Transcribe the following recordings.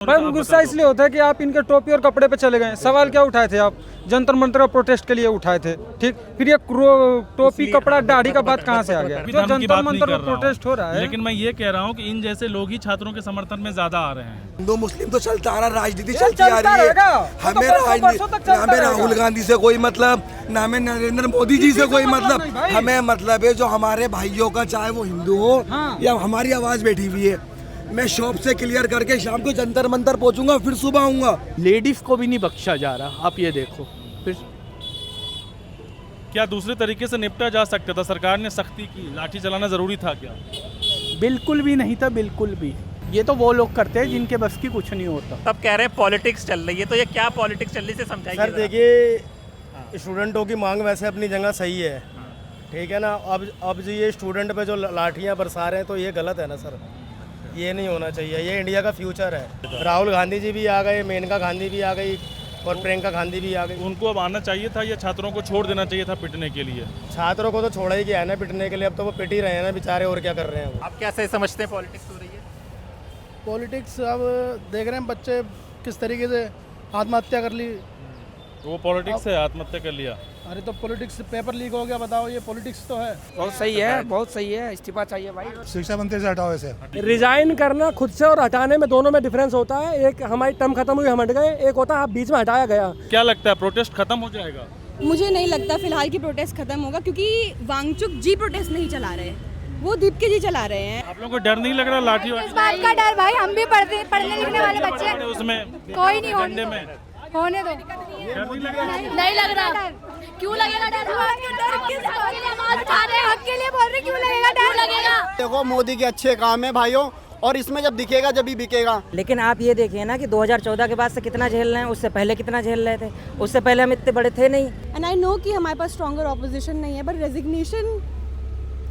भाई गुस्सा इसलिए होता है कि आप इनके टोपी और कपड़े पे चले गए। सवाल क्या उठाए थे आप? जंतर मंतर प्रोटेस्ट के लिए उठाए थे, ठीक। फिर ये टोपी कपड़ा दाढ़ी का बात कहाँ से आ गया? जो जंतर मंतर प्रोटेस्ट हो रहा है। लेकिन मैं ये कह रहा हूँ कि इन जैसे लोग ही छात्रों के समर्थन में ज्यादा आ रहे हैं। हिंदू मुस्लिम तो चलता आ रहा, राजनीति चलती आ रही है। हमें राहुल गांधी से कोई मतलब, ना हमें नरेंद्र मोदी जी से कोई मतलब। हमें मतलब है जो हमारे भाइयों का, चाहे वो हिंदू हो या हमारी आवाज बैठी हुई है। मैं शॉप से क्लियर करके शाम को जंतर मंतर पहुंचूंगा, फिर सुबह आऊंगा। लेडीज को भी नहीं बख्शा जा रहा, आप ये देखो। फिर क्या दूसरे तरीके से निपटा जा सकता था? सरकार ने सख्ती की, लाठी चलाना जरूरी था क्या? बिल्कुल भी नहीं था, बिल्कुल भी। ये तो वो लोग करते हैं जिनके बस की कुछ नहीं होता। सब कह रहे हैं पॉलिटिक्स चल रही है, तो ये क्या पॉलिटिक्स चल रही है समझाइए। सर देखिए, स्टूडेंटों की मांग वैसे अपनी जगह सही है, ठीक है ना। अब जो ये स्टूडेंट पे जो लाठियां बरसा रहे हैं तो ये गलत है ना सर, ये नहीं होना चाहिए। ये इंडिया का फ्यूचर है। राहुल गांधी जी भी आ गए, मेनका गांधी भी आ गई और प्रियंका गांधी भी आ गई। उनको अब आना चाहिए था या छात्रों को छोड़ देना चाहिए था पिटने के लिए? छात्रों को तो छोड़ा ही गया है ना पिटने के लिए, अब तो वो पिट ही रहे हैं ना बेचारे, और क्या कर रहे हैं वो। आप कैसे समझते हैं पॉलिटिक्स हो रही है? पॉलिटिक्स अब देख रहे हैं बच्चे किस तरीके से आत्महत्या कर ली। वो पॉलिटिक्स है, आत्महत्या कर लिया। अरे तो पॉलिटिक्स, पेपर लीक हो गया, बताओ, ये पॉलिटिक्स तो है। बहुत सही है, बहुत सही है। इस्तीफा चाहिए भाई। शिक्षा मंत्री से हटाओ इसे। रिजाइन करना खुद से और हटाने में, दोनों में डिफरेंस होता है। एक हमारी टर्म खत्म हुई, हम हट गए। एक होता है आप बीच में हटाया गया। क्या लगता है प्रोटेस्ट खत्म हो जाएगा? मुझे नहीं लगता फिलहाल की प्रोटेस्ट खत्म होगा, क्योंकि वांगचुक जी प्रोटेस्ट नहीं चला रहे, वो दीपके जी चला रहे हैं। आप लोगों को डर नहीं लग रहा लाठी? इस बात का डर भाई, हम भी पढ़ने लिखने वाले बच्चे हैं। उसमें कोई नहीं होने दो। होने दो। नहीं लग रहा। क्यों लगेगा डर? डर किस बात की? आवाज उठा रहे हैं, हक के लिए बोल रहे, क्यों लगेगा डर? लगेगा। देखो मोदी के अच्छे काम है भाइयों, और इसमें जब दिखेगा जब ही बिकेगा। लेकिन आप ये देखिए ना कि 2014 के बाद से कितना झेल रहे हैं, उससे पहले कितना झेल रहे थे। उससे पहले हम इतने बड़े थे नहीं। एंड आई नो कि हमारे पास स्ट्रॉन्गर ऑपोजिशन नहीं है, बट रेजिग्नेशन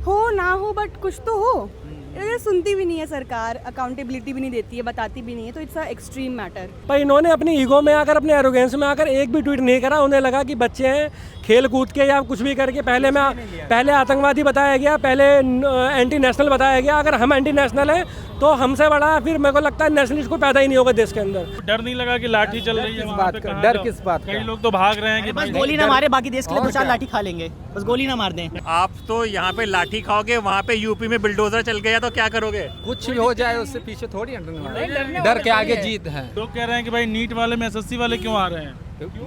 हो ना हो, बट कुछ तो हो। ये सुनती भी नहीं है सरकार, अकाउंटेबिलिटी भी नहीं देती है, बताती भी नहीं है, तो इट्स अ एक्सट्रीम मैटर। पर इन्होंने अपनी ईगो में आकर, अपने एरोगेंस में आकर एक भी ट्वीट नहीं करा। उन्हें लगा कि बच्चे हैं, खेल कूद के या कुछ भी करके पहले आतंकवादी बताया गया, पहले एंटी नेशनल बताया गया। अगर हम एंटी नेशनल हैं तो हमसे बड़ा फिर मेरे को लगता है नेशनलिस्ट को पैदा ही नहीं होगा देश के अंदर। डर नहीं लगा कि लाठी चल रही है वहाँ पे? डर किस बात का? कई लोग तो भाग रहे हैं कि बस गोली ना मारे, बाकी देश के लिए 2-4 लाठी खा लेंगे, बस गोली ना मार दें। आप तो यहाँ पे लाठी खाओगे, वहाँ पे यूपी में बुलडोजर चल गया तो क्या करोगे? कुछ भी हो जाए उससे पीछे थोड़ी हटने, डर के आगे जीत है। लोग कह रहे हैं कि भाई नीट वाले में एसएससी वाले क्यों आ रहे हैं?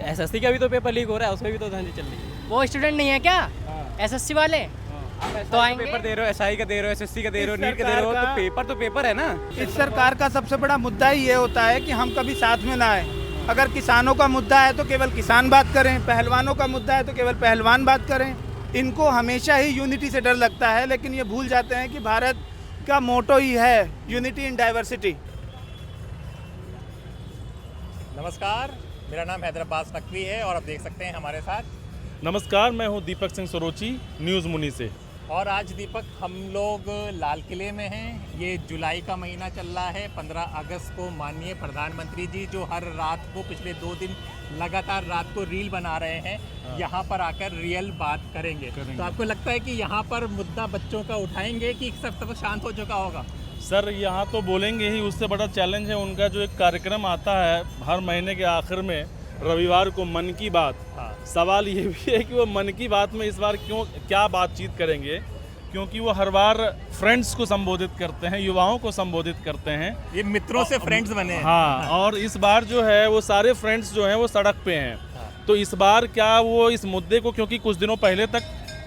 एसएससी का भी तो पेपर लीक हो रहा है, उसमें भी तो धंधी चल रही है। वो स्टूडेंट नहीं है क्या एसएससी वाले? तो आएंगे पेपर दे रहे हो, एसआई का दे रहे हो, एसएससी का दे रहे हो, नीट का दे रहे हो, तो पेपर है ना। इस सरकार का सबसे बड़ा मुद्दा ही ये होता है कि हम कभी साथ में ना आए। अगर किसानों का मुद्दा है तो केवल किसान बात करें, पहलवानों का मुद्दा है तो केवल पहलवान बात करें। इनको हमेशा ही यूनिटी से डर लगता है, लेकिन ये भूल जाते हैं कि भारत का मोटो ही है यूनिटी इन डाइवर्सिटी। नमस्कार, मेरा नाम हैदराबाद नकवी है और आप देख सकते हैं हमारे साथ। नमस्कार, मैं हूं दीपक सिंह सरोची, न्यूज़ मुनी से। और आज दीपक, हम लोग लाल किले में हैं। ये जुलाई का महीना चल रहा है। 15 अगस्त को माननीय प्रधानमंत्री जी, जो हर रात को पिछले 2 दिन लगातार रात को रील बना रहे हैं, यहाँ पर आकर रियल बात करेंगे। तो आपको लगता है कि यहाँ पर मुद्दा बच्चों का उठाएंगे कि सब तक शांत हो चुका होगा? सर, यहाँ तो बोलेंगे ही। उससे बड़ा चैलेंज है उनका जो एक कार्यक्रम आता है हर महीने के आखिर में, रविवार को, मन की बात। सवाल ये भी है कि वो मन की बात में इस बार क्या बातचीत करेंगे, क्योंकि वो हर बार फ्रेंड्स को संबोधित करते हैं, युवाओं को संबोधित करते हैं। ये मित्रों से फ्रेंड्स बने हैं। हाँ, और इस बार जो है वो सारे फ्रेंड्स जो हैं वो सड़क पे हैं। तो इस बार क्या वो इस मुद्दे को, क्योंकि कुछ दिनों पहले तक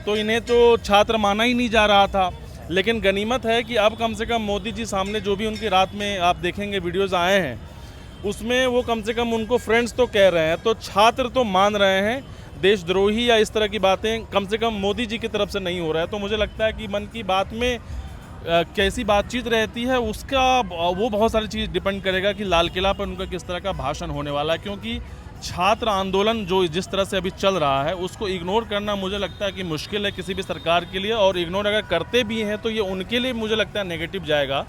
तो इन्हें तो छात्र माना ही नहीं जा रहा था, लेकिन गनीमत है कि अब कम से कम मोदी जी सामने जो भी उनकी रात में आप देखेंगे वीडियोज़ आए हैं, उसमें वो कम से कम उनको फ्रेंड्स तो कह रहे हैं। तो छात्र तो मान रहे हैं, देशद्रोही या इस तरह की बातें कम से कम मोदी जी की तरफ से नहीं हो रहा है। तो मुझे लगता है कि मन की बात में कैसी बातचीत रहती है उसका वो बहुत सारी चीज़ डिपेंड करेगा कि लाल किला पर उनका किस तरह का भाषण होने वाला है। क्योंकि छात्र आंदोलन जो जिस तरह से अभी चल रहा है उसको इग्नोर करना मुझे लगता है कि मुश्किल है किसी भी सरकार के लिए, और इग्नोर अगर करते भी हैं तो ये उनके लिए मुझे लगता है नेगेटिव जाएगा,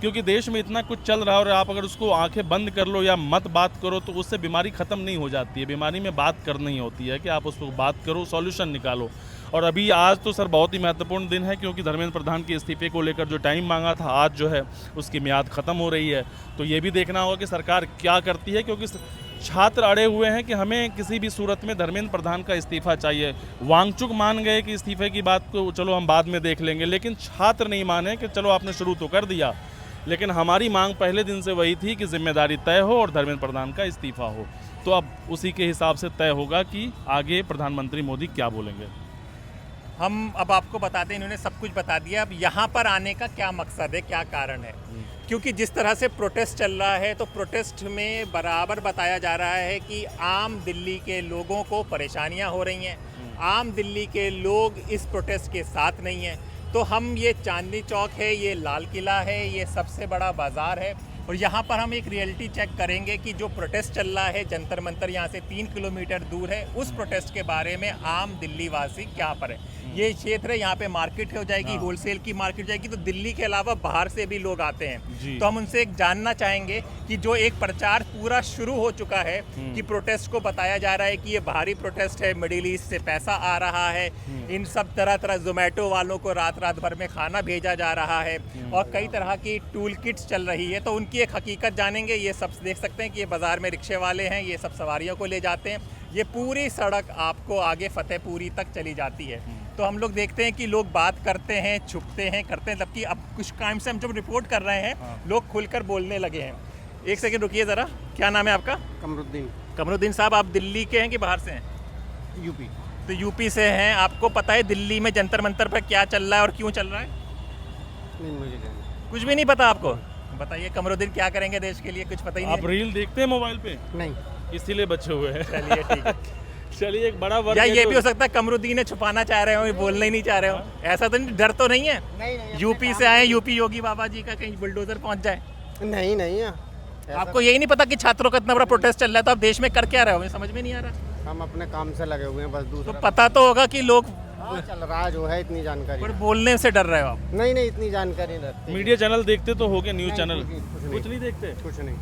क्योंकि देश में इतना कुछ चल रहा है और आप अगर उसको आंखें बंद कर लो या मत बात करो तो उससे बीमारी ख़त्म नहीं हो जाती है। बीमारी में बात करनी होती है कि आप उसको बात करो, सॉल्यूशन निकालो। और अभी आज तो सर बहुत ही महत्वपूर्ण दिन है, क्योंकि धर्मेंद्र प्रधान के इस्तीफे को लेकर जो टाइम मांगा था आज जो है उसकी मियाद ख़त्म हो रही है। तो ये भी देखना होगा कि सरकार क्या करती है, क्योंकि छात्र अड़े हुए हैं कि हमें किसी भी सूरत में धर्मेंद्र प्रधान का इस्तीफा चाहिए। वांगचुक मान गए कि इस्तीफे की बात को चलो हम बाद में देख लेंगे, लेकिन छात्र नहीं माने कि चलो आपने शुरू तो कर दिया, लेकिन हमारी मांग पहले दिन से वही थी कि जिम्मेदारी तय हो और धर्मेंद्र प्रधान का इस्तीफा हो। तो अब उसी के हिसाब से तय होगा कि आगे प्रधानमंत्री मोदी क्या बोलेंगे। हम अब आपको बताते हैं, इन्होंने सब कुछ बता दिया। अब यहाँ पर आने का क्या मकसद है, क्या कारण है? क्योंकि जिस तरह से प्रोटेस्ट चल रहा है, तो प्रोटेस्ट में बराबर बताया जा रहा है कि आम दिल्ली के लोगों को परेशानियाँ हो रही हैं, आम दिल्ली के लोग इस प्रोटेस्ट के साथ नहीं हैं। तो हम ये चांदनी चौक है, ये लाल किला है, ये सबसे बड़ा बाज़ार है, और यहाँ पर हम एक रियलिटी चेक करेंगे कि जो प्रोटेस्ट चल रहा है जंतर मंतर यहाँ से 3 किलोमीटर दूर है, उस प्रोटेस्ट के बारे में आम दिल्ली वासी क्या पर है। ये क्षेत्र है, यहाँ पे मार्केट हो जाएगी, होलसेल की मार्केट हो जाएगी, तो दिल्ली के अलावा बाहर से भी लोग आते हैं। तो हम उनसे एक जानना चाहेंगे कि जो एक प्रचार पूरा शुरू हो चुका है कि प्रोटेस्ट को बताया जा रहा है कि ये बाहरी प्रोटेस्ट है, मिडिल ईस्ट से पैसा आ रहा है, इन सब तरह जोमेटो वालों को रात भर में खाना भेजा जा रहा है, और कई तरह की टूल किट्स चल रही है। तो उनकी एक हकीकत जानेंगे। ये सब देख सकते हैं कि ये बाज़ार में रिक्शे वाले हैं, ये सब सवारियों को ले जाते हैं। ये पूरी सड़क आपको आगे फतेहपुरी तक चली जाती है। तो हम लोग देखते हैं कि लोग बात करते हैं, छुपते हैं, करते हैं, जबकि अब कुछ टाइम से हम जब रिपोर्ट कर रहे हैं लोग खुलकर बोलने लगे हैं। एक सेकंड रुकिए ज़रा, क्या नाम है आपका? कमरुद्दीन। कमरुद्दीन साहब, आप दिल्ली के हैं कि बाहर से हैं? यूपी। तो यूपी से हैं, आपको पता है दिल्ली में जंतर मंतर पर क्या चल रहा है और क्यों चल रहा है? नहीं, मुझे नहीं। कुछ भी नहीं पता आपको? बताइए कमरुद्दीन, क्या करेंगे देश के लिए? कुछ पता ही नहीं। आप रील देखते हैं मोबाइल पे? नहीं, इसीलिए बचे हुए हैं। चलिए ठीक है। चलिए, एक बड़ा वर्ग या है ये तो- भी हो सकता है कमरुद्दीन है, छुपाना चाह रहे हो, ये बोलना ही नहीं चाह रहे हो। ऐसा तो नहीं, डर तो नहीं है? नहीं, यूपी से आए, यूपी योगी बाबा जी का कहीं बुलडोजर पहुंच जाए। नहीं, नहीं। आपको यही नहीं पता कि छात्रों का इतना बड़ा प्रोटेस्ट चल रहा है, तो आप देश में कर क्या रहे हो? मुझे समझ में नहीं आ रहा। हम अपने काम से लगे हुए हैं, बस तो दूसरा पता तो होगा कि लोग चल रहा जो है, इतनी जानकारी। पर बोलने से डर रहे हो आप। नहीं, इतनी जानकारी नहीं। मीडिया चैनल देखते तो हो गए, न्यूज़ चैनल कुछ नहीं देखते? कुछ नहीं।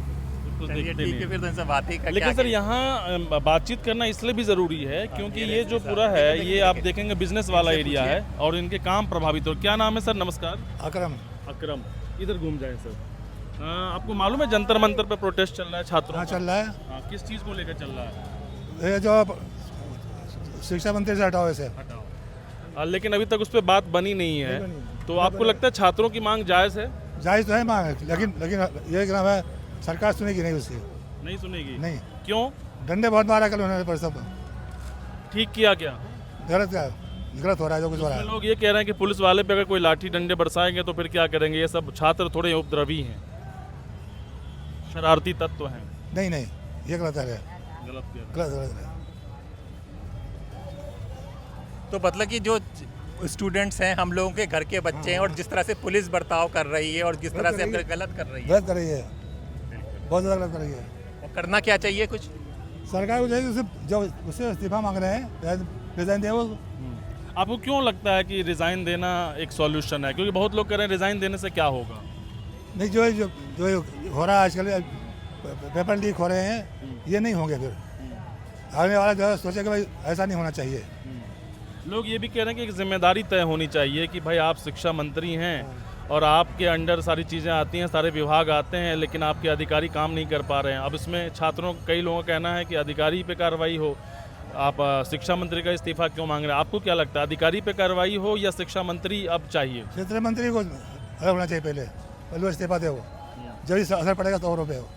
कुछ चलिए देखते ठीक नहीं है, फिर तो इनसे बात ही करके लेकिन सर आगे। यहाँ बातचीत करना इसलिए भी ज़रूरी है क्योंकि ये जो पूरा है ये आप देखेंगे बिजनेस वाला एरिया है और इनके काम प्रभावित हो। क्या नाम है सर? नमस्कार। अकरम। अकरम, इधर घूम जाए सर। आपको मालूम है जंतर मंतर पे प्रोटेस्ट चल रहा है छात्रों का? चल रहा है। हाँ, किस चीज़ को लेकर चल रहा है? ये जो शिक्षा मंत्री से हटाओ इसे। हटाओ। लेकिन अभी तक उस पर बात बनी नहीं है, तो आपको लगता है छात्रों की मांग जायज़ है? जायज़ तो है मांग, लेकिन ये क्या है, सरकार सुनेगी नहीं उसकी। नहीं सुनेगी? नहीं। क्यों? डंडे बहुत मारा कल उन्होंने, पर सब ठीक किया क्या? गलत हो रहा है जो कुछ हो रहा है। लोग ये कह रहे हैं कि पुलिस वाले पे अगर कोई लाठी डंडे बरसाएंगे तो फिर क्या करेंगे? ये सब छात्र थोड़े उपद्रवी हैं, शरारती तत्व हैं। नहीं, ये गलत है। गलत किया। गलत है। तो मतलब कि जो स्टूडेंट्स हैं, हम लोगों के घर के बच्चे हैं, और जिस तरह से पुलिस बर्ताव कर रही है और जिस तरह से अंदर गलत कर रही है, गलत कर रही है, बहुत ज़्यादा गलत कर रही है। और करना क्या चाहिए? कुछ सरकार को चाहिए उसे, जो उससे इस्तीफा मांग रहे हैं, रिजाइन दे वो। आपको क्यों लगता है कि रिज़ाइन देना एक सॉल्यूशन है? क्योंकि बहुत लोग कह रहे हैं रिज़ाइन देने से क्या होगा? नहीं, जो हो रहा है आजकल, पेपर लीक हो रहे हैं, ये नहीं होंगे। फिर आने वाला जो है सोचे कि भाई ऐसा नहीं होना चाहिए। लोग ये भी कह रहे हैं कि एक जिम्मेदारी तय होनी चाहिए कि भाई आप शिक्षा मंत्री हैं और आपके अंडर सारी चीज़ें आती हैं, सारे विभाग आते हैं, लेकिन आपके अधिकारी काम नहीं कर पा रहे हैं। अब इसमें छात्रों, कई लोगों का कहना है कि अधिकारी पे कार्रवाई हो। आप शिक्षा मंत्री का इस्तीफा क्यों मांग रहे हैं? आपको क्या लगता है, अधिकारी पे कार्रवाई हो या शिक्षा मंत्री अब चाहिए? क्षेत्रीय मंत्री को अलग होना चाहिए, पहले वो इस्तीफा दे, वो जब ही असर पड़ेगा तो और पे हो,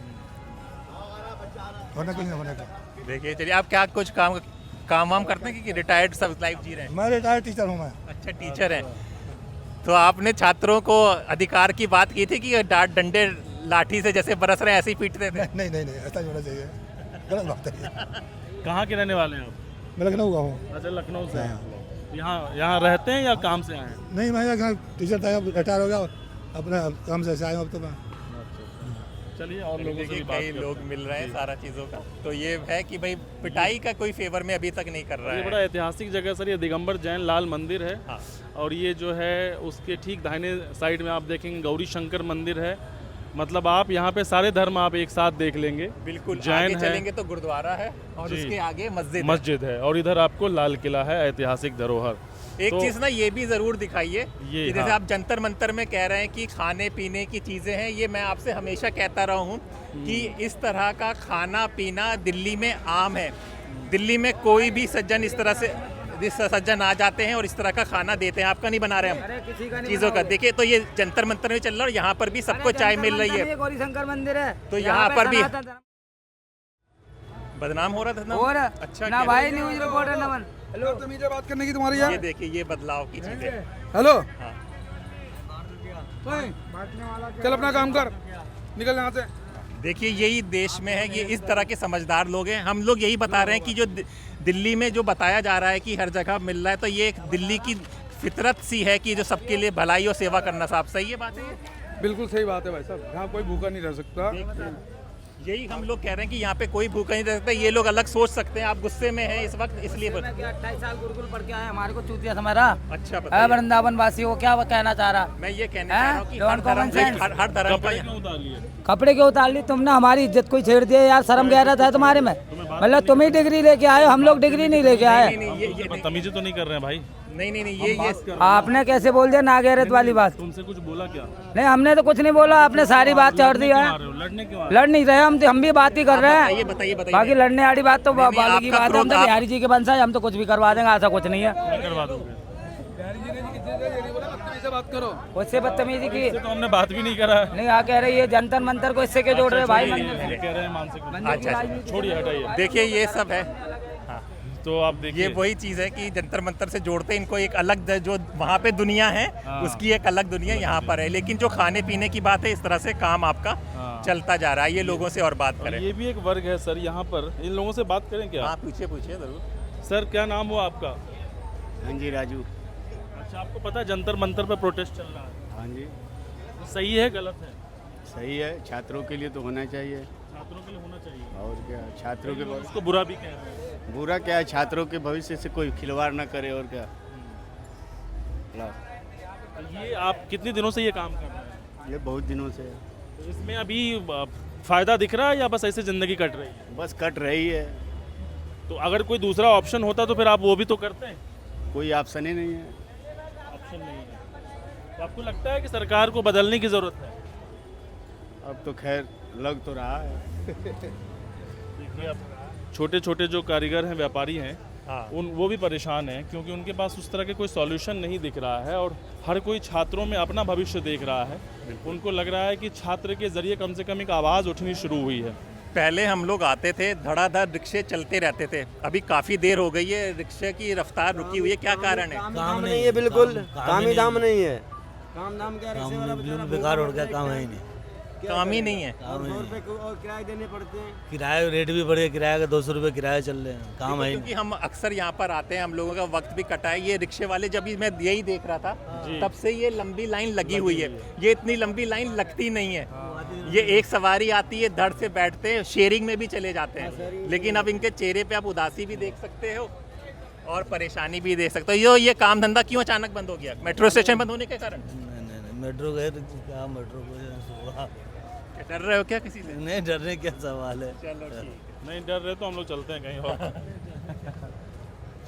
वरना कुछ नहीं होने का। देखिए, चलिए, आप क्या कुछ काम वाम करते हैं कि रिटायर्ड सब लाइफ जी रहे हैं? मैं रिटायर्ड टीचर हूँ। मैं अच्छा, टीचर हैं। तो आपने छात्रों को अधिकार की बात की थी कि डांट डंडे लाठी से जैसे बरस रहे हैं ऐसे ही पीटते थे? नहीं, ऐसा नहीं होना चाहिए, गलत बात है। कहाँ के रहने वाले हैं आप? मैं लखनऊ का हूँ। अच्छा, लखनऊ से हैं। यहाँ रहते हैं या काम से आए हैं? नहीं, मैं टीचर था, रिटायर हो गया, अपने काम से आया हूँ। अब तो मैं चलिए और लोगों से भी बात कई करते लोग हैं। मिल रहे हैं सारा चीज़ों का। तो ये है कि भाई पिटाई का कोई फेवर में अभी तक नहीं कर रहा ये है। बड़ा ऐतिहासिक जगह सर, ये दिगंबर जैन लाल मंदिर है। हाँ। और ये जो है उसके ठीक दाहिने साइड में आप देखेंगे गौरी शंकर मंदिर है। मतलब आप यहाँ पे सारे धर्म आप एक साथ देख लेंगे। बिल्कुल, जैन आगे है, चलेंगे तो गुरुद्वारा है और जी। उसके आगे मस्जिद है। मस्जिद है और इधर आपको लाल किला है, ऐतिहासिक धरोहर। एक तो चीज़ ना ये भी ज़रूर दिखाइए ये, कि जैसे हाँ। आप जंतर मंतर में कह रहे हैं कि खाने पीने की चीज़ें हैं, ये मैं आपसे हमेशा कहता रहा हूँ कि इस तरह का खाना पीना दिल्ली में आम है। दिल्ली में कोई भी सज्जन इस तरह से सज्जन आ जाते हैं और इस तरह का खाना देते हैं। आपका नहीं बना रहे हम चीज़ों का। देखिए तो ये जंतर मंतर में चल रहा है और यहाँ पर भी सबको चाय मिल रही है। गौरी शंकर मंदिर है तो यहाँ पर भी बदनाम हो रहा था ना। और अच्छा ना भाई न्यूज़ रिपोर्टर नमन। हेलो, तमीज़ बात करने की तुम्हारी ये देखिए ये बदलाव की चीज़ें। हेलो, हाँ। चल अपना काम कर, निकल यहाँ से। देखिए यही देश में है, ये इस तरह के समझदार लोग हैं। हम लोग यही बता रहे हैं कि जो दिल्ली में जो बताया जा रहा है कि हर जगह मिल रहा है, तो ये एक दिल्ली की फितरत सी है कि जो सबके लिए भलाई और सेवा करना। साहब सही है बात है? बिल्कुल सही बात है भाई साहब, यहाँ कोई भूखा नहीं रह सकता। यही हम लोग कह रहे हैं कि यहाँ पे कोई भूखा नहीं रह सकता। ये लोग अलग सोच सकते हैं। आप गुस्से में हैं इस वक्त, इसलिए 28 साल गुरुकुल पढ़ के आए, हमारे को चूतिया समझ रहा। अच्छा बताइए। वृंदावन वासी को क्या कहना चाह रहा? मैं ये कहना चाह रहा हूँ कि हर धर्म का कपड़े क्यों उतार ली तुमने? हमारी इज्जत कोई छेड़ दिया यार, शर्म गैरत है तुम्हारे में? मतलब तुम ही डिग्री लेके आए हो, हम लोग डिग्री नहीं लेके आए। बदतमीजी तो नहीं कर रहे हैं भाई? नहीं ये आपने कैसे बोल दिया नागैरत वाली बात? तुमसे कुछ बोला क्या? नहीं हमने तो कुछ नहीं बोला, आपने सारी बात छोड़ दी है। लड़ने क्यों? लड़ नहीं रहे हम भी बात ही कर रहे हैं। बताइए बाकी लड़ने वाली बात तो बालू की आपका बात है। हम तो क्रोध- बिहारी जी के वंश है, हम तो कुछ भी करवा देंगे, ऐसा कुछ नहीं है। करवा दोगे? बात करो, उससे बदतमीजी की तो हमने बात भी नहीं करा है। नहीं। यहाँ कह रही है जंतर मंतर को इससे क्यों जोड़ रहे हैं भाई? ये कह रहे हैं मानसिक। अच्छा छोड़िए, हटाइए। देखिए ये सब है। तो आप देखिए, ये वही चीज़ है कि जंतर मंतर से जोड़ते हैं इनको। एक अलग जो वहाँ पे दुनिया है उसकी एक अलग दुनिया यहाँ पर है। लेकिन जो खाने पीने की बात है, इस तरह से काम आपका चलता जा रहा है। ये लोगों से और बात करें। ये भी एक वर्ग है सर यहाँ पर, इन लोगों से बात करें क्या? हाँ पूछिए ज़रूर। सर क्या नाम हुआ आपका? हाँ जी, राजू। अच्छा, आपको पता है जंतर मंतर पर प्रोटेस्ट चल रहा है? हाँ जी, सही है गलत है? सही है। छात्रों के लिए तो होना चाहिए। छात्रों के लिए होना चाहिए। और क्या, छात्रों के उसको बुरा भी कह रहे हैं। बुरा क्या है, छात्रों के भविष्य से कोई खिलवाड़ ना करे। और क्या, ये आप कितने दिनों से ये काम कर रहे हैं? ये बहुत दिनों से है। तो इसमें अभी फायदा दिख रहा है या बस ऐसे जिंदगी कट रही है? बस कट रही है, तो अगर कोई दूसरा ऑप्शन होता तो फिर आप वो भी तो करते हैं। कोई ऑप्शन ही नहीं है। ऑप्शन नहीं है तो आपको लगता है कि सरकार को बदलने की जरूरत है? अब तो खैर लग तो रहा है। देखिए, अब छोटे छोटे जो कारीगर हैं, व्यापारी हैं, वो भी परेशान हैं क्योंकि उनके पास उस तरह के कोई सॉल्यूशन नहीं दिख रहा है और हर कोई छात्रों में अपना भविष्य देख रहा है। उनको लग रहा है कि छात्र के जरिए कम से कम एक आवाज़ उठनी शुरू हुई है। पहले हम लोग आते थे, धड़ाधड़ रिक्शे चलते रहते थे। अभी काफ़ी देर हो गई है, रिक्शे की रफ्तार रुकी हुई है। क्या कारण है? काम नहीं है, बिल्कुल काम ही दाम नहीं है। काम नाम क्या बेकार हो गया, काम है ही नहीं। काम ही नहीं है। और किराए देने पड़ते हैं, किराए रेट भी बढ़े, किराया का 200 रुपये किराया चल रहे हैं, काम है ही क्योंकि हम अक्सर यहाँ पर आते हैं, हम लोगों का वक्त भी कटा है। ये रिक्शे वाले, जब भी मैं यही देख रहा था तब से ये लंबी लाइन लगी हुई है। ये इतनी लंबी लाइन लगती नहीं है। ये एक सवारी आती है, धड़ से बैठते हैं, शेयरिंग में भी चले जाते हैं। लेकिन अब इनके चेहरे पे आप उदासी भी देख सकते हो और परेशानी भी देख सकते हो। ये काम धंधा क्यों अचानक बंद हो गया? मेट्रो स्टेशन बंद होने के कारण? नहीं, मेट्रो गए क्या, मेट्रो को डर रहे हो क्या किसी से? नहीं, डरने क्या सवाल है। चलो ठीक, नहीं डर रहे तो हम लोग चलते हैं कहीं और।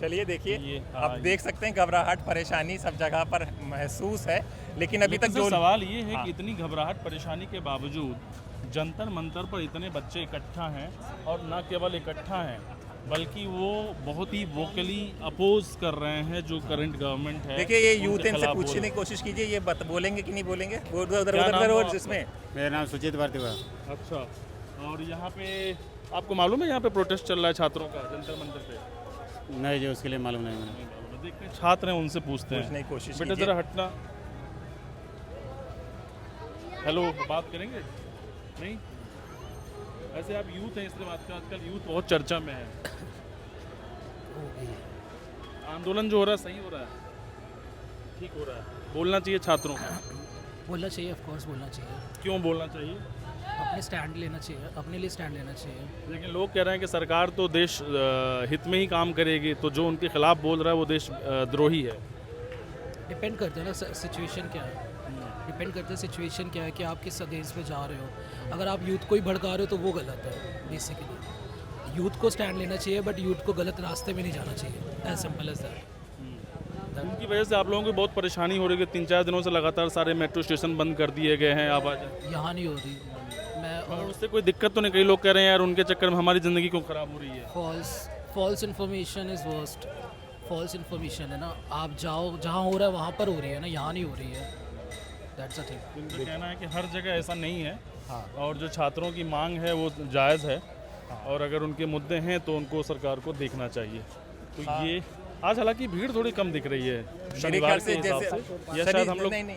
चलिए देखिए, ये, आप देख सकते हैं घबराहट परेशानी सब जगह पर महसूस है। लेकिन अभी तक जो सवाल ये है कि इतनी घबराहट परेशानी के बावजूद जंतर मंतर पर इतने बच्चे इकट्ठा हैं और न केवल इकट्ठा हैं बल्कि वो बहुत ही वोकली अपोज कर रहे हैं जो करंट गवर्नमेंट है। देखिए, ये यूथ इनसे पूछने की कोशिश कीजिए, ये बोलेंगे कि नहीं बोलेंगे? उधर जिसमें मेरा नाम सुचित भारती। अच्छा, और यहाँ पे आपको मालूम है यहाँ पे प्रोटेस्ट चल रहा है छात्रों का जंतर मंतर पे? नहीं जी, उसके लिए मालूम नहीं मैंने। देखते हैं, छात्र हैं, उनसे पूछते हैं। पूछने की कोशिश बेटा कीजिए। जरा हटना। हेलो, बात करेंगे? नहीं, ऐसे आप यूथ हैं इसलिए बात करें। आजकल यूथ बहुत चर्चा में है। आंदोलन जो हो रहा है सही हो रहा है, ठीक हो रहा है? बोलना चाहिए छात्रों को? बोलना चाहिए, ऑफ कोर्स बोलना चाहिए। क्यों बोलना चाहिए? अपने स्टैंड लेना चाहिए, अपने लिए स्टैंड लेना चाहिए। लेकिन लोग कह रहे हैं कि सरकार तो देश हित में ही काम करेगी, तो जो उनके खिलाफ बोल रहा है वो देश द्रोही है। डिपेंड करता है ना सिचुएशन क्या है। डिपेंड करता है सिचुएशन क्या है कि आप किस देश में जा रहे हो। अगर आप यूथ को ही भड़का रहे हो तो वो गलत है। बेसिकली यूथ को स्टैंड लेना चाहिए, बट यूथ को गलत रास्ते में नहीं जाना चाहिए। As simple as that. उनकी वजह से आप लोगों को बहुत परेशानी हो रही है। 3-4 दिनों से लगातार सारे मेट्रो स्टेशन बंद कर दिए गए हैं। आवाज़ यहाँ नहीं हो रही। मैं और उससे कोई दिक्कत तो नहीं? कई लोग कह रहे हैं यार उनके चक्कर में हमारी ज़िंदगी क्यों ख़राब हो रही है। False information is worst. False information है ना, आप जाओ जहाँ हो रहा है वहाँ पर हो रही है ना, यहाँ नहीं हो रही है। That's a thing. उनका कहना है कि हर जगह ऐसा नहीं है। और जो छात्रों की मांग है वो जायज़ है, और अगर उनके मुद्दे हैं तो उनको सरकार को देखना चाहिए। तो ये आज हालांकि भीड़ थोड़ी कम दिख रही है शनिवार के हिसाब से, या शायद हम लोग नहीं,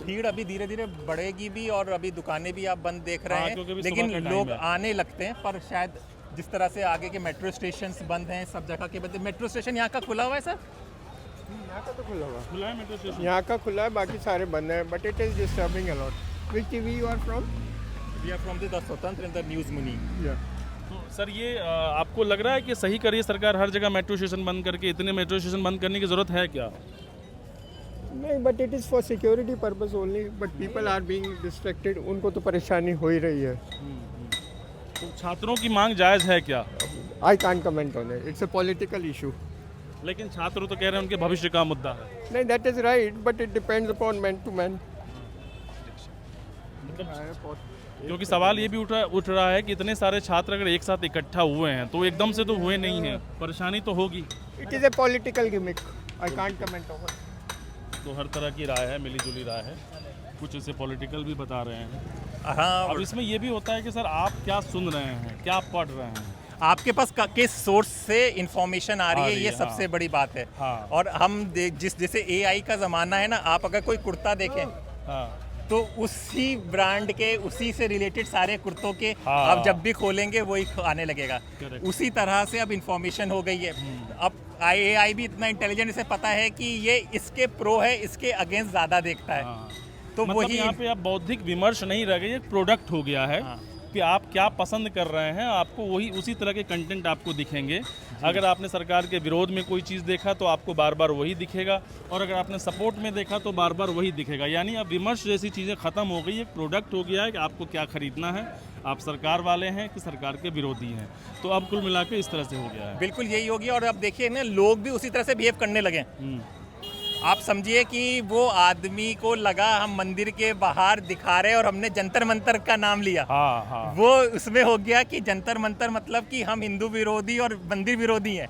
भीड़ अभी धीरे धीरे बढ़ेगी भी, और अभी दुकानें भी आप बंद देख रहे हैं, लेकिन लोग आने लगते हैं। पर शायद जिस तरह से आगे के मेट्रो स्टेशन बंद हैं, सब जगह के बंद। मेट्रो स्टेशन यहाँ का खुला हुआ है सर? यहाँ का तो खुला है मेट्रो स्टेशन, यहाँ का खुला है, बाकी सारे बंद हैं। But it is disturbing a lot. Which TV you are from? We are from the Swatantra in the news मुनी। तो सर ये आपको लग रहा है कि सही करिए सरकार हर जगह मेट्रो स्टेशन बंद करके? इतने मेट्रो स्टेशन बंद करने की ज़रूरत है क्या? नहीं, but it is for security purpose only. But people are being distracted, उनको तो परेशानी हो ही रही है। तो छात्रों की मांग जायज़ है क्या? I can't comment on it, it's a political issue. लेकिन छात्र तो कह रहे हैं उनके भविष्य का मुद्दा है। नहीं, that is right, but it depends upon man to man. क्योंकि सवाल ये भी उठ रहा है कि इतने सारे छात्र अगर एक साथ इकट्ठा हुए हैं तो एकदम से तो हुए नहीं हैं, परेशानी तो होगी। It is a political gimmick, I can't comment on it. तो हर तरह की राय है, मिली जुली राय है, कुछ इसे पॉलिटिकल भी बता रहे हैं। हाँ, अब इसमें ये भी होता है कि सर आप क्या सुन रहे हैं, क्या आप पढ़ रहे हैं, आपके पास किस सोर्स से इंफॉर्मेशन आ रही है, ये सबसे बड़ी बात है। और हम जैसे AI का ज़माना है ना, आप अगर कोई कुर्ता देखें तो उसी ब्रांड के, उसी से रिलेटेड सारे कुर्तों के आप जब भी खोलेंगे वही आने लगेगा। उसी तरह से अब इंफॉर्मेशन हो गई है। अब AI भी इतना इंटेलिजेंट, इसे पता है कि ये इसके प्रो है, इसके अगेंस्ट ज़्यादा देखता है। तो मतलब वही यहाँ पे आप बौद्धिक विमर्श नहीं रह गए, एक प्रोडक्ट हो गया है कि आप क्या पसंद कर रहे हैं, आपको वही उसी तरह के कंटेंट आपको दिखेंगे। अगर आपने सरकार के विरोध में कोई चीज़ देखा तो आपको बार बार वही दिखेगा, और अगर आपने सपोर्ट में देखा तो बार बार वही दिखेगा। यानी अब विमर्श जैसी चीज़ें ख़त्म हो गई, एक प्रोडक्ट हो गया है कि आपको क्या खरीदना है, आप सरकार वाले हैं कि सरकार के विरोधी हैं। तो अब कुल मिला के इस तरह से हो गया है। बिल्कुल यही हो गया। और अब देखिए ना, लोग भी उसी तरह से बिहेव करने लगे। आप समझिए कि वो आदमी को लगा हम मंदिर के बाहर दिखा रहे हैं और हमने जंतर मंतर का नाम लिया। वो उसमें हो गया कि जंतर मंतर मतलब कि हम हिंदू विरोधी और मंदिर विरोधी हैं।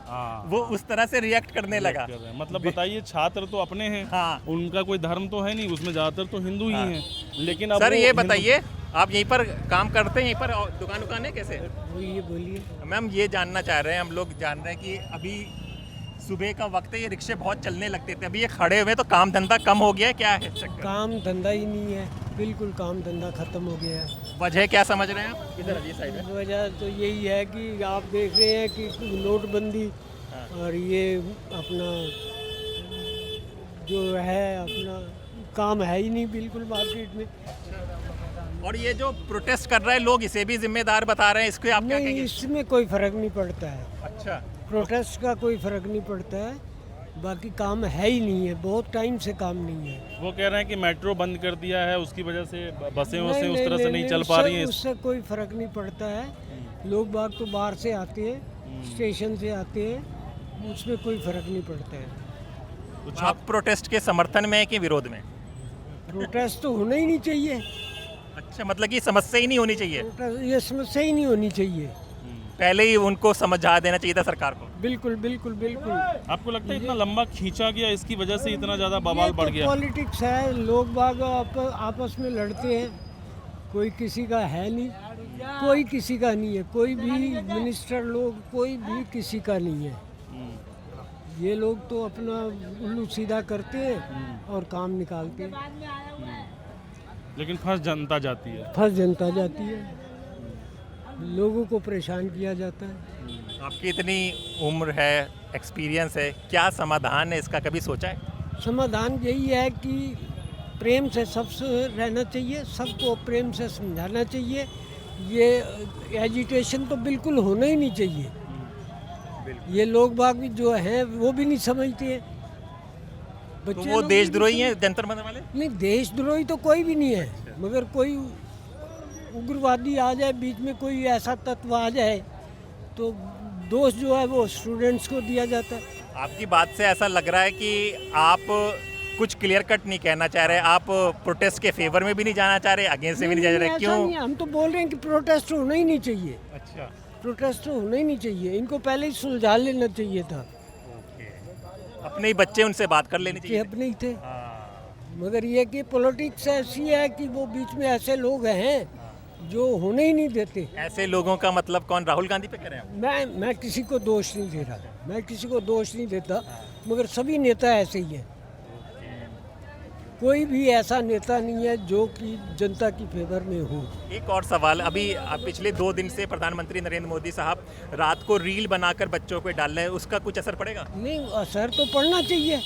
वो उस तरह से रिएक्ट करने लगा। मतलब बताइए, छात्र तो अपने हैं, उनका कोई धर्म तो है नहीं, उसमें ज़्यादातर तो हिंदू ही हैं। लेकिन अब सर ये बताइए, आप यहीं पर काम करते हैं, यहीं पर दुकान है कैसे? बोलिए। मैम ये जानना चाह रहे हैं, हम लोग जान रहे हैं कि अभी सुबह का वक्त है, ये रिक्शे बहुत चलने लगते थे, अभी ये खड़े हुए, तो काम धंधा कम हो गया है, क्या है चक्कर? काम धंधा ही नहीं है, बिल्कुल काम धंधा खत्म हो गया है। वजह क्या समझ रहे हैं आप? इधर ये साइड में वजह तो यही है कि आप देख रहे हैं कि नोटबंदी और ये अपना जो है, अपना काम है ही नहीं बिल्कुल मार्केट में। और ये जो प्रोटेस्ट कर रहे हैं लोग, इसे भी जिम्मेदार बता रहे हैं, इसको आप क्या कहेंगे? इसमें कोई फर्क नहीं पड़ता है। अच्छा, प्रोटेस्ट का कोई फर्क नहीं पड़ता है, बाकी काम है ही नहीं है, बहुत टाइम से काम नहीं है। वो कह रहे हैं कि मेट्रो बंद कर दिया है, उसकी वजह से बसें उस तरह से नहीं चल पा रही हैं। उससे कोई फर्क नहीं पड़ता है। लोग बाग तो बाहर से आते हैं, स्टेशन से आते हैं, उसमें कोई फर्क नहीं पड़ता है। तो आप प्रोटेस्ट के समर्थन में है कि विरोध में? प्रोटेस्ट तो होना ही नहीं चाहिए। अच्छा, मतलब कि समस्या ही नहीं होनी चाहिए? ये समस्या ही नहीं होनी चाहिए, पहले ही उनको समझा देना चाहिए था सरकार को। बिल्कुल बिल्कुल बिल्कुल। आपको लगता है इतना लंबा खींचा गया, इसकी वजह से इतना ज़्यादा बवाल बढ़ गया? पॉलिटिक्स है, लोग बाग आपस में लड़ते हैं, कोई किसी का है नहीं, कोई किसी का नहीं है, कोई भी मिनिस्टर लोग कोई भी किसी का नहीं है। ये लोग तो अपना उल्लू सीधा करते हैं और काम निकालते हैं, लेकिन फंस जनता जाती है। फंस जनता जाती है, लोगों को परेशान किया जाता है। आपकी इतनी उम्र है, एक्सपीरियंस है, क्या समाधान है इसका, कभी सोचा है? समाधान यही है कि प्रेम से सबसे रहना चाहिए, सबको प्रेम से समझाना चाहिए। ये एजिटेशन तो बिल्कुल होना ही नहीं चाहिए। ये लोग बाग भी जो हैं वो भी नहीं समझते हैं। तो वो देशद्रोही हैं जंतर मंतर वाले? नहीं, देशद्रोही तो कोई भी नहीं है, मगर कोई उग्रवादी आ जाए बीच में, कोई ऐसा तत्व आ जाए तो दोष जो है वो स्टूडेंट्स को दिया जाता है। आपकी बात से ऐसा लग रहा है कि आप कुछ क्लियर कट नहीं कहना चाह रहे, आप प्रोटेस्ट के फेवर में भी नहीं जाना चाह रहे, अगेंस्ट से भी नहीं जा रहे, ऐसा क्यों? नहीं है, हम तो बोल रहे हैं कि प्रोटेस्ट होना ही नहीं चाहिए। अच्छा, प्रोटेस्ट होना ही नहीं चाहिए, इनको पहले ही सुलझा लेना चाहिए था। अपने ही बच्चे, उनसे बात कर लेनी कि चाहिए। अपने ही थे, मगर ये कि पॉलिटिक्स ऐसी है कि वो बीच में ऐसे लोग हैं जो होने ही नहीं देते। ऐसे लोगों का मतलब कौन? राहुल गांधी पे कह रहे हैं? मैं किसी को दोष नहीं दे रहा, मैं किसी को दोष नहीं देता, मगर सभी नेता ऐसे ही हैं। कोई भी ऐसा नेता नहीं है जो कि जनता की फेवर में हो। एक और सवाल, अभी पिछले 2 दिन से प्रधानमंत्री नरेंद्र मोदी साहब रात को रील बनाकर बच्चों पे डाल रहे हैं, उसका कुछ असर पड़ेगा? नहीं, असर तो पड़ना चाहिए,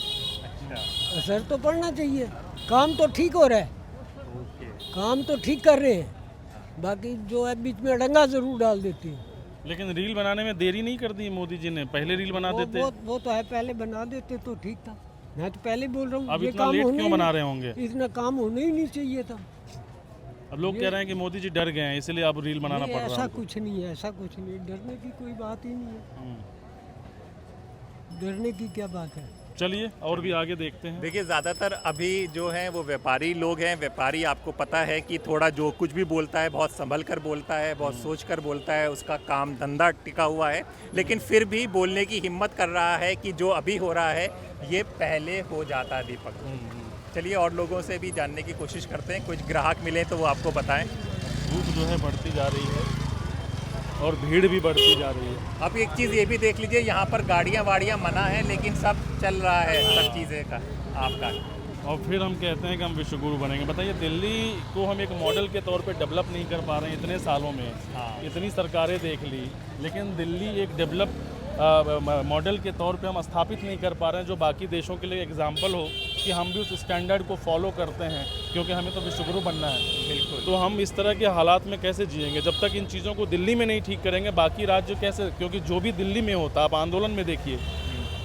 असर तो पड़ना चाहिए। काम तो ठीक हो रहा है, काम तो ठीक कर रहे हैं, बाकी जो है बीच में अड़ंगा जरूर डाल देते हैं। लेकिन रील बनाने में देरी नहीं कर दी मोदी जी ने, पहले रील बना देते। वो तो है, पहले बना देते तो ठीक था। मैं तो पहले बोल रहा हूँ, अब ये इतना काम लेट होने क्यों बना रहे होंगे? इतना काम होने ही नहीं चाहिए था। अब लोग कह रहे हैं कि मोदी जी डर गए हैं, इसलिए अब रील बनाना नहीं, पड़ रहा है। ऐसा कुछ नहीं है, ऐसा कुछ नहीं, डरने की कोई बात ही नहीं है। डरने की क्या बात है? चलिए और भी आगे देखते हैं। देखिए, ज़्यादातर अभी जो हैं वो व्यापारी लोग हैं। व्यापारी, आपको पता है कि थोड़ा जो कुछ भी बोलता है बहुत संभल कर बोलता है, बहुत सोच कर बोलता है, उसका काम धंधा टिका हुआ है, लेकिन फिर भी बोलने की हिम्मत कर रहा है कि जो अभी हो रहा है ये पहले हो जाता। दीपक, चलिए और लोगों से भी जानने की कोशिश करते हैं, कुछ ग्राहक मिले तो वो आपको बताएं। धूप जो है बढ़ती जा रही है और भीड़ भी बढ़ती जा रही है। अब एक चीज़ ये भी देख लीजिए, यहाँ पर गाड़ियाँ वाड़ियाँ मना है, लेकिन सब चल रहा है, सब चीज़ें का आपका। और फिर हम कहते हैं कि हम विश्वगुरु बनेंगे। बताइए, दिल्ली को हम एक मॉडल के तौर पे डेवलप नहीं कर पा रहे हैं इतने सालों में। इतनी सरकारें देख ली, लेकिन दिल्ली एक डेवलप मॉडल के तौर पे हम स्थापित नहीं कर पा रहे हैं जो बाकी देशों के लिए एग्जाम्पल हो कि हम भी उस स्टैंडर्ड को फॉलो करते हैं, क्योंकि हमें तो विश्वगुरु बनना है। बिल्कुल। तो हम इस तरह के हालात में कैसे जिएंगे जब तक इन चीज़ों को दिल्ली में नहीं ठीक करेंगे, बाकी राज्य कैसे? क्योंकि जो भी दिल्ली में होता, आप आंदोलन में देखिए,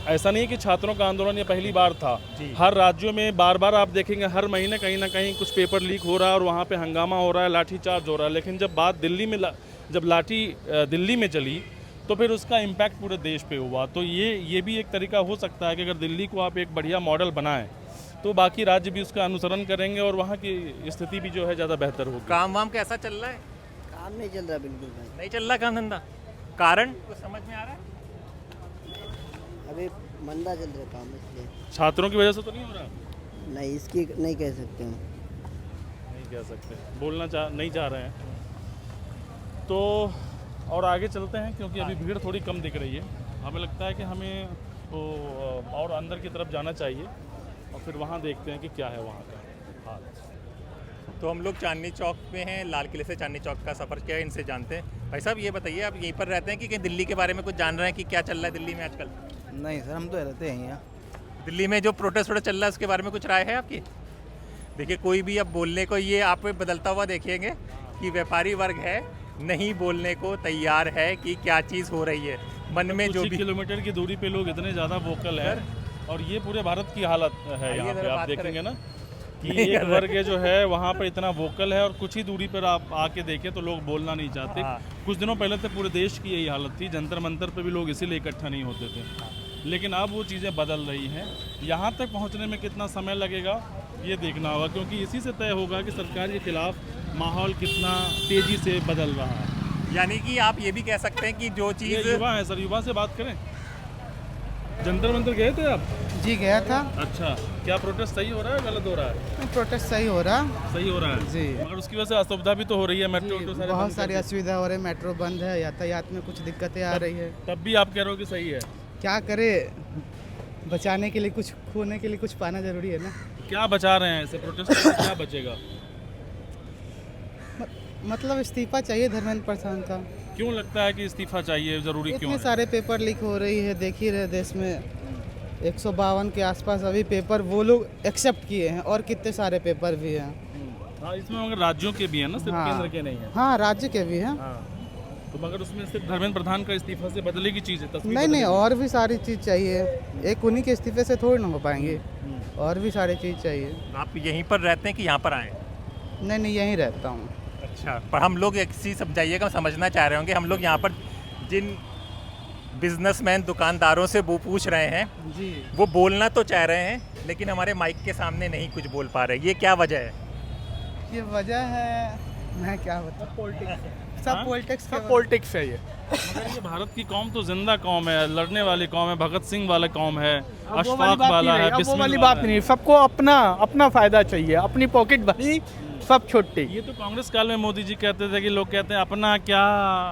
ऐसा नहीं कि छात्रों का आंदोलन ये पहली बार था। हर राज्यों में बार बार आप देखेंगे हर महीने कहीं ना कहीं कुछ पेपर लीक हो रहा है और वहाँ पे हंगामा हो रहा है, लाठीचार्ज हो रहा है। लेकिन जब बात दिल्ली में जब लाठी दिल्ली में चली तो फिर उसका इम्पैक्ट पूरे देश पे हुआ। तो ये भी एक तरीका हो सकता है कि अगर दिल्ली को आप एक बढ़िया मॉडल बनाएं तो बाकी राज्य भी उसका अनुसरण करेंगे और वहाँ की स्थिति भी जो है ज़्यादा बेहतर होगी। काम वाम कैसा चल रहा है? काम नहीं चल रहा, बिल्कुल नहीं चल रहा काम धंधा। कारण कुछ समझ में आ रहा है? अभी मंदा चल रहा काम, इसलिए। छात्रों की वजह से तो नहीं हो रहा? नहीं, इसकी नहीं कह सकते हम, नहीं कह सकते, बोलना नहीं चाह रहे हैं। तो और आगे चलते हैं, क्योंकि अभी भीड़ थोड़ी कम दिख रही है। हमें लगता है कि हमें तो और अंदर की तरफ जाना चाहिए और फिर वहाँ देखते हैं कि क्या है वहाँ का हाल। तो हम लोग चांदनी चौक पे हैं, लाल किले से चांदनी चौक का सफ़र किया है, इनसे जानते हैं। भाई साहब, ये बताइए, आप यहीं पर रहते हैं कि कहीं दिल्ली के बारे में कुछ जान रहे हैं कि क्या चल रहा है दिल्ली में आजकल? नहीं सर, हम तो रहते हैं यहाँ। दिल्ली में जो प्रोटेस्ट वोटेस्ट चल रहा है उसके बारे में कुछ राय है आपकी? देखिए, कोई भी अब बोलने को, ये आप बदलता हुआ देखेंगे कि व्यापारी वर्ग है नहीं बोलने को तैयार है कि क्या चीज़ हो रही है मन में। जो भी किलोमीटर की दूरी पे लोग इतने ज़्यादा वोकल है, और ये पूरे भारत की हालत है। यहाँ पे आप देखेंगे ना कि एक वर्ग जो है वहाँ पर इतना वोकल है और कुछ ही दूरी पर आप आके देखें तो लोग बोलना नहीं चाहते। कुछ दिनों पहले तक पूरे देश की यही हालत थी, जंतर मंतर पे भी लोग इसीलिए इकट्ठा नहीं होते थे, लेकिन अब वो चीज़ें बदल रही हैं। यहाँ तक पहुँचने में कितना समय लगेगा ये देखना होगा, क्योंकि इसी से तय होगा कि सरकार के खिलाफ माहौल कितना तेज़ी से बदल रहा है। यानी कि आप ये भी कह सकते हैं कि जो चीज़, युवा है सर, युवा से बात करें। जंतर मंतर गए थे आप? जी गया था। अच्छा, क्या प्रोटेस्ट सही हो रहा है, गलत हो रहा है? प्रोटेस्ट सही हो रहा। सही हो रहा है जी, मगर उसकी वजह से असुविधा भी तो हो रही है। मेट्रो बहुत सारी असुविधा हो रही है, मेट्रो बंद है, यातायात में कुछ दिक्कतें आ रही है। तब भी आप कह रहे हो कि सही है? क्या करे, बचाने के लिए कुछ, खोने के लिए कुछ पाना जरूरी है ना। क्या बचा रहे हैं ऐसे प्रोटेस्ट से? क्या बचेगा? मतलब इस्तीफा चाहिए धर्मेंद्र प्रधान का। क्यों लगता है कि इस्तीफा चाहिए, जरूरी क्यों इतने है? सारे पेपर लीक हो रही है, देख ही रहे देश में 152 के आसपास अभी पेपर वो लोग एक्सेप्ट किए हैं, और कितने सारे पेपर भी हैं। हाँ, इसमें मगर राज्यों के भी हैं ना, सिर्फ केंद्र के नहीं है। हाँ, राज्य के भी हैं। तो मगर उसमें सिर्फ धर्मेंद्र प्रधान का इस्तीफा से बदलेगी चीज़ है? नहीं नहीं, और भी सारी चीज़ चाहिए, एक उन्हीं के इस्तीफे से थोड़ी ना हो पाएंगे, और भी सारी चीज़ चाहिए। आप यहीं पर रहते हैं कि यहाँ पर आए? नहीं नहीं, यहीं रहता हूँ। अच्छा, पर हम लोग एक चीज़ समझाइएगा, समझना चाह रहे होंगे, हम लोग यहाँ पर जिन बिजनेसमैन दुकानदारों से वो पूछ रहे हैं जी, वो बोलना तो चाह रहे हैं लेकिन हमारे माइक के सामने नहीं कुछ बोल पा रहे, ये क्या वजह है? ये वजह है, मैं क्या बताऊँ, पॉलिटिक्स, सब पॉलिटिक्स, सब पॉलिटिक्स है ये। मगर ये भारत की कौम तो जिंदा कौम है, लड़ने वाली कौम है, भगत सिंह वाला कौम है, अब वो वाली अशफाक बात वाला नहीं है, रही, अब वो बिस्मिल वाली वाला बात है। नहीं, सबको अपना अपना फायदा चाहिए, अपनी पॉकेट भरी, सब छुट्टी। ये तो कांग्रेस काल में मोदी जी कहते थे कि लोग कहते हैं अपना क्या,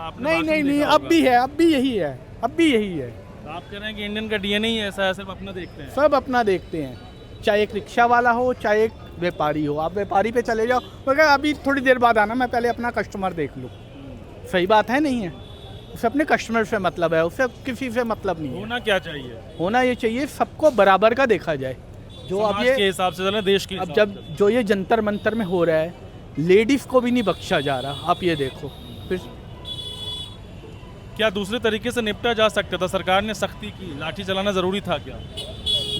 अपने नहीं बाकी नहीं नहीं, देखा अब होगा। भी है, अब भी यही है, अब भी यही है, तो आप कह रहे हैं कि इंडियन का डीएनए ही ऐसा है, सिर्फ अपना देखते हैं। सब अपना देखते हैं, चाहे एक रिक्शा वाला हो चाहे एक व्यापारी हो। आप व्यापारी पे चले जाओ, मगर अभी थोड़ी देर बाद आना, मैं पहले अपना कस्टमर देख लूँ। सही बात है, नहीं है? उसे अपने कस्टमर से मतलब है, उससे किसी से मतलब नहीं है। होना क्या चाहिए? होना ये चाहिए सबको बराबर का देखा जाए। जो अब समाज ये के हिसाब से चले, देश के अब हिसाब जब से। जो ये जंतर मंतर में हो रहा है, लेडीज़ को भी नहीं बख्शा जा रहा। आप ये देखो, फिर क्या दूसरे तरीके से निपटा जा सकता था? सरकार ने सख्ती की, लाठी चलाना जरूरी था क्या?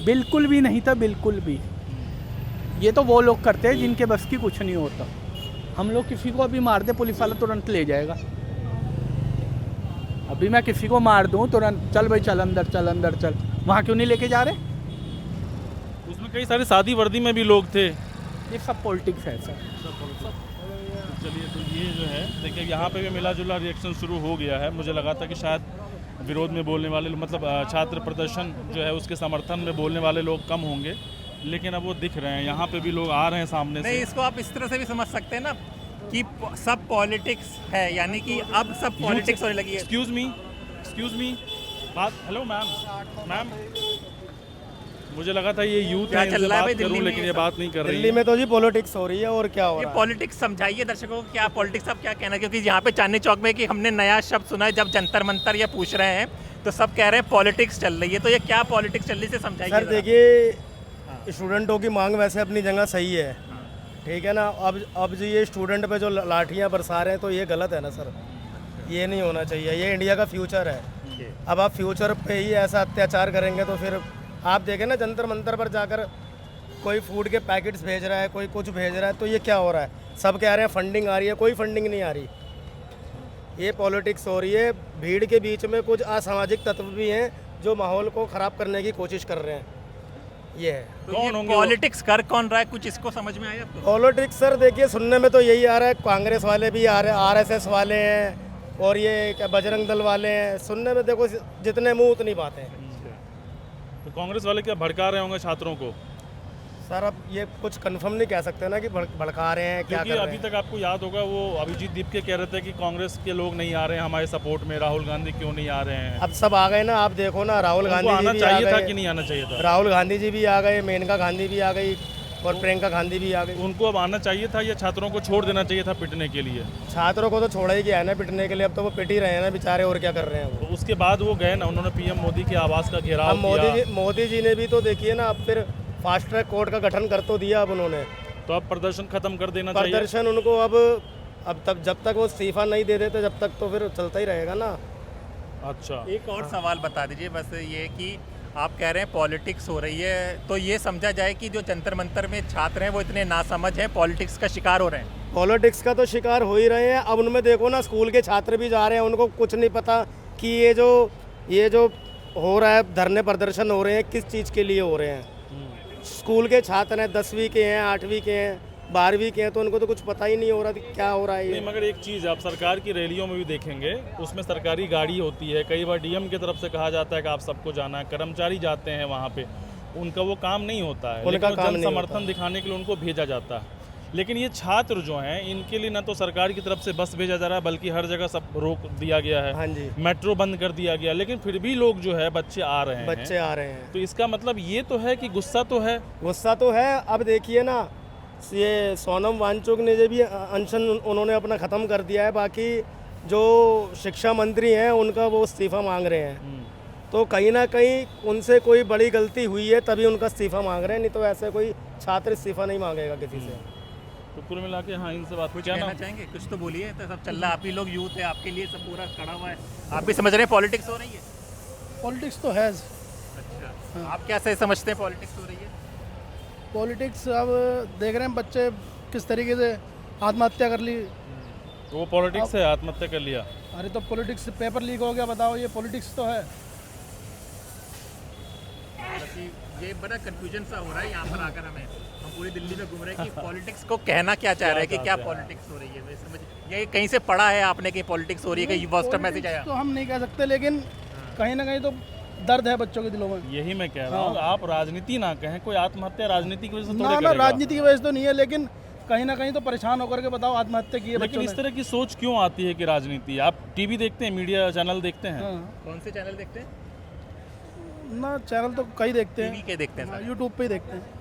बिल्कुल भी नहीं था, बिल्कुल भी। ये तो वो लोग करते हैं जिनके बस की कुछ नहीं होता। हम लोग किसी को अभी मार दे, पुलिस वाला तुरंत ले जाएगा। अभी मैं किसी को मार दूं तुरंत, चल भाई चल अंदर, चल अंदर चल। वहाँ क्यों नहीं लेके जा रहे? उसमें कई सारे सादी वर्दी में भी लोग थे। ये सब पॉलिटिक्स है सर। चलिए, तो ये जो है देखिए, यहाँ पे भी मिला जुला रिएक्शन शुरू हो गया है। मुझे लगा था कि शायद विरोध में बोलने वाले, मतलब छात्र प्रदर्शन जो है उसके समर्थन में बोलने वाले लोग कम होंगे, लेकिन अब वो दिख रहे हैं। यहाँ पे भी लोग आ रहे हैं सामने नहीं, से। इसको आप इस तरह से भी समझ सकते हैं ना कि सब पॉलिटिक्स है, यानी कि अब सब पॉलिटिक्स होने लगी है। एक्सक्यूज मी, बात, हेलो मैम, मुझे लगा था ये यूथ क्या है, चल इनसे रहा है बात भाई दिल्ली करूं, में लेकिन ये ये सब? बात नहीं कर रही दिल्ली है। में तो जी पॉलिटिक्स हो रही है, और क्या हो ये रहा है? पॉलिटिक्स समझाइए दर्शकों को, क्या पॉलिटिक्स, अब क्या कहना है? क्योंकि यहाँ पे चांदनी चौक में कि हमने नया शब्द सुना है, जब जंतर मंतर ये पूछ रहे हैं तो सब कह रहे हैं पॉलिटिक्स चल रही है। तो ये क्या पॉलिटिक्स चल रही है, समझाइए सर जरा। देखिए, स्टूडेंटों की मांग वैसे अपनी जगह सही है, ठीक है ना। अब जो ये स्टूडेंट पे जो लाठियाँ बरसा रहे हैं, तो ये गलत है ना सर, ये नहीं होना चाहिए। ये इंडिया का फ्यूचर है। अब आप फ्यूचर पे ही ऐसा अत्याचार करेंगे तो फिर आप देखें ना, जंतर मंतर पर जाकर कोई फूड के पैकेट्स भेज रहा है, कोई कुछ भेज रहा है, तो ये क्या हो रहा है? सब कह रहे हैं फंडिंग आ रही है, कोई फंडिंग नहीं आ रही। ये पॉलिटिक्स हो रही है। भीड़ के बीच में कुछ असामाजिक तत्व भी हैं जो माहौल को ख़राब करने की कोशिश कर रहे हैं। ये है तो ये पॉलिटिक्स कर कौन रहा है, कुछ इसको समझ में आया आपको? पॉलिटिक्स। सर देखिए, सुनने में तो यही आ रहा है, कांग्रेस वाले भी आ रहे हैं, आरएसएस वाले हैं, और ये क्या बजरंग दल वाले हैं। सुनने में देखो, जितने मुंह उतनी बातें हैं। तो कांग्रेस वाले क्या भड़का रहे होंगे छात्रों को? सर अब ये कुछ कंफर्म नहीं कह सकते ना कि भड़का रहे हैं, क्या क्योंकि कर रहे अभी हैं। तक आपको याद होगा, वो अभिजीत दीपके कह रहे थे कि कांग्रेस के लोग नहीं आ रहे हैं हमारे सपोर्ट में, राहुल गांधी क्यों नहीं आ रहे हैं? अब सब आ गए ना, आप देखो ना, राहुल उनको गांधी आना जी भी आ चाहिए था गए। कि नहीं आना चाहिए था? राहुल गांधी जी भी आ गए, मेनका गांधी भी आ गई, और प्रियंका गांधी भी आ गई। उनको अब आना चाहिए था या छात्रों को छोड़ देना चाहिए था पिटने के लिए? छात्रों को तो छोड़ा ही गया है ना पिटने के लिए, अब तो वो पिट ही रहे हैं ना बेचारे, और क्या कर रहे हैं वो। तो उसके बाद वो गए ना, उन्होंने पीएम मोदी के आवास का अब घेराव किया। मोदी जी ने भी तो देखिए ना, अब फिर फास्ट ट्रैक कोर्ट का गठन कर तो दिया अब उन्होंने। तो अब प्रदर्शन खत्म कर देना चाहिए। प्रदर्शन उनको अब तक जब तक वो इस्तीफा नहीं दे देते, जब तक तो फिर चलता ही रहेगा ना। अच्छा, एक और सवाल बता दीजिए बस, ये कि आप कह रहे हैं पॉलिटिक्स हो रही है, तो ये समझा जाए कि जो जंतर मंतर में छात्र हैं वो इतने नासमझ हैं, पॉलिटिक्स का शिकार हो रहे हैं? पॉलिटिक्स का तो शिकार हो ही रहे हैं। अब उनमें देखो ना, स्कूल के छात्र भी जा रहे हैं, उनको कुछ नहीं पता कि ये जो हो रहा है, धरने प्रदर्शन हो रहे हैं, किस चीज़ के लिए हो रहे हैं। स्कूल के छात्र हैं, 10वीं के हैं, 8वीं के हैं, 12वीं के हैं, तो उनको तो कुछ पता ही नहीं हो रहा कि क्या हो रहा है ये। नहीं, मगर एक चीज़ आप सरकार की रैलियों में भी देखेंगे, उसमें सरकारी गाड़ी होती है। कई बार डीएम की तरफ से कहा जाता है कि आप सबको जाना है, कर्मचारी जाते हैं वहाँ पे, उनका वो काम नहीं होता है, उनका काम जन नहीं समर्थन दिखाने के लिए उनको भेजा जाता है। लेकिन ये छात्र जो हैं, इनके लिए ना तो सरकार की तरफ से बस भेजा जा रहा है, बल्कि हर जगह सब रोक दिया गया है। हाँ जी, मेट्रो बंद कर दिया गया, लेकिन फिर भी लोग जो है, बच्चे आ रहे हैं। बच्चे आ रहे हैं, तो इसका मतलब ये तो है कि गुस्सा तो है। गुस्सा तो है। अब देखिए ना, ये सोनम वांगचुक ने जो भी अनशन उन्होंने अपना ख़त्म कर दिया है, बाकी जो शिक्षा मंत्री हैं उनका वो इस्तीफ़ा मांग रहे हैं। तो कहीं ना कहीं उनसे कोई बड़ी गलती हुई है, तभी उनका इस्तीफ़ा मांग रहे हैं, नहीं तो ऐसे कोई छात्र इस्तीफ़ा नहीं मांगेगा किसी से। तो कुल मिला के हाँ इनसे बात कुछ क्या कहना नाम चाहेंगे? कुछ तो बोलिए। तो सब चल रहा है, आप ही लोग यूथ है, आपके लिए सब पूरा खड़ा हुआ है, आप भी समझ रहे हैं पॉलिटिक्स हो रही है। पॉलिटिक्स तो है। अच्छा, आप क्या सही समझते हैं पॉलिटिक्स हो रही है? पॉलिटिक्स अब देख रहे हैं बच्चे किस तरीके से आत्महत्या कर ली। वो पॉलिटिक्स है, आत्महत्या कर लिया। अरे तो पॉलिटिक्स से पेपर लीक हो गया, बताओ, ये पॉलिटिक्स तो है। ये बड़ा कंफ्यूजन सा हो रहा है यहाँ पर आकर हमें। हम पूरी दिल्ली में घूम रहे हैं कि पॉलिटिक्स को कहना क्या चाह रहे हैं, कि क्या पॉलिटिक्स हो रही है। मैं समझ, ये कहीं से पढ़ा है आपने कि पॉलिटिक्स हो रही है, कि व्हाट्सएप मैसेज आया? तो हम नहीं कह सकते, लेकिन कहीं ना कहीं तो दर्द है बच्चों के दिलों में। यही मैं कह रहा हूँ, आप राजनीति ना कहें, कोई आत्महत्या राजनीति की वजह से थोड़ी ना करेगा। राजनीति की वजह से तो नहीं है, लेकिन कहीं ना कहीं तो परेशान होकर के बताओ आत्महत्या की है लेकिन बच्चों इस ने। तरह की सोच क्यों आती है कि राजनीति? आप टीवी देखते हैं, मीडिया चैनल देखते हैं? कौन से चैनल देखते हैं? ना चैनल तो कई देखते हैं, टीवी के देखते हैं, यूट्यूब पे ही देखते हैं।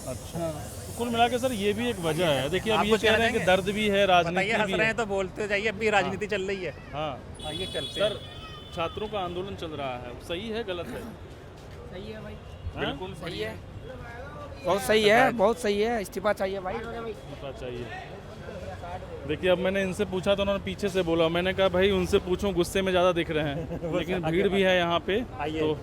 अच्छा, तो कुल मिला के सर ये भी एक वजह है। देखिए अब आप ये कुछ कह रहे हैं कहना कि दर्द भी है, बताइए, राजनीति हंस भी रहे है। हैं तो बोलते जाइए, अभी राजनीति चल रही है। हाँ आइए चलते सर, छात्रों का आंदोलन चल रहा है, सही है गलत है? सही है भाई, बिल्कुल सही है, बहुत सही है, बहुत सही है। इस्तीफा चाहिए भाई, इस्तीफा चाहिए। देखिए अब मैंने इनसे पूछा तो उन्होंने पीछे से बोला, मैंने कहा भाई उनसे पूछो, गुस्से में ज़्यादा दिख रहे हैं, लेकिन भीड़ भी है यहाँ पे। तो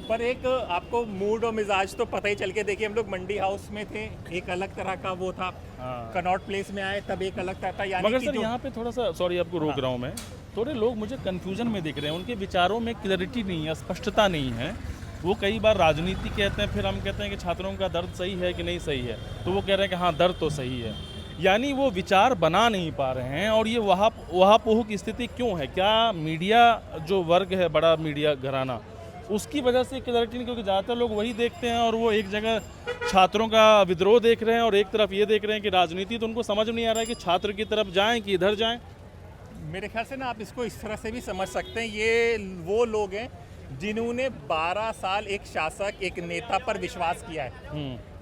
पर एक आपको मूड और मिजाज तो पता ही चल के, देखिए हम लोग मंडी हाउस में थे, एक अलग तरह का वो था। कनॉट प्लेस में आए तब एक अलग तरह था। यानी मगर कि सर जो यहाँ पे थोड़ा सा, सॉरी आपको रोक रहा हूँ मैं, थोड़े लोग मुझे कंफ्यूजन में दिख रहे हैं, उनके विचारों में क्लैरिटी नहीं है, स्पष्टता नहीं है। वो कई बार राजनीति कहते हैं, फिर हम कहते हैं कि छात्रों का दर्द सही है कि नहीं सही है, तो वो कह रहे हैं कि हाँ दर्द तो सही है। यानी वो विचार बना नहीं पा रहे हैं। और ये वहापोह की स्थिति क्यों है? क्या मीडिया जो वर्ग है, बड़ा मीडिया घराना, उसकी वजह से क्लैरिटी नहीं? क्योंकि ज़्यादातर लोग वही देखते हैं और वो एक जगह छात्रों का विद्रोह देख रहे हैं और एक तरफ ये देख रहे हैं कि राजनीति, तो उनको समझ नहीं आ रहा है कि छात्र की तरफ जाएं कि इधर जाएं। मेरे ख्याल से ना आप इसको इस तरह से भी समझ सकते हैं, ये वो लोग हैं जिन्होंने 12 साल एक शासक, एक नेता पर विश्वास किया है,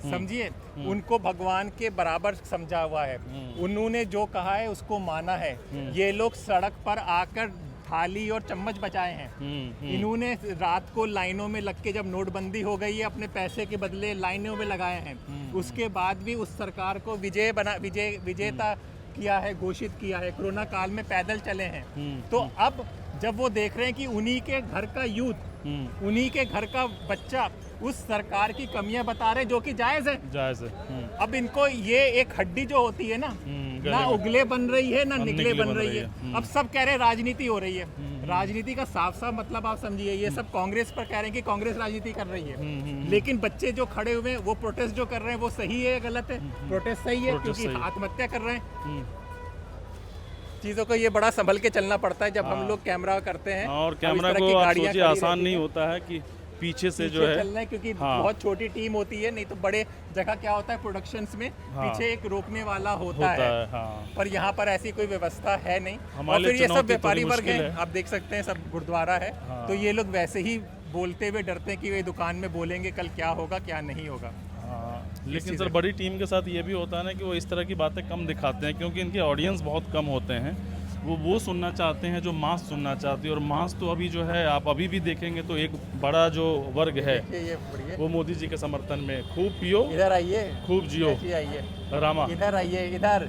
समझिए, उनको भगवान के बराबर समझा हुआ है, उन्होंने जो कहा है उसको माना है। ये लोग सड़क पर आकर थाली और चम्मच बचाए हैं। इन्होंने रात को लाइनों में लग के, जब नोटबंदी हो गई है, अपने पैसे के बदले लाइनों में लगाए हैं। उसके बाद भी उस सरकार को विजेता किया है, घोषित किया है। कोरोना काल में पैदल चले हैं। तो अब जब वो देख रहे हैं कि उन्हीं के घर का यूथ, उन्हीं के घर का बच्चा उस सरकार की कमियां बता रहे, जो कि जायज़ है, जायज़ है। अब इनको ये एक हड्डी जो होती है ना उगले बन रही है, ना निगले बन रही है। अब सब कह रहे हैं राजनीति हो रही है। राजनीति का साफ साफ मतलब आप समझिए, ये सब कांग्रेस पर कह रहे हैं कि कांग्रेस राजनीति कर रही है। लेकिन बच्चे जो खड़े हुए हैं, वो प्रोटेस्ट जो कर रहे हैं, वो सही है या गलत है? प्रोटेस्ट सही है, क्योंकि आत्महत्या कर रहे हैं। चीज़ों को ये बड़ा संभल के चलना पड़ता है जब हम लोग कैमरा करते हैं। और कैमरा को आप सोचिए, आसान नहीं होता है कि पीछे से जो है चलना है, क्योंकि बहुत छोटी टीम होती है। नहीं तो बड़े जगह क्या होता है, प्रोडक्शंस में पीछे एक रोकने वाला होता है। पर यहाँ पर ऐसी कोई व्यवस्था है नहीं। और फिर ये सब व्यापारी वर्ग हैं, आप देख सकते हैं, सब गुरुद्वारा है। तो ये लोग वैसे ही बोलते हुए डरते हैं कि वे दुकान में बोलेंगे कल क्या होगा क्या नहीं होगा। लेकिन सर बड़ी टीम के साथ ये भी होता है ना कि वो इस तरह की बातें कम दिखाते हैं, क्योंकि इनके ऑडियंस बहुत कम होते हैं। वो सुनना चाहते हैं जो मास सुनना चाहती है। और मास तो अभी जो है, आप अभी भी देखेंगे तो एक बड़ा जो वर्ग है वो मोदी जी के समर्थन में, खूब पियो, इधर आइए, खूब जियो, आइए रामा, इधर आइए, इधर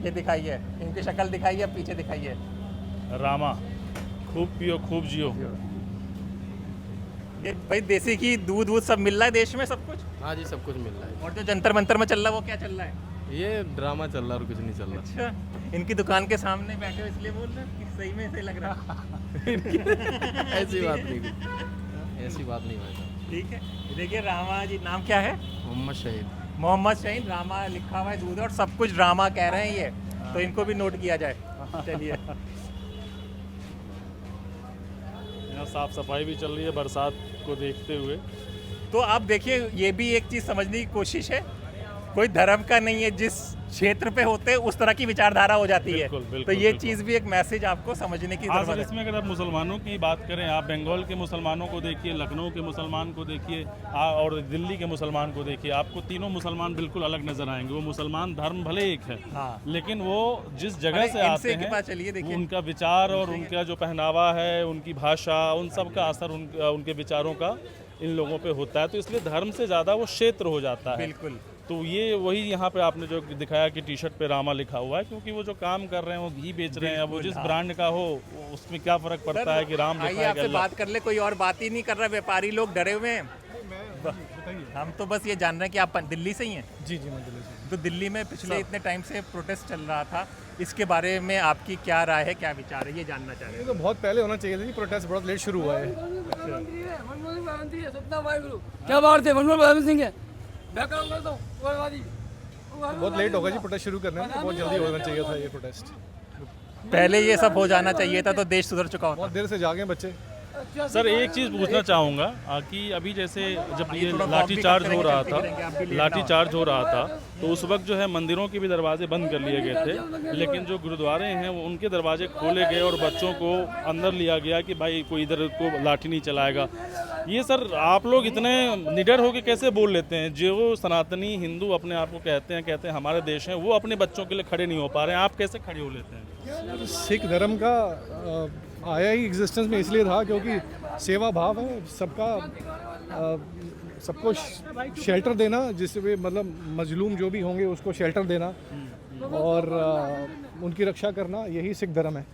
ये दिखाइए, इनकी शक्ल दिखाइए, पीछे दिखाइए, रामा, खूब पियो, खूब जियो। ये भाई देसी घी, दूध वूध सब मिल रहा है देश में, सब कुछ? हाँ जी, सब कुछ मिल रहा है। और जो जंतर मंतर में चल रहा है वो क्या चल रहा है? ये ड्रामा चल रहा है और कुछ नहीं चल रहा। अच्छा, इनकी दुकान के सामने बैठे हो इसलिए बोल रहे हैं कि सही में ऐसे लग रहा है? ऐसी बात नहीं, ऐसी बात नहीं भाई साहब। ठीक है, देखिए रामा जी, नाम क्या है? मोहम्मद शहीद। मोहम्मद शहीद। रामा लिखा हुआ है, दूध और सब कुछ ड्रामा कह रहे हैं ये, तो इनको भी नोट किया जाए। चलिए, यहाँ साफ सफाई भी चल रही है बरसात को देखते हुए। तो आप देखिए, ये भी एक चीज़ समझने की कोशिश है, कोई धर्म का नहीं है, जिस क्षेत्र पे होते हैं उस तरह की विचारधारा हो जाती है। तो ये चीज़ भी एक मैसेज आपको समझने की जरूरत है। इसमें अगर आप मुसलमानों की बात करें, आप बंगाल के मुसलमानों को देखिए, लखनऊ के मुसलमान को देखिए, और दिल्ली के मुसलमान को देखिए, आपको तीनों मुसलमान बिल्कुल अलग नजर आएंगे। वो मुसलमान धर्म भले एक है, लेकिन वो जिस जगह से आते हैं, उनका विचार और उनका जो पहनावा है, उनकी भाषा, उन सब का असर उनके विचारों का इन लोगों पे होता है, तो इसलिए धर्म से ज़्यादा वो क्षेत्र हो जाता है। बिल्कुल। तो ये वही यहाँ पे आपने जो दिखाया कि टी शर्ट पे रामा लिखा हुआ है, क्योंकि वो जो काम कर रहे हैं वो घी बेच रहे हैं, अब वो जिस ब्रांड का हो उसमें क्या फ़र्क पड़ता है कि राम लिखा आइए है आपसे बात कर ले, कोई और बात ही नहीं कर रहा, व्यापारी लोग डरे हुए हैं। हम तो बस ये जान रहे हैं कि आप दिल्ली से ही हैं। जी जी, मैं दिल्ली से। तो दिल्ली में पिछले इतने टाइम से प्रोटेस्ट चल रहा था, इसके बारे में आपकी क्या राय है, क्या विचार है, ये जानना चाह रहे हैं। ये तो बहुत पहले होना चाहिए था जी, प्रोटेस्ट बहुत लेट शुरू हुआ है। क्या बात है, मनमोहन सिंह है, बहुत लेट होगा जी प्रोटेस्ट शुरू करने में, बहुत जल्दी होना चाहिए था ये प्रोटेस्ट। पहले ये सब हो जाना चाहिए था तो देश सुधर चुका होता। बहुत देर से जागे बच्चे। सर एक चीज़ पूछना चाहूँगा कि अभी जैसे जब ये लाठीचार्ज हो रहा था तो उस वक्त जो है मंदिरों के भी दरवाजे बंद कर लिए गए थे, लेकिन जो गुरुद्वारे हैं वो उनके दरवाजे खोले गए और बच्चों को अंदर लिया गया कि भाई कोई इधर को लाठी नहीं चलाएगा। ये सर आप लोग इतने निडर होकर कैसे बोल लेते हैं? जो सनातनी हिंदू अपने आप को कहते हैं हमारे देश हैं, वो अपने बच्चों के लिए खड़े नहीं हो पा रहे हैं, आप कैसे खड़े हो लेते हैं? सिख धर्म का आया ही एग्जिस्टेंस में इसलिए था क्योंकि सेवा भाव है सबका, सबको शेल्टर देना, जिससे मतलब मजलूम जो भी होंगे उसको शेल्टर देना और उनकी रक्षा करना, यही सिख धर्म है।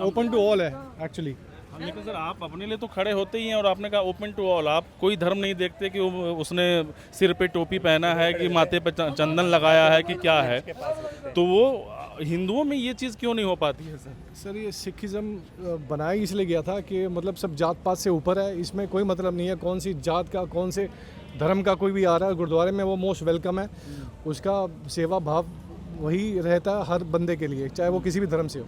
ओपन टू ऑल है एक्चुअली। लेकिन सर आप अपने लिए तो खड़े होते ही हैं और आपने कहा ओपन टू ऑल, आप कोई धर्म नहीं देखते कि उसने सिर पे टोपी पहना है कि माथे पे चंदन लगाया है कि क्या है, तो वो हिंदुओं में ये चीज़ क्यों नहीं हो पाती है सर? सर ये सिखिज़्म बनाया इसलिए गया था कि मतलब सब जात पात से ऊपर है, इसमें कोई मतलब नहीं है कौन सी जात का कौन से धर्म का कोई भी आ रहा है गुरुद्वारे में, वो मोस्ट वेलकम है। उसका सेवा भाव वही रहता है हर बंदे के लिए, चाहे वो किसी भी धर्म से हो।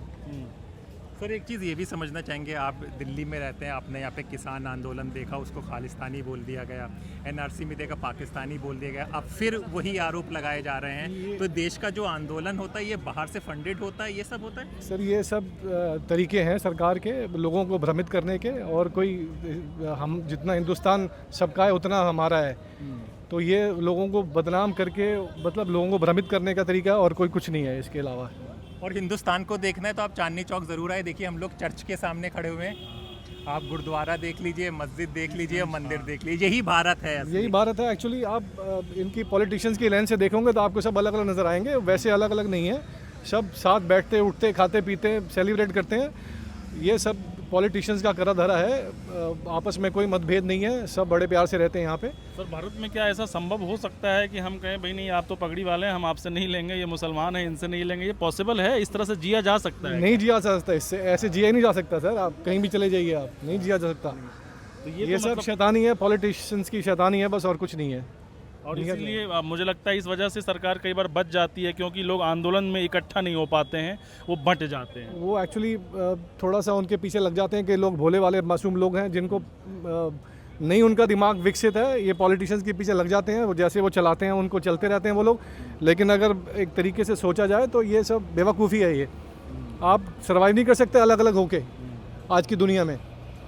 सर एक चीज़ ये भी समझना चाहेंगे, आप दिल्ली में रहते हैं, आपने यहाँ पे किसान आंदोलन देखा, उसको खालिस्तानी बोल दिया गया, एनआरसी में देखा पाकिस्तानी बोल दिया गया, अब फिर वही आरोप लगाए जा रहे हैं। तो देश का जो आंदोलन होता है ये बाहर से फंडेड होता है, ये सब होता है? सर ये सब तरीके हैं सरकार के लोगों को भ्रमित करने के, और कोई हम जितना हिंदुस्तान सबका है उतना हमारा है, तो ये लोगों को बदनाम करके मतलब लोगों को भ्रमित करने का तरीका और कोई कुछ नहीं है इसके अलावा। और हिंदुस्तान को देखना है तो आप चांदनी चौक ज़रूर आए। देखिए हम लोग चर्च के सामने खड़े हुए हैं, आप गुरुद्वारा देख लीजिए, मस्जिद देख लीजिए, मंदिर देख लीजिए, यही भारत है। यही भारत है एक्चुअली। आप इनकी पॉलिटिशियंस की लेंस से देखोगे तो आपको सब अलग अलग नज़र आएंगे, वैसे अलग अलग नहीं है, सब साथ बैठते उठते खाते पीते सेलिब्रेट करते हैं। ये सब पॉलिटिशियंस का करा धरा है, आपस में कोई मतभेद नहीं है, सब बड़े प्यार से रहते हैं यहाँ पे। सर भारत में क्या ऐसा संभव हो सकता है कि हम कहें भाई नहीं आप तो पगड़ी वाले हैं, हम आपसे नहीं लेंगे, ये मुसलमान हैं इनसे नहीं लेंगे? ये पॉसिबल है? इस तरह से जिया जा सकता है? नहीं जिया जा सकता, इससे ऐसे जिया नहीं जा सकता सर। आप कहीं भी चले जाइए, आप नहीं जिया जा सकता। तो ये सब मतलब शैतानी है, पॉलिटिशियंस की शैतानी है बस, और कुछ नहीं है। और इसीलिए मुझे लगता है इस वजह से सरकार कई बार बच जाती है, क्योंकि लोग आंदोलन में इकट्ठा नहीं हो पाते हैं, वो बंट जाते हैं। वो एक्चुअली थोड़ा सा उनके पीछे लग जाते हैं कि लोग भोले वाले मासूम लोग हैं जिनको नहीं उनका दिमाग विकसित है, ये पॉलिटिशियंस के पीछे लग जाते हैं, वो जैसे वो चलाते हैं उनको चलते रहते हैं वो लोग। लेकिन अगर एक तरीके से सोचा जाए तो ये सब बेवकूफ़ी है। ये आप सर्वाइव नहीं कर सकते अलग अलग होके आज की दुनिया में।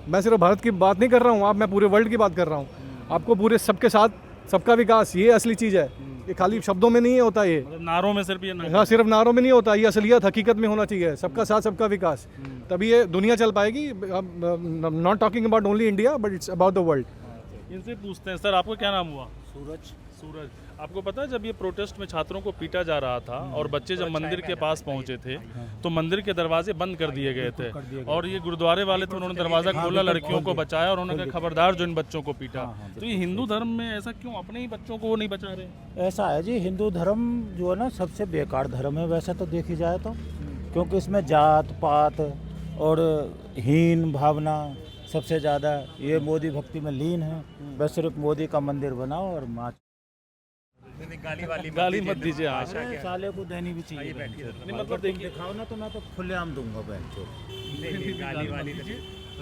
मैं सिर्फ भारत की बात नहीं कर रहा हूँ, मैं पूरे वर्ल्ड की बात कर रहा हूँ। आपको पूरे सबके साथ सबका विकास, ये असली चीज़ है, ये खाली शब्दों में नहीं होता, ये नारों में सिर्फ ये हाँ सिर्फ नारों में नहीं होता, ये असलियत हकीकत में होना चाहिए। सबका साथ सबका विकास, तभी ये दुनिया चल पाएगी। Not talking about only India but it's about the world. इनसे पूछते हैं सर आपको क्या नाम हुआ? सूरज। सूरज, आपको पता है जब ये प्रोटेस्ट में छात्रों को पीटा जा रहा था और बच्चे जब मंदिर के पास पहुंचे थे तो मंदिर के दरवाजे बंद कर दिए गए थे, और ये गुरुद्वारे वाले थे, उन्होंने दरवाजा खोला, लड़कियों को बचाया और उन्होंने कहा खबरदार जो इन बच्चों को पीटा। तो ये हिंदू धर्म में ऐसा क्यों, अपने ही बच्चों को वो नहीं बचा रहे? ऐसा है जी, हिंदू धर्म जो है ना सबसे बेकार धर्म है वैसा तो देखी जाए तो, क्योंकि इसमें जात पात और हीन भावना सबसे ज़्यादा, ये मोदी भक्ति में लीन है। बस सिर्फ मोदी का मंदिर बनाओ और माँ गाली मत दीजिए। हाँ साले को देनी भी चाहिए। मतलब देखिए दिखाओ ना तो मैं तो खुलेआम दूंगा बहन चो। गाली वाली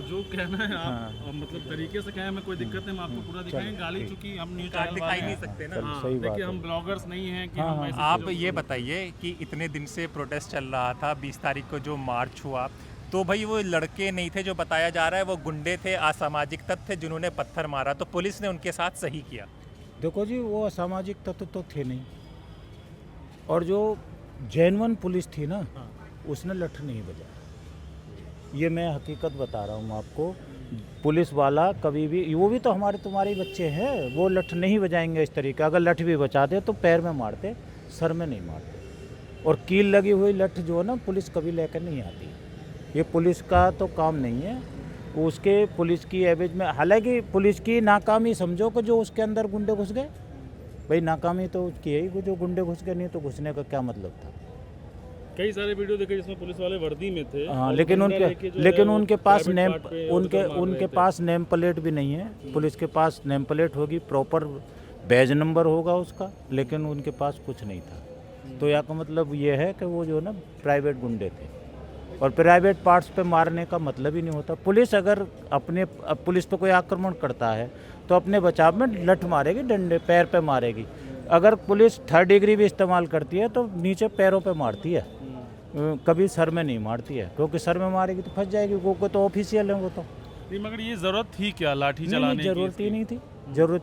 जो कहना है आप मतलब तरीके से कहें, हमें कोई दिक्कत नहीं, हम आपको पूरा दिखाएंगे। गाली चूंकि हम न्यूज़ चैनल दिखाई नहीं सकते ना, देखिए हम ब्लॉगर्स नहीं हैं कि हम ऐसे। आप ये बताइए कि इतने दिन से प्रोटेस्ट चल रहा था, 20 तारीख को जो मार्च हुआ, तो भाई वो लड़के नहीं थे जो बताया जा रहा है, वो गुंडे थे, असामाजिक तत्व थे जिन्होंने पत्थर मारा, तो पुलिस ने उनके साथ सही किया। देखो जी वो असामाजिक तत्व तो थे नहीं, और जो जेन्युइन पुलिस थी ना उसने लठ नहीं बजाया। ये मैं हकीकत बता रहा हूँ आपको पुलिस वाला कभी भी, वो भी तो हमारे तुम्हारे बच्चे हैं, वो लठ नहीं बजाएंगे इस तरीके। अगर लठ भी बचाते तो पैर में मारते, सर में नहीं मारते। और कील लगी हुई लठ जो है ना पुलिस कभी लेकर नहीं आती। ये पुलिस का तो काम नहीं है। उसके पुलिस की एवरेज में, हालांकि पुलिस की नाकामी समझो कि जो उसके अंदर गुंडे घुस गए, भाई नाकामी तो उसकी है ही, जो गुंडे घुस गए, नहीं तो घुसने का क्या मतलब था। कई सारे वीडियो देखे जिसमें पुलिस वाले वर्दी में थे। हाँ, लेकिन उनके पास उनके पास नेम प्लेट भी नहीं है। पुलिस के पास नेम प्लेट होगी, प्रॉपर बैज नंबर होगा उसका, लेकिन उनके पास कुछ नहीं था। तो यहाँ का मतलब ये है कि वो जो है ना प्राइवेट गुंडे थे। और प्राइवेट पार्ट्स पे मारने का मतलब ही नहीं होता। पुलिस अगर पुलिस पे कोई आक्रमण करता है तो अपने बचाव में लठ मारेगी, डंडे पैर पे मारेगी। अगर पुलिस 3rd डिग्री भी इस्तेमाल करती है तो नीचे पैरों पे मारती है, कभी सर में नहीं मारती है, क्योंकि सर में मारेगी तो फंस जाएगी। वो तो ऑफिशियल है वो तो। मगर ये जरूरत थी क्या लाठी चलाने की? जरूरत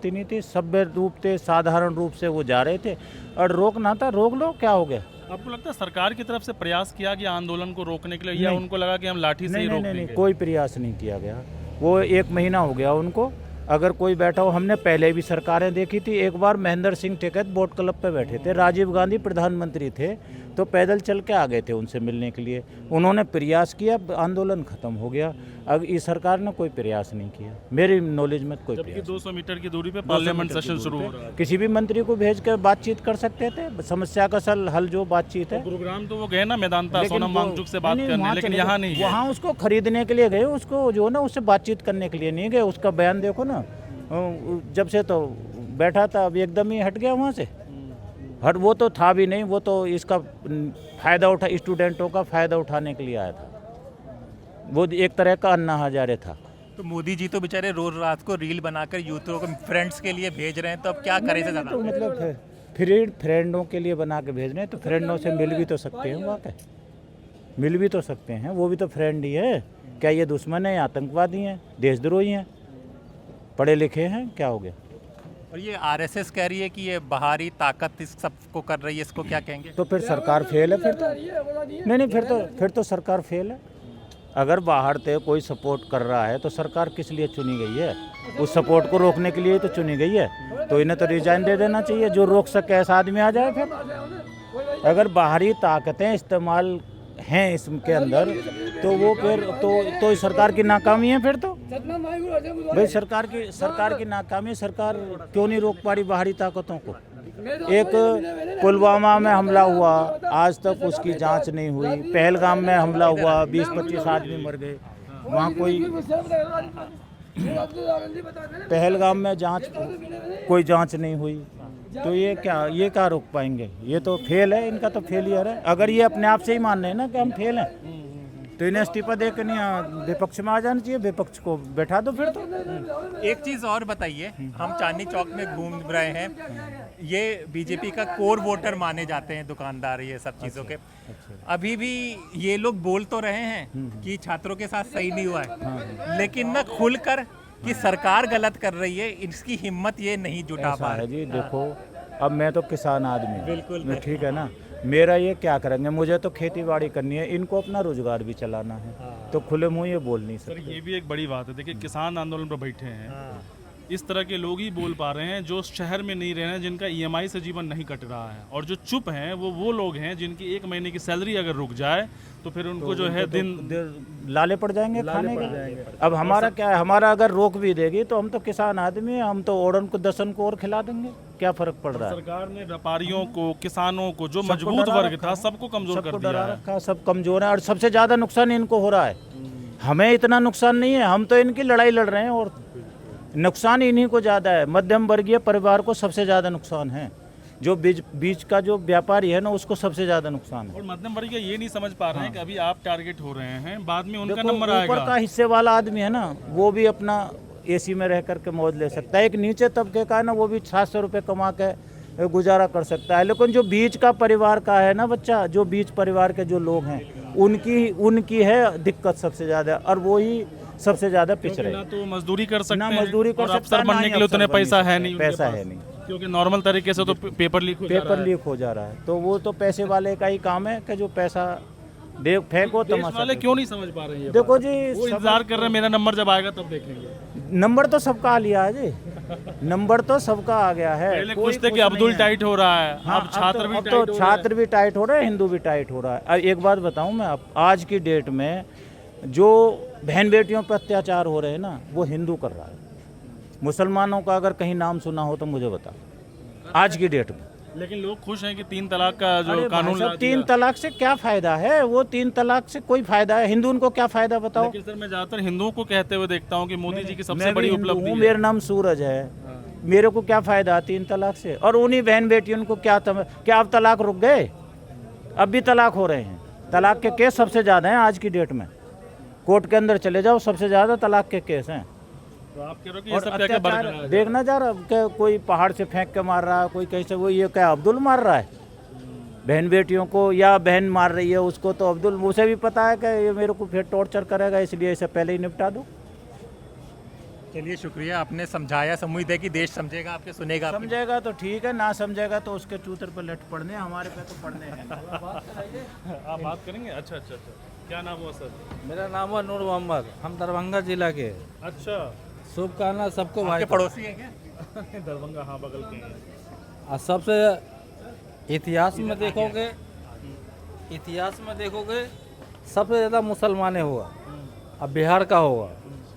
ही नहीं थी। सभ्य रूप से, साधारण रूप से वो जा रहे थे। और रोकना था, रोक लो, क्या हो गया। आपको लगता है सरकार की तरफ से प्रयास किया गया आंदोलन को रोकने के लिए, या उनको लगा कि हम लाठी से ही रोक देंगे? कोई प्रयास नहीं किया गया। वो 1 महीना हो गया उनको। अगर कोई बैठा हो, हमने पहले भी सरकारें देखी थी। एक बार महेंद्र सिंह टिकैत बोट क्लब पे बैठे थे, राजीव गांधी प्रधानमंत्री थे, तो पैदल चल के आ गए थे उनसे मिलने के लिए। उन्होंने प्रयास किया, आंदोलन खत्म हो गया। अब इस सरकार ने कोई प्रयास नहीं किया, मेरी नॉलेज में कोई प्रयास। 200 मीटर की दूरी पे पार्लियामेंट सेशन शुरू हो रहा है। किसी भी मंत्री को भेज कर बातचीत कर सकते थे, समस्या का हल जो बातचीत है। गुरुग्राम तो वो गए ना मेदांता सोनम वांगचुक से बात करने, लेकिन यहाँ नहीं, वहाँ उसको खरीदने के लिए गए, उसको जो ना उससे बातचीत करने के लिए नहीं गए। उसका बयान देखो ना, जब से तो बैठा था अब एकदम ही हट गया वहाँ से। वो तो था भी नहीं, वो तो इसका फ़ायदा उठा, स्टूडेंटों का फ़ायदा उठाने के लिए आया था। वो एक तरह का अन्ना हजारे था। तो मोदी जी तो बेचारे रोज रात को रील बनाकर यूथों को, फ्रेंड्स के लिए भेज रहे हैं, तो अब क्या करें से ज़्यादा? तो मतलब फ्रेंडों के लिए बना के भेज रहे हैं, तो फ्रेंडों से मिल भी तो सकते हैं, वाकई मिल भी तो सकते हैं। वो भी तो फ्रेंड ही है। क्या ये दुश्मन है, आतंकवादी हैं, देशद्रोही हैं, पढ़े लिखे हैं, क्या हो गया? और ये आरएसएस कह रही है कि ये बाहरी ताकत इस सबको कर रही है, इसको क्या कहेंगे? तो फिर सरकार फेल है। फिर तो नहीं, फिर तो सरकार फेल है। अगर बाहर से कोई सपोर्ट कर रहा है तो सरकार किस लिए चुनी गई है? उस सपोर्ट को रोकने के लिए तो चुनी गई है। तो इन्हें तो रिजाइन दे देना चाहिए, जो रोक सके ऐसा आदमी आ जाए। फिर अगर बाहरी ताकतें इस्तेमाल हैं इसके अंदर, तो वो फिर तो सरकार की नाकामी है। फिर तो भाई सरकार की नाकामी। सरकार क्यों नहीं रोक पा रही बाहरी ताकतों को? एक पुलवामा में हमला हुआ, आज तक उसकी जांच नहीं हुई। पहलगाम में हमला हुआ, 20-25 आदमी मर गए, वहाँ कोई पहलगाम में कोई जांच नहीं हुई। तो ये क्या रोक पाएंगे? ये तो फेल है, इनका तो फेलियर है। अगर ये अपने आप से ही मान रहे हैं ना कि हम फेल हैं, तो इन्हें इस्तीफा देकर नहीं विपक्ष में आ जाना चाहिए। विपक्ष को बैठा दो फिर तो। एक चीज़ और बताइए, हम चांदनी चौक में घूम रहे हैं, ये बीजेपी का कोर वोटर माने जाते हैं दुकानदार, ये सब चीज़ों के। अभी भी ये लोग बोल तो रहे हैं कि छात्रों के साथ सही नहीं हुआ है, लेकिन ना खुलकर कि सरकार गलत कर रही है, इसकी हिम्मत ये नहीं जुटा पा रहे। जी देखो, अब मैं तो किसान आदमी हूँ, बिल्कुल ठीक है ना। मेरा ये क्या करेंगे, मुझे तो खेती बाड़ी करनी है, इनको अपना रोजगार भी चलाना है। तो खुले मुँह ये बोल नहीं सकते। सर ये भी एक बड़ी बात है। देखिए किसान आंदोलन पर बैठे हैं, इस तरह के लोग ही बोल पा रहे हैं जो शहर में नहीं रह रहे हैं, जिनका ईएमआई से जीवन नहीं कट रहा है। और जो चुप हैं वो लोग हैं जिनकी 1 महीने की सैलरी अगर रुक जाए तो फिर उनको जो है दिन लाले पड़ जाएंगे खाने के। अब हमारा क्या है, हमारा अगर रोक भी देगी तो हम तो किसान आदमी हैं, हम तो ओड़न को 10 को और खिला देंगे, क्या फर्क पड़ रहा है? सरकार ने व्यापारियों को, किसानों को, जो मजबूत वर्ग था, सबको कमजोर कर दिया है। सब कमजोर है और सबसे ज्यादा नुकसान इनको हो रहा है। हमें इतना नुकसान नहीं है, हम तो इनकी लड़ाई लड़ रहे हैं और नुकसान इन्हीं को ज़्यादा है। मध्यम वर्गीय परिवार को सबसे ज़्यादा नुकसान है। जो बीच का जो व्यापारी है ना, उसको सबसे ज़्यादा नुकसान है। और मध्यम वर्गीय ये नहीं समझ पा रहे हैं कि अभी आप टारगेट हो रहे हैं, बाद में उनका नंबर आएगा। ऊपर का हिस्से वाला आदमी है ना, वो भी अपना एसी में रह करके मौज ले सकता है। एक नीचे तबके का है ना, वो भी 700 रुपये कमा के गुजारा कर सकता है। लेकिन जो बीच का परिवार का है ना बच्चा, जो बीच परिवार के जो लोग हैं, उनकी है दिक्कत सबसे ज़्यादा, और वो ही सबसे ज्यादा पिछड़े। ना तो मजदूरी कर सकते ना मजदूरी कर सकते, अफसर बनने के लिए उतने पैसा है नहीं, क्योंकि नॉर्मल तरीके से तो पेपर लीक हो जा रहा है। तो वो तो पैसे वाले का ही काम है कि जो पैसा देख फेंको देश तमाशा वाले देखो। क्यों नहीं समझ पा रहे हैं ये देखो बात? जी, वो इंतजार कर रहे हैं मेरा नंबर जब आएगा तब देखेंगे। नंबर तो सबका आ लिया है जी, नंबर तो सबका आ गया है। पहले कोई कुछ थे कि नहीं अब्दुल है। टाइट हो रहा है, हाँ, अब छात्र भी अब टाइट तो हो रहा है। छात्र भी टाइट हो रहा है, हिंदू भी टाइट हो रहा है। अब एक बात बताऊं मैं, आप आज की डेट में जो बहन बेटियों पर अत्याचार हो रहे हैं ना, वो हिंदू कर रहा है। मुसलमानों का अगर कहीं नाम सुना हो तो मुझे बताओ आज की डेट में। लेकिन लोग खुश हैं कि 3 तलाक का जो अरे कानून भाई ला साहब, दिया। 3 तलाक से क्या फायदा है? वो 3 तलाक से कोई फायदा है? हिंदू उनको क्या फायदा बताओ? लेकिन सर मैं ज्यादातर हिंदुओं को कहते हुए देखता हूँ कि मोदी जी की सबसे मैं भी बड़ी हिंदू उपलब्धि हूँ, है। मेरा नाम सूरज है, मेरे को क्या फायदा 3 तलाक से? और उन्हीं बहन बेटियों को क्या अब तलाक रुक गए? अब भी तलाक हो रहे हैं। तलाक के केस सबसे ज़्यादा हैं आज की डेट में। कोर्ट के अंदर चले जाओ, सबसे ज़्यादा तलाक के केस हैं। तो आप कह रहे हो कि ये और सब क्या क्या बढ़ अत्याचार रहा है? देखना जा रहा है, कोई पहाड़ से फेंक के मार रहा है, कोई कैसे, वो ये क्या अब्दुल मार रहा है बहन बेटियों को, या बहन मार रही है उसको, तो अब्दुल, उसे भी पता है कि ये मेरे को फिर टॉर्चर करेगा, इसलिए इसे पहले ही निपटा दो। चलिए शुक्रिया, आपने समझाया। उम्मीद है कि देश समझेगा, आपके सुनेगा। समझेगा तो ठीक है, ना समझेगा तो उसके चूतर पर लट पड़ने, हमारे पे तो पड़ने हैं। आप बात करेंगे? अच्छा अच्छा अच्छा, क्या नाम हुआ सर? मेरा नाम है नूर मोहम्मद, हम दरभंगा जिला के। अच्छा, शुभकामना सबको भाई। आपके पड़ोसी हैं क्या? दरभंगा, हाँ बगल के हैं। सबसे इतिहास में देखोगे, सबसे ज़्यादा मुसलमाने होगा, अब बिहार का होगा।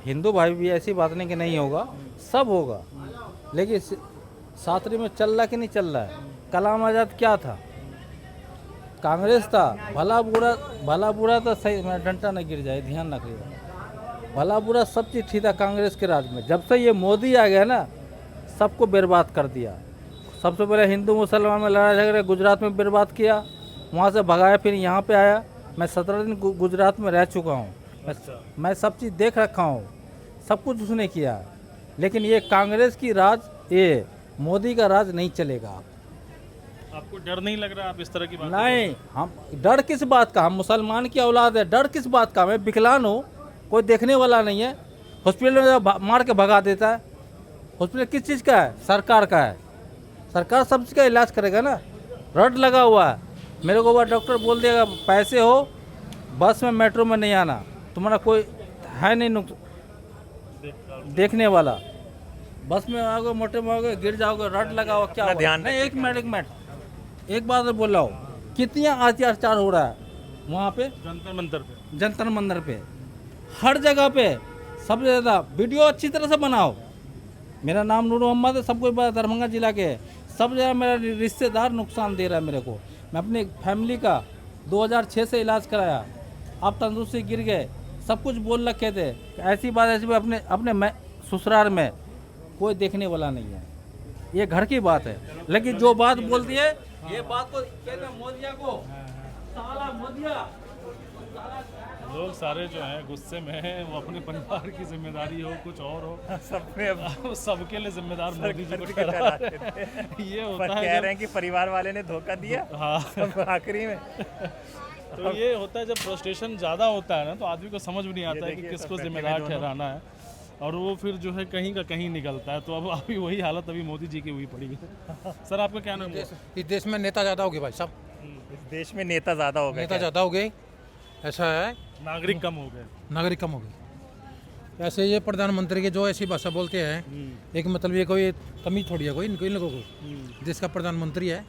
हिंदू भाई भी ऐसी बात नहीं कि नहीं होगा, सब होगा। लेकिन सातरी में चल रहा कि नहीं चल रहा है? कलाम आज़ाद क्या था? कांग्रेस था। भला बुरा तो सही, मेरा डंडा न गिर जाए, ध्यान रखिएगा। भला बुरा सब चीज़ ठीक था कांग्रेस के राज में। जब से ये मोदी आ गया ना, सबको बर्बाद कर दिया। सबसे पहले हिंदू मुसलमान में लड़ाई झगड़े गुजरात में बर्बाद किया, वहाँ से भगाया, फिर यहाँ पे आया। मैं 17 दिन गुजरात में रह चुका हूँ, मैं सब चीज़ देख रखा हूँ, सब कुछ उसने किया। लेकिन ये कांग्रेस की राज, ये मोदी का राज नहीं चलेगा। आपको डर नहीं लग रहा आप इस तरह की बात? नहीं, हम डर किस बात का? हम मुसलमान की औलाद है, डर किस बात का? मैं विकलांग हूँ, कोई देखने वाला नहीं है। हॉस्पिटल में मार के भगा देता है। हॉस्पिटल किस चीज़ का है? सरकार का है। सरकार सब चीज़ का इलाज करेगा ना। रट लगा हुआ है। मेरे को वह डॉक्टर बोल देगा पैसे हो बस में मेट्रो में नहीं आना, तुम्हारा कोई है नहीं देखने वाला। बस में आओगे, मोटे में आओगे, गिर जाओगे, रट लगा हुआ, क्या हुआ? नहीं, एक मिनट एक बात बोल रहा हूँ, कितनी अत्याचार हो रहा है वहाँ पे जंतर मंदिर पे हर जगह पे। सबसे ज़्यादा वीडियो अच्छी तरह से बनाओ। मेरा नाम नूर मोहम्मद है, सबको पता, दरभंगा जिला के। सब जगह मेरा रिश्तेदार नुकसान दे रहा है मेरे को। मैं अपनी फैमिली का 2006 से इलाज कराया, आप तंदुरुस्ती गिर गए, सब कुछ बोल रखे थे। ऐसी बात अपने ससुराल में कोई देखने वाला नहीं है। ये घर की बात है। लेकिन जो बात बोलती है, ये बात को कहते हैं मोदिया को, साला मोदिया। लोग सारे जो हैं गुस्से में हैं, वो अपने परिवार की जिम्मेदारी हो कुछ और हो, सबके लिए जिम्मेदार मोदी जी को ठहरा रहे हैं। ये होता है, कह रहे हैं कि परिवार वाले ने धोखा दिया। हाँ आखिरी में तो ये होता है जब फ्रस्ट्रेशन ज़्यादा होता है ना, तो आदमी को समझ भी नहीं आता है कि किसको जिम्मेदार ठहराना है, और वो फिर जो है कहीं का कहीं निकलता है। तो अब अभी वही हालत अभी मोदी जी की हुई पड़ी है। सर आपका क्या नाम है? इस देश में नेता ज़्यादा हो गए भाई साहब, इस देश में नेता ज़्यादा हो गए। नेता ज़्यादा हो गए, ऐसा है। नागरिक कम हो गए। नागरिक कम हो गए। ऐसे ये प्रधानमंत्री के जो ऐसी भाषा बोलते हैं, एक मतलब ये कोई तमीज थोड़ी है कोई इन लोगों को। देश का प्रधानमंत्री है,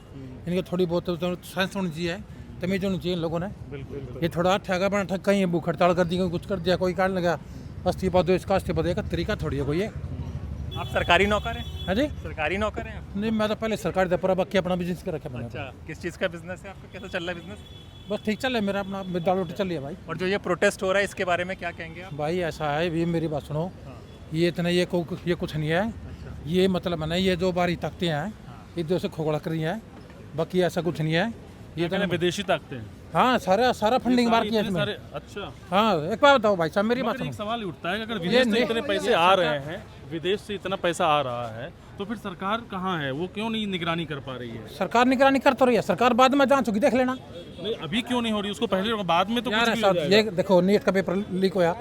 इनकी थोड़ी बहुत साइंस होनी चाहिए, तमीज होनी चाहिए इन लोगों ने। ये थोड़ा ठगा बना ठग, कहीं भूख हड़ताल कर दी, कुछ कर दिया, कोई कारण लगा इस्तीफा दो, इसका इस्तीफा देगा, तरीका थोड़ी है कोई है। आप सरकारी नौकर हैं? हाँ जी, सरकारी नौकर हैं? नहीं, मैं तो पहले सरकारी था, पर अब बाकी अपना बिजनेस कर रखा मैंने। अच्छा, किस चीज़ का बिजनेस है आपका? कैसा चल रहा है बिजनेस? बस ठीक चल रहा है मेरा, अपना दाल रोटी चल रही है भाई। और जो ये प्रोटेस्ट हो रहा है, इसके बारे में क्या कहेंगे आप? भाई ऐसा है, भी मेरी बात सुनो, ये इतना ये कुछ नहीं है। ये मतलब है ना, ये जो बारी ताकतें हैं, इधर से खोखला कर रही हैं, बाकी ऐसा कुछ नहीं है। ये तो विदेशी ताकतें हैं। हाँ, सारा फंडिंग मार की है इसमें। अच्छा, हाँ, एक बात बताओ भाई साहब, मेरी बात एक सुनो। सवाल उठता है कि अगर विदेश से इतने पैसे आ रहे हैं, विदेश से इतना पैसा आ रहा है, तो फिर सरकार कहाँ है? वो क्यों नहीं निगरानी कर पा रही है? सरकार निगरानी कर तो रही है, सरकार बाद में जांच होगी, देख लेना। नहीं, अभी क्यों नहीं हो रही? उसको पहले बाद में तो कुछ भी हो जाएगा। ये देखो, नीट का पेपर लीक होया,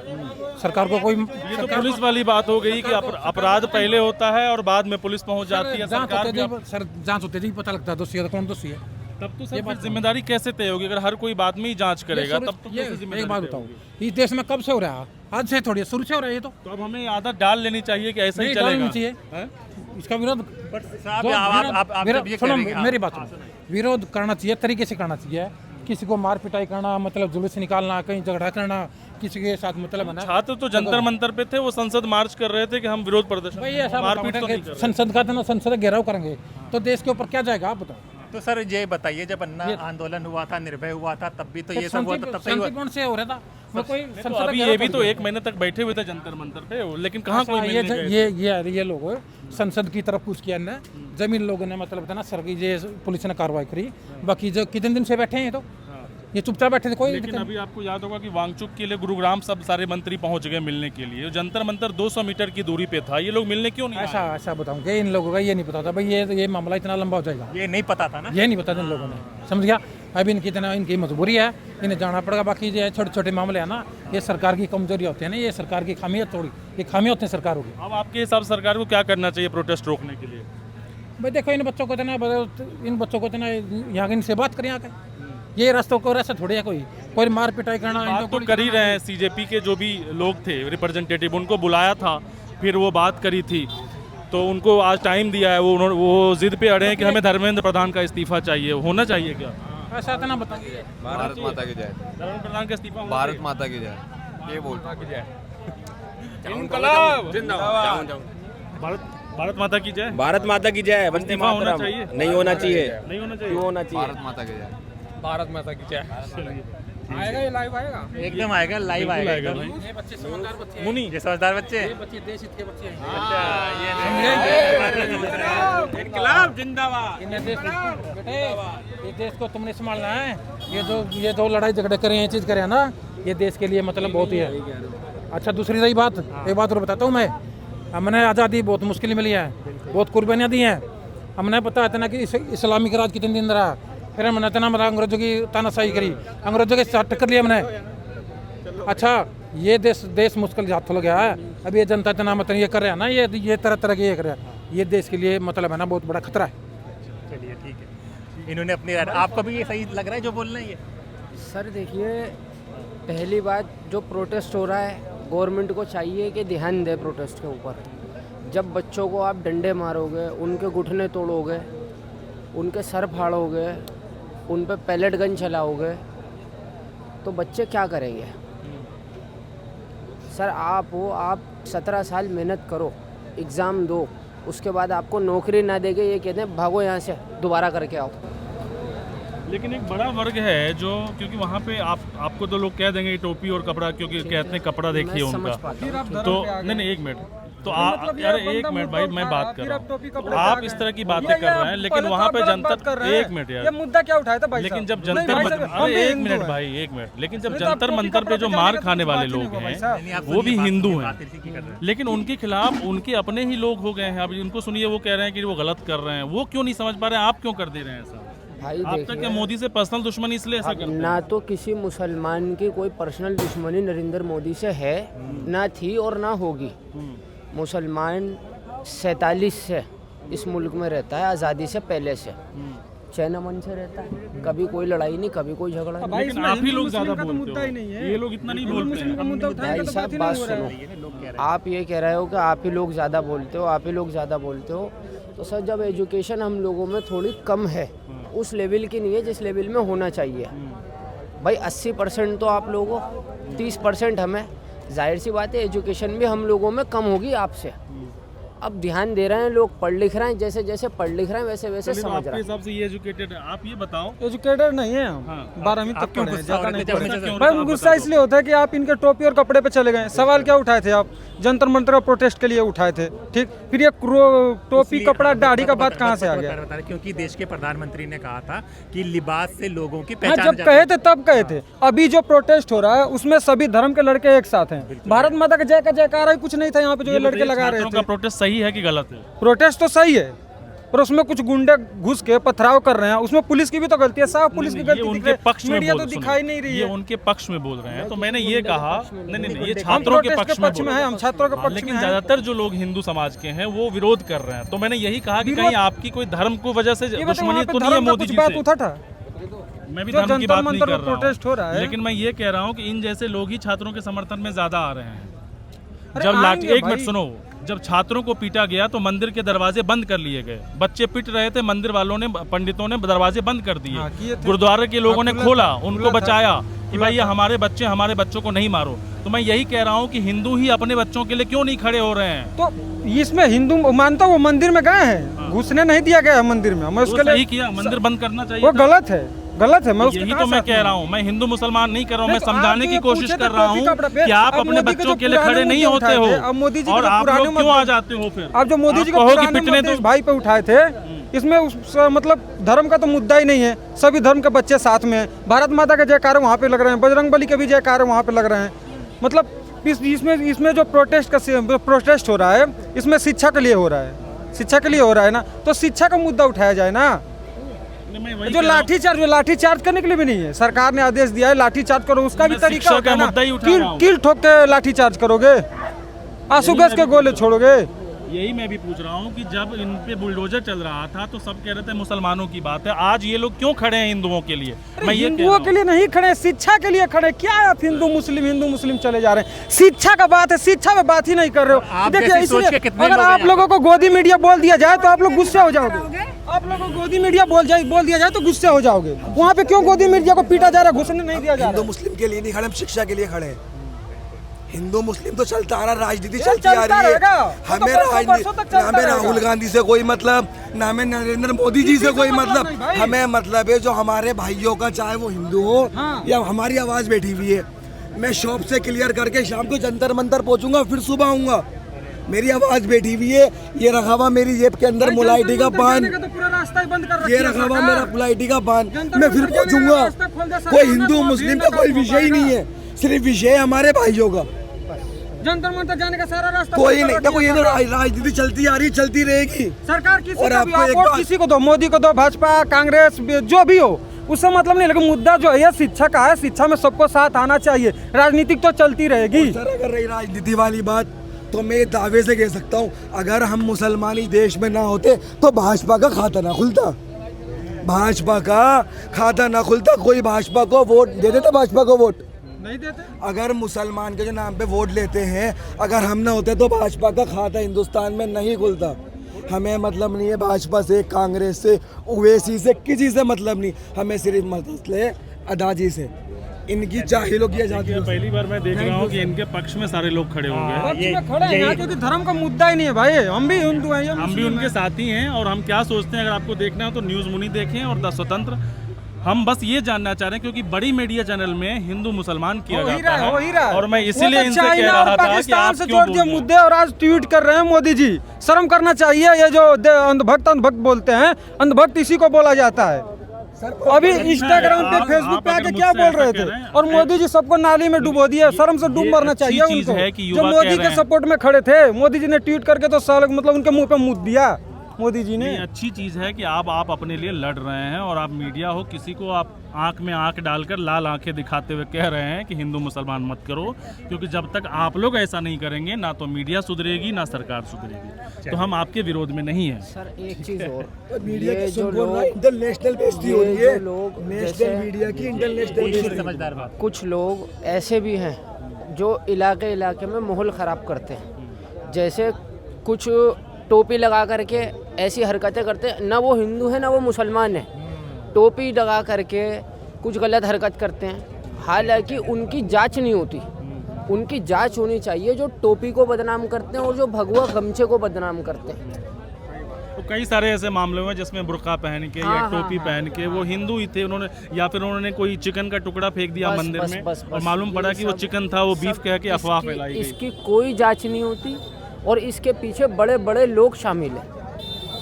सरकार को कोई, ये तो पुलिस वाली बात हो गई कि अपराध पहले होता है और बाद में पुलिस पहुंच जाती है। जांच होती है, पता लगता है दोषी है कौन दोषी है। तब तो सर फिर जिम्मेदारी कैसे तय होगी अगर हर कोई बाद में ही जांच करेगा? तब तो ये कैसे जिम्मेदारी एक बात तय बताओ, होगी? इस देश में कब से हो रहा है? आज से थोड़ी, शुरू से हो रहा है ये तो। तो अब हमें आदत डाल लेनी चाहिए कि ऐसा ही नहीं चलेगा। डालनी चाहिए, हैं? इसका विरोध साहब, जो आप विरोध- जब ये सुनो, कह रहे हैं, मेरी बात सुनो, विरोध करना चाहिए, तरीके से करना चाहिए। किसी को मार पिटाई करना, मतलब जुलूस निकालना, कहीं झगड़ा करना, किसी के साथ मतलब है ना। छात्र तो जंतर मंतर पे थे, वो संसद मार्च कर रहे थे कि हम विरोध प्रदर्शन, भाई ऐसा मारपीट तो नहीं कर बताओ, रहे। संसद का तो ना, संसद घेराव करेंगे तो देश के ऊपर क्या जाएगा, आप बताओ। तो सर ये बताइए, जब अन्ना आंदोलन हुआ था, निर्भय हुआ था, तब भी तो ये सब हुआ था, तब से ही हुआ। शांतिपूर्ण से हो रहा था, वो कोई तो संसद अभी घेराव ये भी कर तो दिया। 1 महीने तक बैठे हुए थे जंतर मंतर पे, लेकिन कहाँ ऐसा कोई मिलने गए? ये लोग संसद की तरफ कुछ किया ना, जमीन लोगों ने मतलब था ना, सर की ये पुलिस ने कार्रवाई करी, बाकी जो कितने दिन से बैठे हैं तो ये चुपचाप बैठे थे, कोई लेकिन अभी आपको याद होगा कि वांगचुक के लिए गुरुग्राम सब सारे मंत्री पहुंच गए मिलने के लिए। जंतर मंतर 200 मीटर की दूरी पे था, ये लोग मिलने क्यों नहीं आए? ऐसा बताऊंगा, इन लोगों का ये नहीं पता था भाई, ये मामला इतना लंबा हो जाएगा, ये नहीं पता था ना, ये नहीं पता था इन लोगों ने, समझ गया। अब इनकी मजबूरी है, इन्हें जाना पड़ेगा। बाकी ये छोटे छोटे मामले है ना, ये सरकार की कमजोरी होती है ना, ये सरकार की खामियां, थोड़ी ये खामियां होती हैं सरकारों की। अब आपके हिसाब से सरकार को क्या करना चाहिए प्रोटेस्ट रोकने के लिए? भाई देखो, इन बच्चों को इतना यहाँ के इनसे बात करें आके, ये रास्तों को रास्ता थोड़ी है, कोई मार पिटाई करना। बात तो कर ही रहे हैं, सीजेपी के जो भी लोग थे रिप्रेजेंटेटिव, उनको बुलाया था, फिर वो बात करी थी, तो उनको आज टाइम दिया है, वो जिद पे अड़े हैं कि हमें धर्मेंद्र प्रधान का इस्तीफा चाहिए। होना चाहिए क्या? ऐसा इतना बताइए। भारत माता की जय। धर्मेंद्र प्रधान का इस्तीफा होना भारत चाहिए। माता की जय, ये बोलता की जय। इनकलाब जिंदाबाद। भारत माता की जय। भारत माता की जय। वंदे इस्तीफा होना मातरम। चाहिए? नहीं होना चाहिए। नहीं होना चाहिए। क्यों होना चाहिए? भारत माता की जय। भारत माता की जय। आएगा ये लाइव आएगा, एकदम आएगा, लाइव बिल्कुल आएगा भाई। ये बच्चे समझदार बच्चे हैं। मुनी ये समझदार बच्चे ये बच्चे देश हित के बच्चे हैं। इनकलाब जिंदाबाद। इन्हें देश बेटे, ये देश को तुमने संभालना है। ये दो लड़ाई झगड़े करें, ये चीज़ करें ना, ये देश के लिए मतलब बहुत ही है। अच्छा, दूसरी रही बात, एक बात और बताता हूँ मैं, हमने आज़ादी बहुत मुश्किल मिली है, बहुत कुर्बानियाँ दी हैं। हमने पता है ना कि इस्लामिक राज कितने दिन रहा, फिर हमने इतना मतलब अंग्रेजों की तानाशाही करी, अंग्रेजों के साथ टक्कर लिया हमने। अच्छा, ये देश मुश्किल हाथ लग गया है। अब ये जनता तना मतलब ये कर रहा है ना, ये तरह तरह के ये कर रहा है, ये देश के लिए मतलब है ना बहुत बड़ा खतरा है। चलिए ठीक है, इन्होंने अपनी, आपको भी ये सही लग रहा है जो बोल रहे हैं ये? सर देखिए, पहली बात जो प्रोटेस्ट हो रहा है, गवर्नमेंट को चाहिए कि ध्यान दे प्रोटेस्ट के ऊपर। जब बच्चों को आप डंडे मारोगे, उनके घुटने तोड़ोगे, उनके सर फाड़ोगे, उन पे पैलेट गन चलाओगे, तो बच्चे क्या करेंगे? सर आप 17 साल मेहनत करो, एग्ज़ाम दो, उसके बाद आपको नौकरी ना देके ये कहते हैं भागो यहाँ से, दोबारा करके आओ। लेकिन एक बड़ा वर्ग है जो, क्योंकि वहाँ पे आपको तो लोग कह देंगे टोपी और कपड़ा, क्योंकि कहते हैं कपड़ा देखिए उनका, तो नहीं एक मिनट, तो यार एक मिनट भाई, मैं बात कर रहा हूँ, आप इस तरह की बातें कर रहे हैं, लेकिन वहाँ पे जनता, एक मिनट यार, ये मुद्दा क्या उठाया था भाई? लेकिन जब नहीं जंतर भाई मंतर, साहब, हम अरे भी एक हिंदू मिनट हैं। भाई, एक मिनट, लेकिन जब नहीं तो आप जंतर टोपी मंतर पे कपड़े जो पे मार जाएंगे तो खाने कुछ वाले बात ही लोग नहीं होगा हैं, भाई साहब। वो भी हिंदू हैं, लेकिन उनके खिलाफ उनके अपने ही लोग हो गए हैं। अब उनको सुनिए, वो कह रहे हैं कि वो गलत कर रहे हैं, वो क्यों नहीं समझ पा रहे हैं, आप क्यों कर दे रहे हैं ऐसा? भाई आप तक क्या मोदी से पर्सनल दुश्मनी इसलिए ऐसा करते हैं? ना तो किसी मुसलमान की कोई पर्सनल दुश्मनी नरेंद्र मोदी से है, ना थी और ना होगी। मुसलमान 47 से इस मुल्क में रहता है, आज़ादी से पहले से चैन अमन से रहता है, कभी कोई लड़ाई नहीं, कभी कोई झगड़ा नहीं। लेकिन आप ही लोग ज्यादा बोलते हो, ये लोग इतना नहीं बोलते हैं। भाई साहब बात सुनो, आप ये कह रहे हो कि आप ही लोग ज़्यादा बोलते हो, आप ही लोग ज़्यादा बोलते हो, तो सर जब एजुकेशन हम लोगों में थोड़ी कम है, उस लेवल की नहीं है जिस लेवल में होना चाहिए। भाई 80% तो आप लोगों, 30% हमें, जाहिर सी बात है एजुकेशन भी हम लोगों में कम होगी आपसे। अब ध्यान दे रहे हैं लोग, पढ़ लिख रहे हैं, जैसे जैसे पढ़ लिख रहे हैं वैसे वैसे चलिए, तो समझ आपके रहे हैं। हिसाब से ये एजुकेटेड है, आप ये बताओ। एजुकेटेड नहीं है हम, हाँ। 12वीं आप तक क्यों पढ़े हैं, गुस्सा हो ज़्यादा रहे नहीं थे? पढ़े। गुस्सा क्यों हो भाई रहे थे? गुस्सा इसलिए होता है कि आप इनके टोपी और कपड़े पे चले गए। सवाल क्या उठाए थे आप? जंतर मंतर का प्रोटेस्ट के लिए उठाए थे, ठीक? फिर ये टोपी कपड़ा दाढ़ी का बात कहाँ से आ गया? क्योंकि देश के प्रधानमंत्री ने कहा था कि लिबास से लोगों की हाँ, पहचान जब कहे थे तब कहे थे। अभी जो प्रोटेस्ट हो रहा है उसमें सभी धर्म के लड़के एक साथ हैं। भारत माता का जय का जयकारा ही कुछ नहीं था यहाँ पे जो ये लड़के लगा रहे थे। प्रोटेस्ट सही है कि गलत है? प्रोटेस्ट तो सही है, पर उसमें कुछ गुंडे घुस के पथराव कर रहे हैं, उसमें पुलिस की भी तो गलती है, साफ पुलिस की गलती। उनके पक्ष में मीडिया बोल, तो दिखाई नहीं रही ये है। उनके पक्ष में बोल रहे हैं, तो मैंने ये कहा नहीं, ये हम छात्रों के प्रोटेस्ट पक्ष में हैं, हम छात्रों के पक्ष में लेकिन हैं। ज्यादातर जो लोग हिंदू समाज के हैं वो विरोध कर रहे हैं, तो मैंने यही कहा कि विरोध- कहीं आपकी कोई धर्म को वजह से ये बताओ, दुश्मनी वहाँ पे तो नहीं है धर्म का मोदी कुछ जी बात से? उठा था? मैं भी जो धर्म की जंतर बात नहीं मंतर कर पर रहा प्रोटेस्ट हो रहा हूँ, है। लेकिन मैं ये कह रहा हूँ कि इन जैसे लोग ही छात्रों के समर्थन में ज्यादा आ रहे हैं। अरे जब लाठी, आएंगे एक मिनट भाई। सुनो, जब छात्रों को पीटा गया तो मंदिर के दरवाजे बंद कर लिए गए। बच्चे पिट रहे थे, मंदिर वालों ने, पंडितों ने दरवाजे बंद कर दिए। हाँ, किए थे। गुरुद्वारे के लोगों ने खुला खोला, था, उनको खुला था। बचाया कि भाई ये हमारे बच्चे, हमारे बच्चों को नहीं मारो। तो मैं यही कह रहा हूँ कि हिंदू ही अपने बच्चों के लिए क्यों नहीं खड़े हो रहे हैं? तो इसमें हिंदू मानता हूँ वो मंदिर में गए हैं, घुसने नहीं दिया गया है मंदिर में। मैं उसके तो सही लिए किया, मंदिर बंद करना चाहिए वो था। गलत है, गलत है। मैं उसके यही कहाँ तो मैं साथ कह में रहा हूँ। हूँ। मैं हिंदू मुसलमान नहीं कर रहा हूँ, मैं नहीं, तो समझाने आप की ये कोशिश पूछे कर थे रहा टॉपिक हूँ का प्रभेद। कि आप अब अपने मोदी के बच्चों जो के लिए पुराने खड़े नहीं मुद्दे होते उठाए हो, थे, अब मोदी जी के और जो आप पुराने लोग क्यों मुद्दे- आ जाते हो फिर? अब जो मोदी जी आप के कहो कि पुराने पिटने मुद्दे दो। इस भाई पे उठाए थे, इसमें मतलब धर्म का तो मुद्दा ही नहीं है। सभी धर्म के बच्चे साथ में हैं। भारत माता के जयकार वहाँ पे लग रहे हैं, बजरंग बली के भी जयकार वहाँ पे लग रहे हैं। मतलब इसमें जो प्रोटेस्ट हो रहा है, इसमें शिक्षा के लिए हो रहा है, शिक्षा के लिए हो रहा है ना। तो शिक्षा का मुद्दा उठाया जाए ना। जो लाठीचार्ज करने के लिए भी नहीं है, सरकार ने आदेश दिया है लाठीचार्ज करो, उसका भी तरीका होता है ना। कील ठोक के लाठीचार्ज करोगे, आंसू गैस के गोले छोड़ोगे। यही मैं भी पूछ रहा हूँ कि जब इन पे बुलडोजर चल रहा था तो सब कह रहे थे मुसलमानों की बात है। आज ये लोग क्यों खड़े हैं हिंदुओं के लिए? मैं ये कह रहा हिंदुओं हूँ। के लिए नहीं खड़े, शिक्षा के लिए खड़े। क्या आप हिंदू मुस्लिम चले जा रहे हैं? शिक्षा का बात है, शिक्षा में बात ही नहीं कर रहे हो। आप देखिए, जैसी सोच के इसलिए कितने अगर लोग आप हैं लोगों को गोदी मीडिया बोल दिया जाए तो आप लोग गुस्से हो जाओगे। आप लोगों को गोदी मीडिया बोल दिया जाए तो गुस्से हो जाओगे। वहाँ पे क्यों गोदी मीडिया को पीटा जा रहा है, घुसने नहीं दिया जा रहा? हिंदू मुस्लिम के लिए नहीं खड़े, हम शिक्षा के लिए खड़े हैं। हिंदू मुस्लिम तो चलता आ रहा, राजनीति चलती आ रही है। हमें राजनीति, ना हमें राहुल गांधी से कोई मतलब, ना हमें नरेंद्र मोदी जी से कोई मतलब। हमें मतलब है जो हमारे भाइयों का, चाहे वो हिंदू हो या हमारी आवाज बैठी हुई है। मैं शॉप से क्लियर करके शाम को जंतर मंतर पहुंचूंगा, फिर सुबह आऊंगा। मेरी आवाज बैठी हुई है। ये रखा हुआ मेरी जेब के अंदर मुलाइटी का पान, ये रखा हुआ मेरा मुलाइटी का पान। मैं फिर पहुंचूंगा। कोई हिंदू मुस्लिम का कोई विषय ही नहीं है, सिर्फ विषय हमारे भाइयों का। जंतर मंतर जाने का सारा रास्ता कोई नहीं। देखो, ये तो राजनीति चलती आ रही, चलती रहेगी। सरकार किसी और का भी, आपको आप एक वोट बात- किसी को दो, मोदी को दो, भाजपा, कांग्रेस, जो भी हो, उससे मतलब नहीं। लेकिन मुद्दा जो है शिक्षा का है, शिक्षा में सबको साथ आना चाहिए। राजनीतिक तो चलती रहेगी। कर रही राजनीति वाली बात तो मैं दावे से कह सकता हूँ, अगर हम मुसलमानी देश में ना होते तो भाजपा का खाता ना खुलता, भाजपा का खाता ना खुलता। कोई भाजपा को वोट दे देता, भाजपा को वोट नहीं देते। अगर मुसलमान के जो नाम पे वोट लेते हैं, अगर हम ना होते तो भाजपा का खाता हिंदुस्तान में नहीं खुलता। हमें मतलब नहीं है भाजपा से, कांग्रेस से, ओवैसी से, किसी से मतलब नहीं। हमें सिर्फ मतलब है अदाजी से। इनकी चाहिए की आजादी। पहली बार मैं देख रहा हूँ कि इनके पक्ष में सारे लोग खड़े होंगे। पक्ष में खड़े हैं यहाँ, क्योंकि धर्म का मुद्दा ही नहीं है भाई। हम भी हिंदू हैं, हम भी उनके साथी हैं। और हम क्या सोचते हैं, अगर आपको देखना हो तो न्यूज़ मुनी देखें और द स्वतंत्र। हम बस ये जानना चाह रहे हैं, क्योंकि बड़ी मीडिया चैनल में हिंदू मुसलमान किया जाता है, और मैं इसीलिए इनसे कह रहा था कि पाकिस्तान आप से क्यों जोड़ दिए बोल रहे हैं? मुद्दे, और आज ट्वीट कर रहे हैं मोदी जी। शर्म करना चाहिए। ये जो अंधभक्त बोलते हैं, अंधभक्त इसी को बोला जाता है। अभी इंस्टाग्राम पे, फेसबुक पे आके क्या बोल रहे थे, और मोदी जी सबको नाली में डुबो दिए। शर्म से डूब मरना चाहिए उनको, जो मोदी के सपोर्ट में खड़े थे। मोदी जी ने ट्वीट करके तो साल मतलब उनके मुंह पे मुद्द दिया मोदी जी ने। अच्छी चीज़ है कि आप अपने लिए लड़ रहे हैं, और आप मीडिया हो, किसी को आप आंख में आंख डालकर लाल आंखें दिखाते हुए कह रहे हैं कि हिंदू मुसलमान मत करो। क्योंकि जब तक आप लोग ऐसा नहीं करेंगे, ना तो मीडिया सुधरेगी, ना सरकार सुधरेगी। तो हम आपके विरोध में नहीं है। सर एक चीज़ और, मीडिया ये की जो लोग इंटरनेशनल बेइज्जती हो रही ये है। जो लोग नेशनल जैसे मीडिया की इंटरनेशनल समझदार बात। कुछ लोग ऐसे भी हैं जो इलाके इलाके में माहौल ख़राब करते हैं। जैसे कुछ टोपी लगा करके ऐसी हरकतें करते हैं, ना वो हिंदू है ना वो मुसलमान है, टोपी लगा करके कुछ गलत हरकत करते हैं। हालांकि उनकी जांच नहीं होती। उनकी जांच होनी चाहिए जो टोपी को बदनाम करते हैं और जो भगवा गमछे को बदनाम करते हैं। तो कई सारे ऐसे मामले हुए जिसमें बुर्का पहन के या टोपी पहन के वो हिंदू ही थे, उन्होंने, या फिर उन्होंने कोई चिकन का टुकड़ा फेंक दिया मंदिर में, और मालूम पड़ा कि वो चिकन था, वो बीफ कह के अफवाह फैलाई गई। इसकी कोई जांच नहीं होती और इसके पीछे बड़े बड़े लोग शामिल हैं।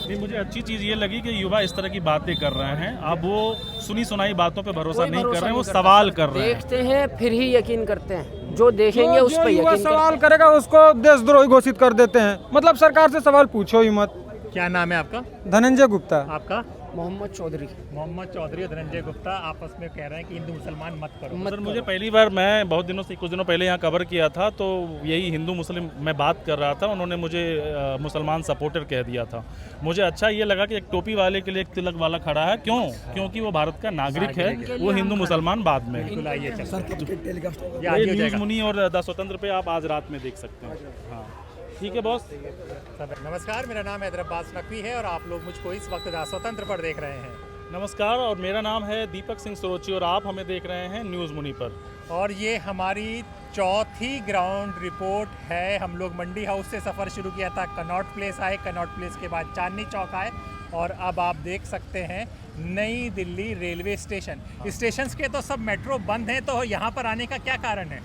नहीं, मुझे अच्छी चीज़ ये लगी कि युवा इस तरह की बातें कर रहे हैं। अब वो सुनी सुनाई बातों पे भरोसा नहीं कर रहे हैं, वो सवाल कर रहे हैं। देखते हैं फिर ही यकीन करते हैं, जो देखेंगे उस पर यकीन सवाल करेगा उसको देशद्रोही घोषित कर देते हैं। मतलब सरकार से सवाल पूछो ही मत। क्या नाम है आपका? धनंजय गुप्ता। आपका? मोहम्मद चौधरी। मोहम्मद चौधरी और धनंजय गुप्ता आपस में कह रहे हैं कि हिंदू मुसलमान मत करो। सर मुझे पहली बार, मैं बहुत दिनों से, कुछ दिनों पहले यहाँ कवर किया था, तो यही हिंदू मुस्लिम मैं बात कर रहा था, उन्होंने मुझे मुसलमान सपोर्टर कह दिया था। मुझे अच्छा ये लगा कि एक टोपी वाले के लिए एक तिलक वाला खड़ा है, क्यों? क्योंकि वो भारत का नागरिक है, वो हिंदू मुसलमान बाद में। ये न्यूज़ मुनी और द स्वतंत्र पे आप आज रात में देख सकते हैं। हाँ ठीक है बॉस। नमस्कार, मेरा नाम हैदर अब्बास नकवी है और आप लोग मुझको इस वक्त द स्वतंत्र पर देख रहे हैं। नमस्कार, और मेरा नाम है दीपक सिंह सरोची और आप हमें देख रहे हैं न्यूज़ मुनी पर। और ये हमारी चौथी ग्राउंड रिपोर्ट है। हम लोग मंडी हाउस से सफ़र शुरू किया था, कनॉट प्लेस आए, कनॉट प्लेस के बाद चांदनी चौक आए और अब आप देख सकते हैं नई दिल्ली रेलवे स्टेशन। स्टेशंस के तो सब मेट्रो बंद हैं, तो यहाँ पर आने का क्या कारण है?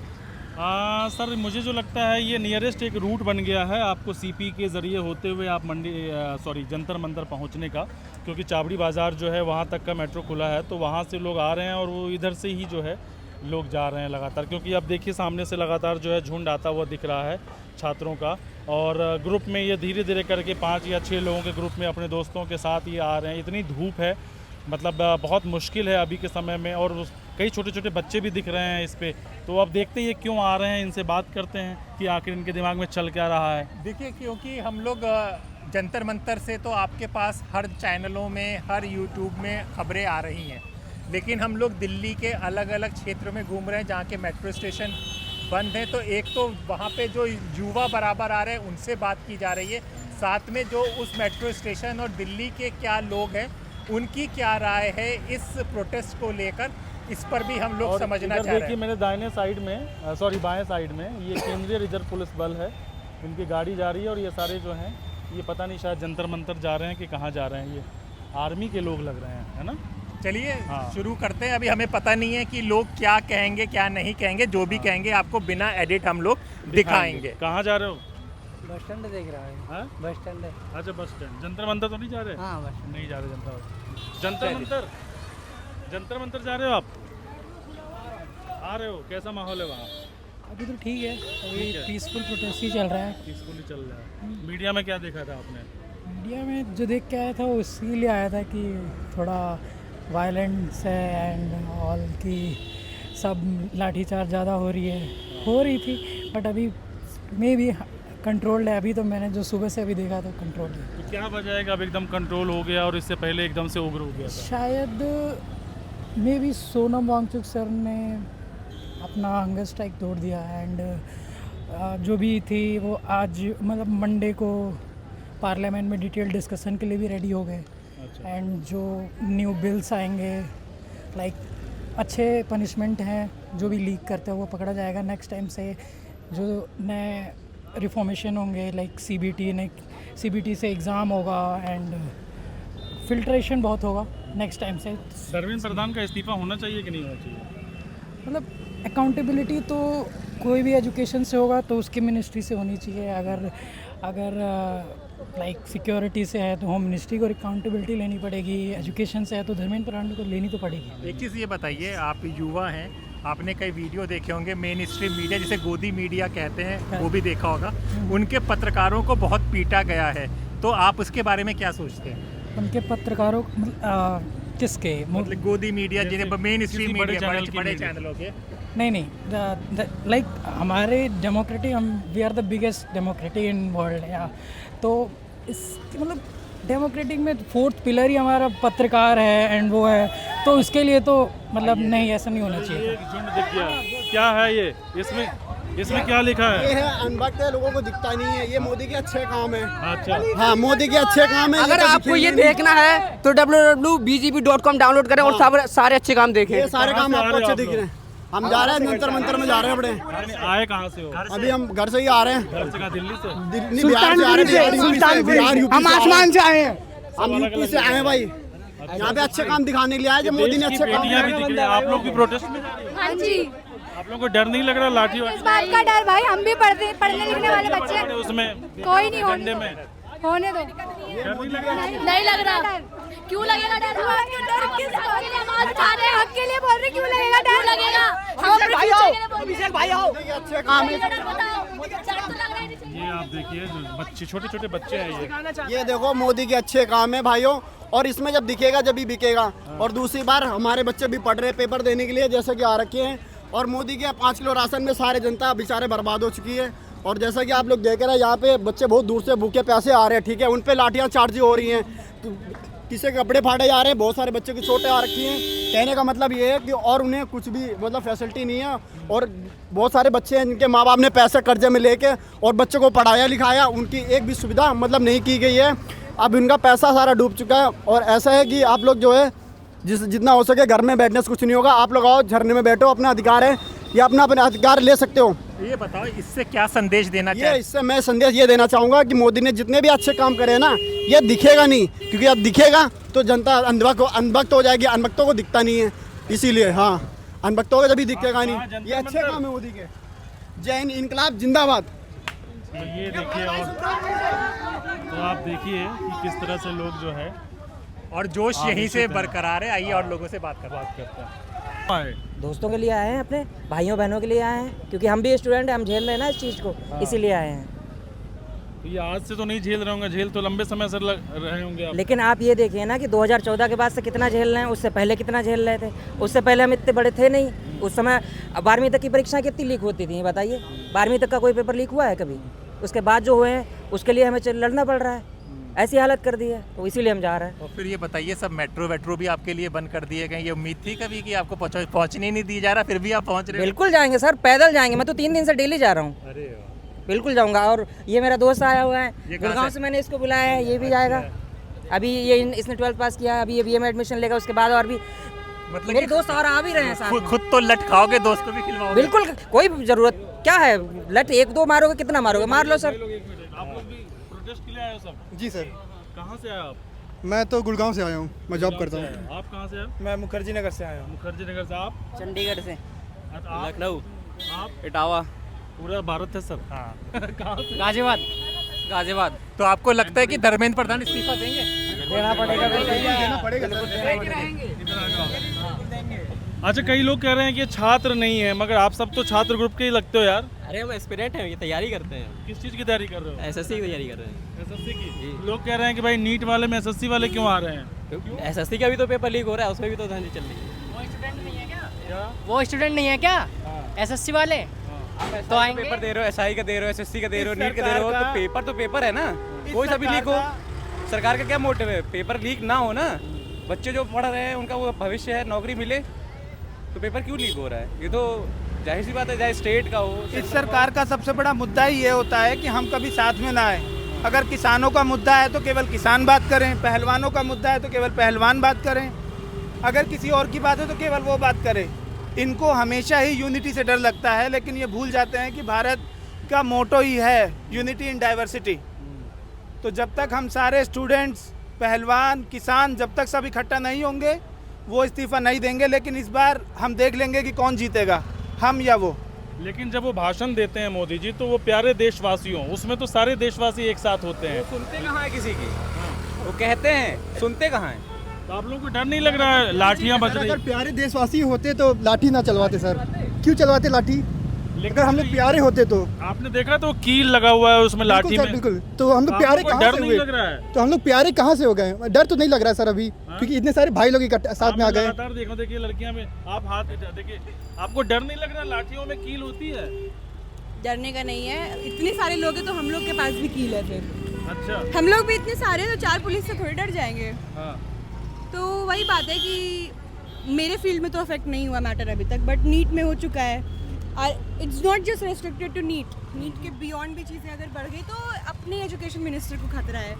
सर मुझे जो लगता है ये नियरेस्ट एक रूट बन गया है आपको सीपी के ज़रिए होते हुए आप जंतर मंतर पहुंचने का, क्योंकि चाबड़ी बाज़ार जो है वहां तक का मेट्रो खुला है, तो वहां से लोग आ रहे हैं और वो इधर से ही जो है लोग जा रहे हैं लगातार। क्योंकि अब देखिए सामने से लगातार जो है झुंड आता हुआ दिख रहा है छात्रों का, और ग्रुप में ये धीरे धीरे करके 5 या 6 लोगों के ग्रुप में अपने दोस्तों के साथ ये आ रहे हैं। इतनी धूप है, मतलब बहुत मुश्किल है अभी के समय में, और कई छोटे छोटे बच्चे भी दिख रहे हैं इस पे। तो अब देखते हैं ये क्यों आ रहे हैं, इनसे बात करते हैं कि आखिर इनके दिमाग में चल क्या रहा है। देखिए, क्योंकि हम लोग जंतर मंतर से तो आपके पास हर चैनलों में, हर यूट्यूब में खबरें आ रही हैं, लेकिन हम लोग दिल्ली के अलग अलग क्षेत्रों में घूम रहे हैं जहाँ के मेट्रो स्टेशन बंद हैं। तो एक तो वहाँ पे जो युवा बराबर आ रहे हैं उनसे बात की जा रही है, साथ में जो उस मेट्रो स्टेशन और दिल्ली के क्या लोग हैं उनकी क्या राय है इस प्रोटेस्ट को लेकर, इस पर भी हम लोग समझना चाह रहे हैं। देखिए मेरे दाहिने साइड में, बाएं साइड में ये केंद्रीय रिजर्व पुलिस बल है, इनकी गाड़ी जा रही है और ये सारे जो हैं ये पता नहीं शायद जंतर मंतर जा रहे हैं कि कहाँ जा रहे हैं, ये आर्मी के लोग लग रहे हैं, है ना। चलिए शुरू करते हैं। अभी हमें पता नहीं है कि लोग क्या कहेंगे क्या नहीं कहेंगे, जो भी कहेंगे आपको बिना एडिट हम लोग दिखाएंगे। कहाँ जा रहे हो? बस स्टैंड देख रहा है। बस स्टैंड है। अच्छा बस स्टैंड। जंतर मंतर तो नहीं जा रहे? हाँ बस नहीं जा रहे जंतर मंतर जा रहे हो आप? आ रहे हो? कैसा माहौल है वहाँ? अभी तो ठीक है, अभी पीसफुल प्रोटेस्ट ही चल रहा है। पीसफुली चल रहा है। मीडिया में क्या देखा था आपने? मीडिया में जो देख के आया था उसके लिए आया था कि थोड़ा वायलेंस है एंड ऑल की सब लाठीचार्ज ज़्यादा हो रही थी, बट अभी मे भी कंट्रोल्ड है। अभी तो मैंने जो सुबह से अभी देखा था कंट्रोल है। तो क्या वजह है कि अब एकदम कंट्रोल हो गया और इससे पहले एकदम से उग्र हो गया था? शायद मे भी सोनम वांगचुक सर ने अपना हंगर स्ट्राइक तोड़ दिया एंड जो भी थी वो आज मतलब मंडे को पार्लियामेंट में डिटेल डिस्कशन के लिए भी रेडी हो गए। एंड जो न्यू बिल्स आएंगे लाइक अच्छे पनिशमेंट हैं, जो भी लीक करते हैं वो पकड़ा जाएगा। नेक्स्ट टाइम से जो नए रिफॉर्मेशन होंगे लाइक सीबीटी से एग्ज़ाम होगा एंड फिल्ट्रेशन बहुत होगा नेक्स्ट टाइम से। धर्मेंद्र प्रधान का इस्तीफा होना चाहिए कि नहीं होना चाहिए? मतलब अकाउंटेबिलिटी तो कोई भी एजुकेशन से होगा तो उसकी मिनिस्ट्री से होनी चाहिए। अगर लाइक सिक्योरिटी से है तो होम मिनिस्ट्री को अकाउंटेबिलिटी लेनी पड़ेगी, एजुकेशन से है तो धर्मेंद्र प्रधान को लेनी तो पड़ेगी। एक चीज़ ये बताइए, आप युवा हैं, आपने कई वीडियो देखे होंगे, मेन स्ट्रीम मीडिया जिसे गोदी मीडिया कहते हैं वो भी देखा होगा, उनके पत्रकारों को बहुत पीटा गया है, तो आप उसके बारे में क्या सोचते हैं? उनके पत्रकारों किसके? मतलब गोदी मीडिया जिन्हें मेन स्ट्रीम मीडिया बड़े चैनलों के? नहीं लाइक हमारे डेमोक्रेटी, हम we are the biggest democracy in world. तो इस मतलब डेमोक्रेटिक में 4th पिलर ही हमारा पत्रकार है एंड वो है, तो इसके लिए तो मतलब नहीं, ऐसा नहीं होना चाहिए। ये झुंड दिख गया, क्या है ये? इसमें क्या लिखा है? ये है अनभक्त है, लोगों को दिखता नहीं है, ये मोदी के अच्छे काम है। अच्छा हाँ, मोदी के अच्छे काम है। अगर आपको ये देखना है तो www.bjp.com डाउनलोड करें और सारे अच्छे काम देखें। ये सारे काम आपको अच्छे दिख रहे हैं। हम जा रहे हैं जंतर मंतर में, जा रहे हैं अपने। आए कहाँ से हो? अभी हम घर से ही आ रहे हैं। घर से? दिल्ली से? बिहार से आ रहे हैं। हम आसमान से आए हैं। हम यूपी से आए हैं भाई, यहाँ पे अच्छे काम दिखाने के लिए आए, जब मोदी ने अच्छे काम किए। आप लोग भी प्रोटेस्ट में? हाँ जी। आप लोगों को डर नहीं लग रहा लाठी? इस बात का डर भाई, हम भी पढ़ने लिखने वाले बच्चे हैं। उसमें कोई नहीं होने दो। नहीं लग रहा। क्यों लगेगा डर? डर किस बात के लिए? हक के लिए बोल रहे, क्यों लगेगा डर? लगेगा हम अभिषेक भाई आओ, अच्छे काम है। ये आप देखिए बच्चे, छोटे छोटे बच्चे हैं ये देखो मोदी के अच्छे काम है भाइयों, और इसमें जब दिखेगा जब भी बिकेगा। और दूसरी बार हमारे बच्चे भी पढ़ रहे पेपर देने के लिए, जैसे कि आ रखे हैं, और मोदी के 5 किलो राशन में सारे जनता बेचारे बर्बाद हो चुकी है। और जैसा कि आप लोग देख रहे हैं यहाँ पे बच्चे बहुत दूर से भूखे प्यासे आ रहे हैं, ठीक है, उन पे लाठियाँ चार्ज हो रही हैं, किसी के कपड़े फाड़े जा रहे हैं, बहुत सारे बच्चे की चोटें आ रखी हैं। कहने का मतलब ये है कि और उन्हें कुछ भी मतलब फैसिलिटी नहीं है। और बहुत सारे बच्चे हैं जिनके माँ बाप ने पैसे कर्जे में लेके और बच्चों को पढ़ाया लिखाया, उनकी एक भी सुविधा मतलब नहीं की गई है। अब उनका पैसा सारा डूब चुका है। और ऐसा है कि आप लोग जो है जितना हो सके घर में बैठने से कुछ नहीं होगा, आप लोग आओ झरने में बैठो, अपना अधिकार है, या अपना अधिकार ले सकते हो। ये बताओ इससे क्या संदेश देना चाहिए? इससे मैं संदेश ये देना चाहूँगा कि मोदी ने जितने भी अच्छे काम करे ना, ये दिखेगा नहीं, क्योंकि अब दिखेगा तो जनता अनभक्त हो जाएगी। अनभक्तों को दिखता नहीं है, इसीलिए हाँ, अनभक्तों को जब दिखेगा नहीं। ये अच्छे काम है मोदी के। जय हिंद, इनकलाब जिंदाबाद। ये देखिए, और तो आप देखिए कि किस तरह से लोग जो है, और जोश यहीं से बरकरार है। आइए और लोगों से बात करते हैं। दोस्तों के लिए आए हैं, अपने भाइयों बहनों के लिए आए हैं, क्योंकि हम भी स्टूडेंट हैं, हम झेल रहे हैं ना इस चीज़ को, इसीलिए आए हैं। ये आज से तो नहीं झेल रहे होंगे, झेल तो लंबे समय से रहे होंगे आप। लेकिन आप ये देखिए ना कि 2014 के बाद से कितना झेल रहे हैं, उससे पहले कितना झेल रहे थे। उससे पहले हम इतने बड़े थे नहीं, उस समय 12वीं तक की परीक्षाएं कितनी लीक होती थी, बताइए। 12वीं तक का कोई पेपर लीक हुआ है कभी? उसके बाद जो हुए हैं उसके लिए हमें लड़ना पड़ रहा है, ऐसी हालत कर दी है, तो इसीलिए हम जा रहे हैं। और फिर ये बताइए, सब मेट्रो वेट्रो भी आपके लिए बंद कर दिए गए, ये उम्मीद थी कभी कि आपको पहुंचने नहीं दी जा रहा, फिर भी आप पहुंच रहे? बिल्कुल जाएंगे सर, पैदल जाएंगे। मैं तो 3 दिन से डेली जा रहा हूँ। अरे बिल्कुल जाऊँगा। और ये मेरा दोस्त आया हुआ है गुड़गांव से, मैंने इसको बुलाया है, ये भी जाएगा। अभी ये इसने 12th पास किया, अभी ये BA में एडमिशन लेगा, उसके बाद और भी मतलब मेरे दोस्त और आ भी रहे हैं साथ। खुद तो लट खाओगे, दोस्त को भी खिलवाओगे? बिल्कुल, कोई जरूरत क्या है, लट 1-2 मारोगे, कितना मारोगे, मार लो सर। आप लोग भी प्रोटेस्ट के लिए आए हो सब? जी सर। कहाँ से आए आप? मैं तो गुड़गांव से आया हूँ, मैं जॉब करता हूँ। आप कहाँ से आए? मैं मुखर्जी नगर से आया हूँ। मुखर्जी नगर से। आप? चंडीगढ़ से। लखनऊ। आप? इटावा। पूरा भारत है सर। हाँ। कहाँ से? गाजियाबाद। तो आपको लगता है कि धर्मेंद्र प्रधान इस्तीफा देंगे? देना पड़ेगा, देना पड़ेगा। अच्छा, कई लोग कह रहे हैं कि छात्र नहीं है, मगर आप सब तो छात्र ग्रुप के ही लगते हो यार। अरे हम एस्पिरेंट हैं, ये तैयारी करते हैं। किस चीज़ की तैयारी कर रहे हो? एसएससी की तैयारी कर रहे हैं। एसएससी की? लोग कह रहे हैं कि भाई नीट वाले में एसएससी वाले क्यों आ रहे हैं? एसएससी का भी तो पेपर लीक हो रहा है, उसमें भी तो धांधली चल रही है। वो स्टूडेंट नहीं है क्या एसएससी वाले? तो आएंगे, पेपर दे रहे हो, एसआई का दे रहे हो, एसएससी का दे रहे हो, नीट का दे रहे हो, तो पेपर है ना, कोई सा भी लीक हो। सरकार का क्या मोटिव है? पेपर लीक ना हो ना, बच्चे जो पढ़ रहे हैं उनका वो भविष्य है, नौकरी मिले, तो पेपर क्यों लीक हो रहा है? ये तो जाहिर सी बात है, चाहे स्टेट का हो। इस सरकार का सबसे बड़ा मुद्दा ही ये होता है कि हम कभी साथ में ना आए। अगर किसानों का मुद्दा है तो केवल किसान बात करें, पहलवानों का मुद्दा है तो केवल पहलवान बात करें, अगर किसी और की बात है तो केवल वो बात करें। इनको हमेशा ही यूनिटी से डर लगता है, लेकिन ये भूल जाते हैं कि भारत का मोटो ही है यूनिटी इन डाइवर्सिटी। तो जब तक हम सारे स्टूडेंट्स, पहलवान, किसान, जब तक सब इकट्ठा नहीं होंगे वो इस्तीफा नहीं देंगे। लेकिन इस बार हम देख लेंगे कि कौन जीतेगा, हम या वो। लेकिन जब वो भाषण देते हैं मोदी जी, तो वो प्यारे देशवासियों, उसमें तो सारे देशवासी एक साथ होते हैं। सुनते कहाँ है किसी की? वो कहते हैं, सुनते कहाँ है? तो आप लोगों को डर नहीं लग रहा है लाठियाँ बज रही? अगर प्यारे देशवासी होते तो लाठी ना चलवाते सर। क्यों चलवाते लाठी? अगर हम लोग प्यारे होते तो। आपने देखा तो कील लगा हुआ है उसमें लाठी में। बिल्कुल। तो हम लोग प्यारे कहाँ से हुए? लग रहा है? तो हम लोग प्यारे कहाँ से हो गए? डर तो नहीं लग रहा है सर अभी, क्योंकि इतने सारे भाई लोग इकट्ठे साथ में आ गए। लगातार देखो, देखिए लड़कियां में आप हाथ देखिए, आपको डर नहीं लग रहा? लाठियों में कील होती है। डरने का नहीं है, इतने सारे लोग हैं तो हम लोग के पास भी कील है। फिर अच्छा, हम लोग भी इतने सारे, तो 4 पुलिस से थोड़ी डर जाएंगे। हाँ। तो वही बात है कि मेरे फील्ड में तो अफेक्ट नहीं हुआ मैटर अभी तक, बट नीट में हो चुका है। It's not just restricted to NEET के बियॉन्ड भी चीज़ें अगर बढ़ गई तो अपने एजुकेशन मिनिस्टर को खतरा है।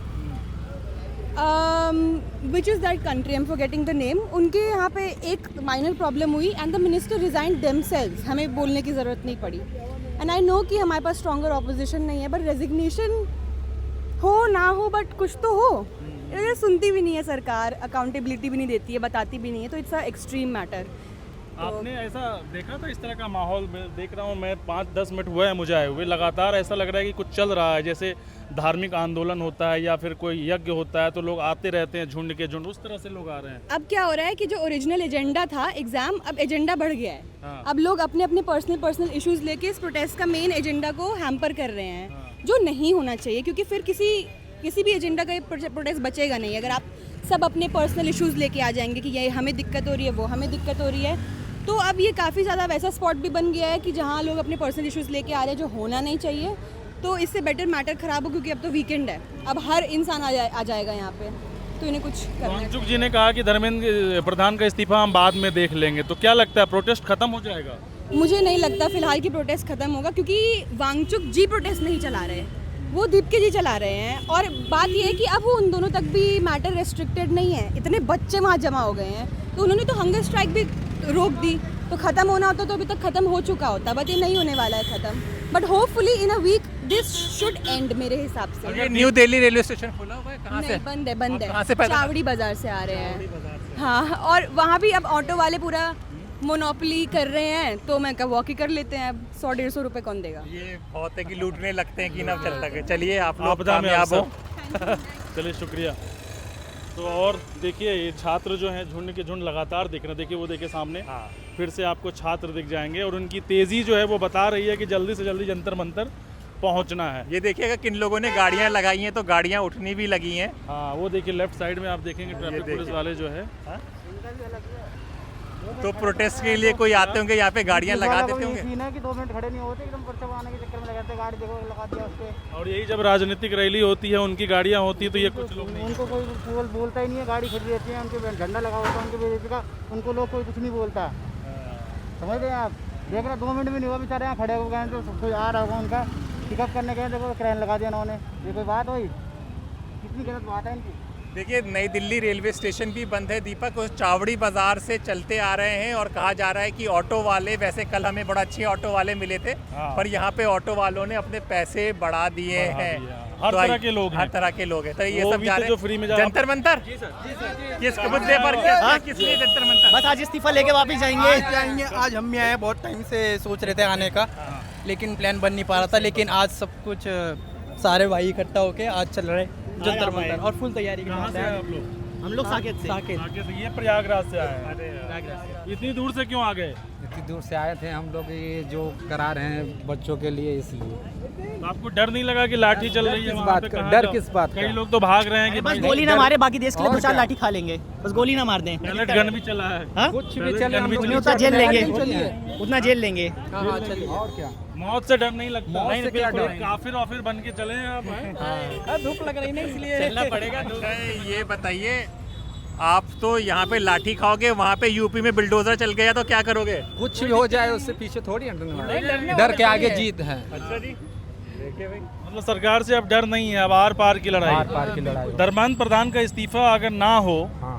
Which is that country, I am forgetting the name. उनके यहाँ पे एक माइनर प्रॉब्लम हुई and the minister resign themselves, हमें बोलने की ज़रूरत नहीं पड़ी। एंड आई नो कि हमारे पास स्ट्रॉन्गर ऑपोजिशन नहीं है, बट रेजिग्नेशन हो ना हो बट कुछ तो हो। ये सुनती भी नहीं है सरकार, अकाउंटेबिलिटी भी नहीं देती है, बताती भी नहीं है, तो इट्स अ एक्सट्रीम मैटर। आपने ऐसा देखा था इस तरह का माहौल? मैं देख रहा हूँ, मैं 5-10 मिनट हुए हैं मुझे आए हुए, लगातार ऐसा लग रहा है कि कुछ चल रहा है, जैसे धार्मिक आंदोलन होता है या फिर कोई यज्ञ होता है तो लोग आते रहते हैं झुंड के झुंड, उस तरह से लोग आ रहे हैं। अब क्या हो रहा है कि जो ओरिजिनल एजेंडा था एग्जाम, अब एजेंडा बढ़ गया है। हाँ। अब लोग अपने अपने पर्सनल इश्यूज लेके इस प्रोटेस्ट का मेन एजेंडा को हैम्पर कर रहे हैं, जो नहीं होना चाहिए, क्योंकि फिर किसी भी एजेंडा का प्रोटेस्ट बचेगा नहीं। अगर आप सब अपने पर्सनल इश्यूज लेके आ जाएंगे कि ये हमें दिक्कत हो रही है, वो हमें दिक्कत हो रही है, तो अब ये काफ़ी ज़्यादा वैसा स्पॉट भी बन गया है कि जहाँ लोग अपने पर्सनल इश्यूज लेके आ रहे हैं, जो होना नहीं चाहिए। तो इससे बेटर मैटर खराब हो, क्योंकि अब तो वीकेंड है, अब हर इंसान आ जाएगा यहाँ पे, तो इन्हें कुछ करना है। वांगचुक जी ने कहा कि धर्मेंद्र प्रधान का इस्तीफा हम बाद में देख लेंगे, तो क्या लगता है प्रोटेस्ट खत्म हो जाएगा? मुझे नहीं लगता फिलहाल की प्रोटेस्ट खत्म होगा, क्योंकि वांगचुक जी प्रोटेस्ट नहीं चला रहे, वो दीपके जी चला रहे हैं। और बात ये है कि अब वो उन दोनों तक भी मैटर रेस्ट्रिक्टेड नहीं है, इतने बच्चे वहाँ जमा हो गए हैं, तो उन्होंने तो हंगर स्ट्राइक भी रोक दी। तो ख़त्म होना होता तो अभी तक ख़त्म हो चुका होता, बट ये नहीं होने वाला है ख़त्म। But hopefully in a week this should end मेरे हिसाब से। ये न्यू दिल्ली रेलवे स्टेशन खुला हुआ है, कहाँ से? बंद है, बंद कहाँ है, से पैदा? चावड़ी बाजार से आ रहे हैं। हाँ, और वहाँ भी अब ऑटो वाले पूरा मोनोपोली कर रहे हैं, तो मैं कब वॉक ही कर लेते हैं। अब 100-150 रुपये कौन देगा? ये बहुत है कि लूटने लगते हैं कि ना चलता है। चलिए आप लोग आपदा में कामयाब हो। चलिए शुक्रिया। तो और देखिए ये छात्र जो हैं झुंड के झुंड लगातार दिख रहे हैं, देखिए वो देखिए सामने फिर से आपको छात्र दिख जाएंगे, और उनकी तेज़ी जो है वो बता रही है कि जल्दी से जल्दी जंतर मंतर पहुंचना है। ये देखिएगा किन लोगों ने गाड़ियाँ लगाई हैं, तो गाड़ियाँ उठनी भी लगी हैं। हाँ, वो देखिए लेफ्ट साइड में आप देखेंगे ट्रैफिक पुलिस वाले जो है। तो प्रोटेस्ट के लिए कोई आते होंगे यहाँ पे, गाड़ियाँ लगा देते होंगे। कि 2 मिनट खड़े नहीं होते, एकदम पर्चा बनाने के चक्कर में लगाते, गाड़ी देखो लगा दिया उसके। और यही जब राजनीतिक रैली होती है, उनकी गाड़ियाँ होती है, तो ये कुछ लोग नहीं, उनको कोई बोलता ही नहीं है, गाड़ी खड़ी रहती है, उनके झंडा लगा होता है उनके बीजेपी का, उनको लोग कोई कुछ नहीं बोलता। समझ रहे हैं आप? देख रहे 2 मिनट भी नहीं हुआ, बेचारे यहाँ खड़े हो गए, तो कोई आ रहा होगा उनका पिकअप करने गए, देखो क्रेन लगा दिया उन्होंने। ये कोई बात हुई? कितनी गलत बात है इनकी। देखिए नई दिल्ली रेलवे स्टेशन भी बंद है दीपक, उस चावड़ी बाजार से चलते आ रहे हैं, और कहा जा रहा है कि ऑटो वाले, वैसे कल हमें बड़ा अच्छे ऑटो वाले मिले थे, पर यहाँ पे ऑटो वालों ने अपने पैसे बढ़ा दिए हैं। हर तरह के लोग हैं, हर तरह के लोग हैं। तो ये वो सब भी जा तो रहे जो फ्री में हैं जा- जंतर मंतर। किस मुद्दे पर, किस लिए जंतर मंतर? बस आज इस्तीफा लेके वापस जाएंगे। आज हम भी आए, बहुत टाइम से सोच रहे थे आने का, लेकिन प्लान बन नहीं पा रहा था, लेकिन आज सब कुछ सारे भाई इकट्ठा होके आज चल रहे जंतर मंतर, और फुल तैयारी के कहाँ साथ से हैं। आए आप लोग? हम लोग साकेत से। साकेत से। ये प्रयागराज से आए हैं। इतनी दूर से क्यों आ गए? इतनी दूर से आए थे हम लोग, ये जो करा रहे हैं बच्चों के लिए, इसलिए। तो आपको डर नहीं लगा कि लाठी चल रही है? किस वहाँ बात पे का? कहाँ डर जाओ? किस बात का? कई लोग तो भाग रहे हैं कि बस भाई गोली ना मारे, बाकी देश के लिए और 2-4 क्या? लाठी खा लेंगे, बस गोली ना मार दें। पैलेट गन भी चला है। कुछ भी पैलेट चले, गन हम भी लोग चली। उतना जेल लेंगे, चलिए। उतना जेल लेंगे। हाँ चलिए, और क्या? मौत से डर नहीं लगता? मौत से क्या डर? काफिर वाफिर बन के चले हैं आप? हैं? धूप लग रही ना, इसलिए चलना पड़ेगा। ये बताइए, आप तो यहाँ पे लाठी खाओगे, वहाँ पे यूपी में बिल्डोजर चल गया तो क्या करोगे? कुछ भी हो जाए उससे पीछे थोड़ी हटने वाला, डर के आगे जीत है। अच्छा जी, देखिए भाई, मतलब सरकार से अब डर नहीं है, अब आर पार की लड़ाई। आर पार की लड़ाई। धर्मेंद्र प्रधान का इस्तीफा अगर ना हो, हाँ।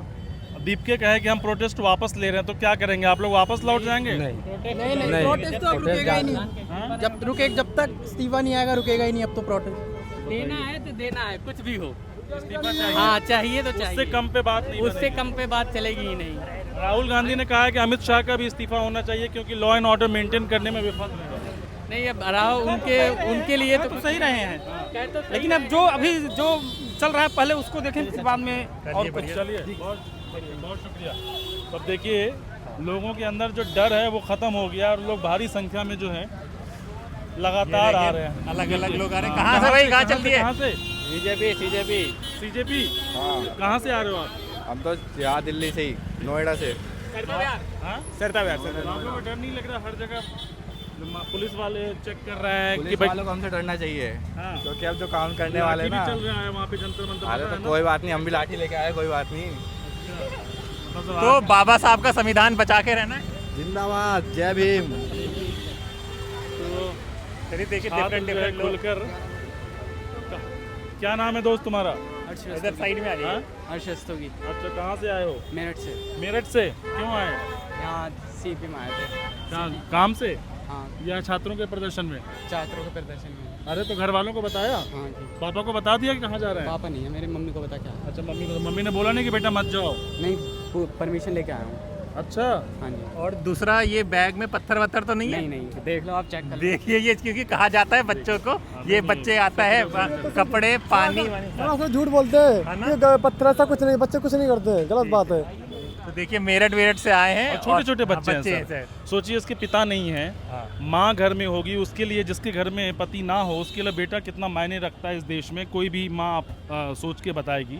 दीपके कहे कि हम प्रोटेस्ट वापस ले रहे हैं, तो क्या करेंगे? आप लोग वापस लौट जाएंगे? नहीं, प्रोटेस्ट तो अब रुकेगा ही नहीं। जब तक इस्तीफा नहीं आएगा रुकेगा ही नहीं अब तो प्रोटेस्ट। देना है तो देना है, कुछ भी हो। इस्तीफा चाहिए। हाँ चाहिए तो चाहिए, उससे कम पे बात नहीं उससे बनेगी। कम पे बात चलेगी ही नहीं। राहुल गांधी ने कहा है कि अमित शाह का भी इस्तीफा होना चाहिए, क्योंकि लॉ एंड ऑर्डर मेंटेन करने में विफल रहे हैं। नहीं, अब राहुल उनके लिए तो सही रहे हैं, लेकिन अब जो अभी जो चल रहा है पहले उसको देखें, फिर बाद में और कुछ। चलिए, बहुत शुक्रिया। अब देखिए लोगों के अंदर जो डर है वो खत्म हो गया, और लोग भारी संख्या में जो है लगातार आ रहे हैं। अलग अलग लोग आ रहे हैं। कहाँ से भाई, कहाँ चलती है? कहाँ से? बीजेपी। हाँ, कहाँ से आ रहे हो आप? हम तो यहाँ दिल्ली से ही, नोएडा से। हाँ? सरता आप लोगों को डर नहीं लग रहा? हर जगह पुलिस वाले चेक कर रहे हैं कि पुलिस भाई, वालों को हमसे डरना चाहिए, हाँ। क्योंकि अब जो काम करने लाठी वाले भी ना, चल रहा है वहाँ पे जंतर मंतर। अरे पता है तो ना? कोई बात नहीं, हम भी लाठी लेके आए, कोई बात नहीं। तो बाबा साहब का संविधान बचा के रहना है। जिंदाबाद, जय भीम। तो चलिए देखिए, छात्र डिफरेंट जो है डिफरेंट लोग। खुलकर। क्या नाम है दोस्त तुम्हारा? इधर साइड में आ जाइए। हर्ष रस्तोगी। अच्छा, कहाँ से आए हो? मेरठ से। मेरठ से क्यों आए? यहाँ सीपी में आए थे। काम से हाँ, या छात्रों के प्रदर्शन में? छात्रों के प्रदर्शन में। अरे तो घर वालों को बताया? हाँ जी। पापा को बता दिया कि कहाँ जा रहे हैं? पापा नहीं है, मेरी मम्मी को बता क्या। अच्छा, मम्मी को? मम्मी ने बोला नहीं कि बेटा मत जाओ? नहीं, परमिशन लेके आया हूँ। अच्छा। हाँ जी। और दूसरा ये बैग में पत्थर वत्थर तो नहीं है? नहीं, देख लो आप, चेक कर लो। देखिए ये क्योंकि कहा जाता है बच्चों को, ये बच्चे आता है कपड़े पानी झूठ बोलते हैं, पत्थर ऐसा कुछ नहीं, बच्चे कुछ नहीं करते, गलत बात है। तो देखिए मेरठ वेरठ से आए हैं, छोटे छोटे बच्चे हैं हैं। सोचिए इसके पिता नहीं है, माँ घर में होगी, उसके लिए, जिसके घर में पति ना हो, उसके लिए बेटा कितना मायने रखता है इस देश में, कोई भी माँ सोच के बताएगी।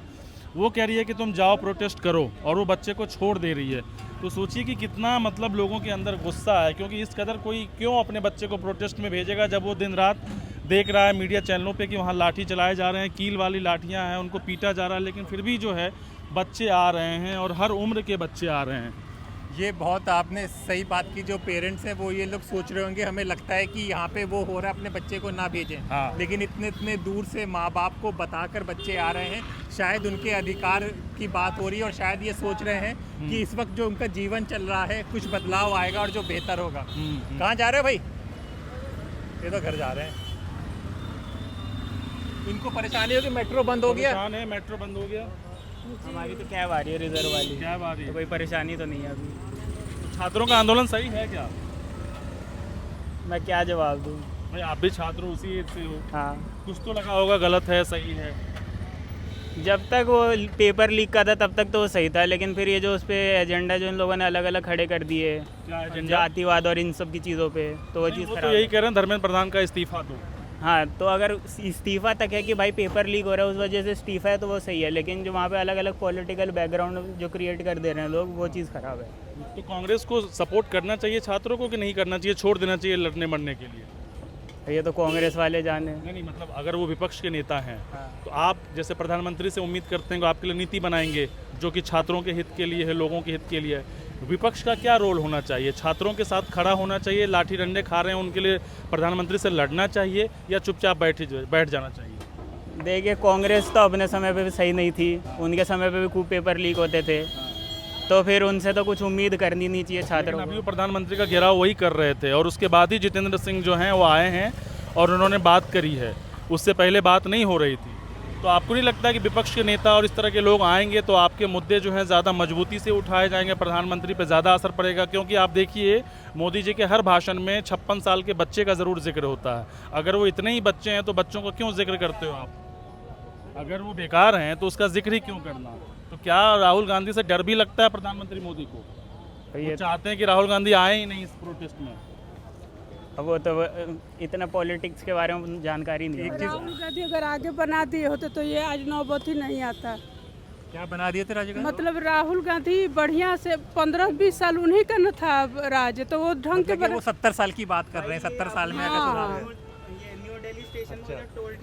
वो कह रही है कि तुम जाओ प्रोटेस्ट करो, और वो बच्चे को छोड़ दे रही है। तो सोचिए कि कितना मतलब लोगों के अंदर गुस्सा है, क्योंकि इस कदर कोई क्यों अपने बच्चे को प्रोटेस्ट में भेजेगा, जब वो दिन रात देख रहा है मीडिया चैनलों पे कि वहाँ लाठी चलाए जा रहे हैं, कील वाली लाठियाँ हैं, उनको पीटा जा रहा है, लेकिन फिर भी जो है बच्चे आ रहे हैं, और हर उम्र के बच्चे आ रहे हैं। ये बहुत आपने सही बात की। जो पेरेंट्स हैं वो ये लोग सोच रहे होंगे, हमें लगता है कि यहाँ पे वो हो रहा है, अपने बच्चे को ना भेजें। हाँ। लेकिन इतने दूर से माँ बाप को बताकर बच्चे आ रहे हैं, शायद उनके अधिकार की बात हो रही है, और शायद ये सोच रहे हैं कि इस वक्त जो उनका जीवन चल रहा है कुछ बदलाव आएगा और जो बेहतर होगा। कहाँ जा रहे हो भाई? ये तो घर जा रहे हैं। इनको परेशानी हो कि मेट्रो बंद हो गया? मेट्रो बंद हो गया। हमारी तो कैब आ रही है, रिजर्व वाली। कैब आ रही है, तो कोई परेशानी तो नहीं है अभी। छात्रों का आंदोलन सही है क्या? मैं क्या जवाब दूँ भाई, आप भी छात्र उसी एज से हो। हाँ, कुछ तो लगा होगा गलत है सही है। जब तक वो पेपर लीक का था तब तक तो वो सही था, लेकिन फिर ये जो उस पर एजेंडा जो इन लोगों ने अलग अलग खड़े कर दिए, जातिवाद और इन सब की चीज़ों पे, तो वो चीज़ तो यही कह रहे हैं धर्मेंद्र प्रधान का इस्तीफा दो। हाँ, तो अगर इस्तीफा तक है कि भाई पेपर लीक हो रहा है उस वजह से इस्तीफा है तो वो सही है, लेकिन जो वहाँ पे अलग अलग पॉलिटिकल बैकग्राउंड जो क्रिएट कर दे रहे हैं लोग, वो चीज़ ख़राब है। तो कांग्रेस को सपोर्ट करना चाहिए छात्रों को कि नहीं करना चाहिए, छोड़ देना चाहिए लड़ने मरने के लिए? ये तो कांग्रेस वाले जाने। नहीं, मतलब अगर वो विपक्ष के नेता हैं तो आप जैसे प्रधानमंत्री से उम्मीद करते हैं कि आपके लिए नीति बनाएंगे जो कि छात्रों के हित के लिए है, लोगों के हित के लिए है। विपक्ष का क्या रोल होना चाहिए? छात्रों के साथ खड़ा होना चाहिए, लाठी डंडे खा रहे हैं उनके लिए प्रधानमंत्री से लड़ना चाहिए, या चुपचाप बैठ जाना चाहिए? देखिए, कांग्रेस तो अपने समय पे भी सही नहीं थी, उनके समय पे भी खूब पेपर लीक होते थे, तो फिर उनसे तो कुछ उम्मीद करनी नहीं चाहिए छात्रों को। अभी वो प्रधानमंत्री का घेराव वही कर रहे थे, और उसके बाद ही जितेंद्र सिंह जो हैं वो आए हैं और उन्होंने बात करी है, उससे पहले बात नहीं हो रही थी। तो आपको नहीं लगता कि विपक्ष के नेता और इस तरह के लोग आएंगे तो आपके मुद्दे जो हैं ज़्यादा मजबूती से उठाए जाएंगे, प्रधानमंत्री पे ज़्यादा असर पड़ेगा? क्योंकि आप देखिए मोदी जी के हर भाषण में 56 साल के बच्चे का ज़रूर जिक्र होता है। अगर वो इतने ही बच्चे हैं तो बच्चों का क्यों जिक्र करते हो आप? अगर वो बेकार हैं तो उसका जिक्र ही क्यों करना? तो क्या राहुल गांधी से डर भी लगता है प्रधानमंत्री मोदी को? वो चाहते हैं कि राहुल गांधी आए ही नहीं इस प्रोटेस्ट में। अब वो तो इतना पॉलिटिक्स के बारे में जानकारी नहीं है। राहुल गांधी अगर आगे बना दिए होते तो ये आज नौबत ही नहीं आता। क्या बना दिए थे राजीव गांधी? मतलब राहुल गांधी बढ़िया से 15-20 साल उन्हीं का न था राज, तो वो ढंग के वो 70 साल की बात कर रहे हैं, 70 साल में अगर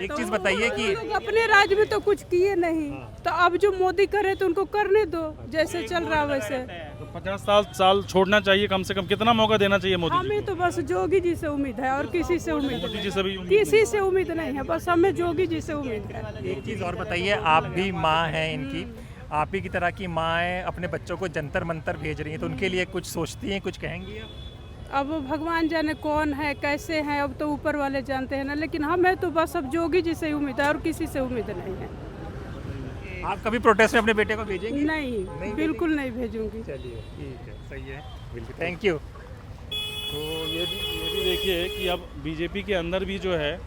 एक चीज बताइए कि अपने राज्य में तो कुछ किए नहीं, तो अब जो मोदी करे तो उनको करने दो, जैसे चल रहा वैसे। तो 50 साल छोड़ना चाहिए कम से कम, कितना मौका देना चाहिए मोदी जी? हमें तो बस जोगी जी से उम्मीद है और किसी से उम्मीद मोदी जी से भी किसी से उम्मीद नहीं है, बस हमें जोगी जी से उम्मीद है। एक चीज़ और बताइए, आप भी माँ हैं इनकी, आप ही की तरह की माँ अपने बच्चों को जंतर मंतर भेज रही हैं, तो उनके लिए कुछ सोचती हैं, कुछ कहेंगी आप? अब भगवान जाने कौन है कैसे हैं, अब तो ऊपर वाले जानते हैं ना, लेकिन हमें तो बस अब जोगी जी से उम्मीद है और किसी से उम्मीद नहीं है। आप कभी प्रोटेस्ट में अपने बेटे को भेजेंगी? नहीं बिल्कुल नहीं भेजूंगी। चलिए ठीक है, सही है, बिल्कुल, थैंक यू। तो ये भी देखिए कि अब बीजेपी के अंदर भी जो है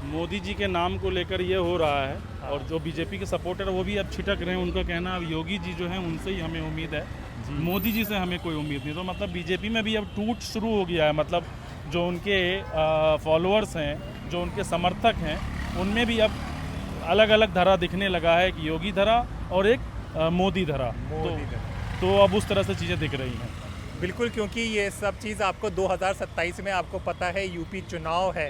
मोदी जी के नाम को लेकर ये हो रहा है, और जो बीजेपी के सपोर्टर वो भी अब छिटक रहे हैं। उनका कहना अब योगी जी जो हैं उनसे ही हमें उम्मीद है, मोदी जी से हमें कोई उम्मीद नहीं। तो मतलब बीजेपी में भी अब टूट शुरू हो गया है, मतलब जो उनके फॉलोअर्स हैं, जो उनके समर्थक हैं, उनमें भी अब अलग अलग धारा दिखने लगा है, एक योगी धारा और एक मोदी धारा। तो अब उस तरह से चीज़ें दिख रही हैं। बिल्कुल, क्योंकि ये सब चीज़ आपको 2027 में आपको पता है यूपी चुनाव है,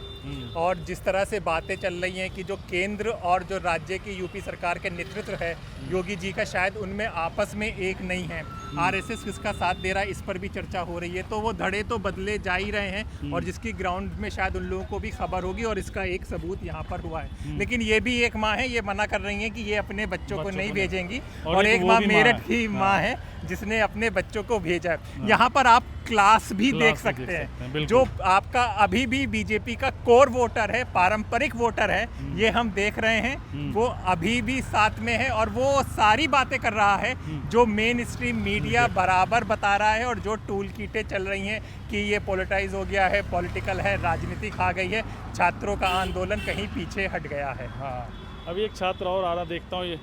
और जिस तरह से बातें चल रही हैं कि जो केंद्र और जो राज्य की यूपी सरकार के नेतृत्व है योगी जी का, शायद उनमें आपस में एक नहीं है। आरएसएस किसका साथ दे रहा है इस पर भी चर्चा हो रही है। तो वो धड़े तो बदले जा ही रहे हैं, और जिसकी ग्राउंड में शायद उन लोगों को भी खबर होगी, और इसका एक सबूत यहाँ पर हुआ है। लेकिन ये भी एक माँ है, ये मना कर रही हैं कि ये अपने बच्चों को नहीं भेजेंगी, और एक माँ मेरठ की माँ है जिसने अपने बच्चों को भेजा है। यहाँ पर आप क्लास भी देख सकते हैं। जो आपका अभी भी बीजेपी का कोर वोटर है, पारंपरिक वोटर है, ये हम देख रहे हैं, वो अभी भी साथ में है और वो सारी बातें कर रहा है जो मेन स्ट्रीम मीडिया बराबर बता रहा है और जो टूल किटें चल रही हैं कि ये पॉलिटाइज हो गया है, पॉलिटिकल है, राजनीति खा गई है, छात्रों का आंदोलन कहीं पीछे हट गया है। हाँ, अभी एक छात्र और आ रहा, देखता हूँ। ये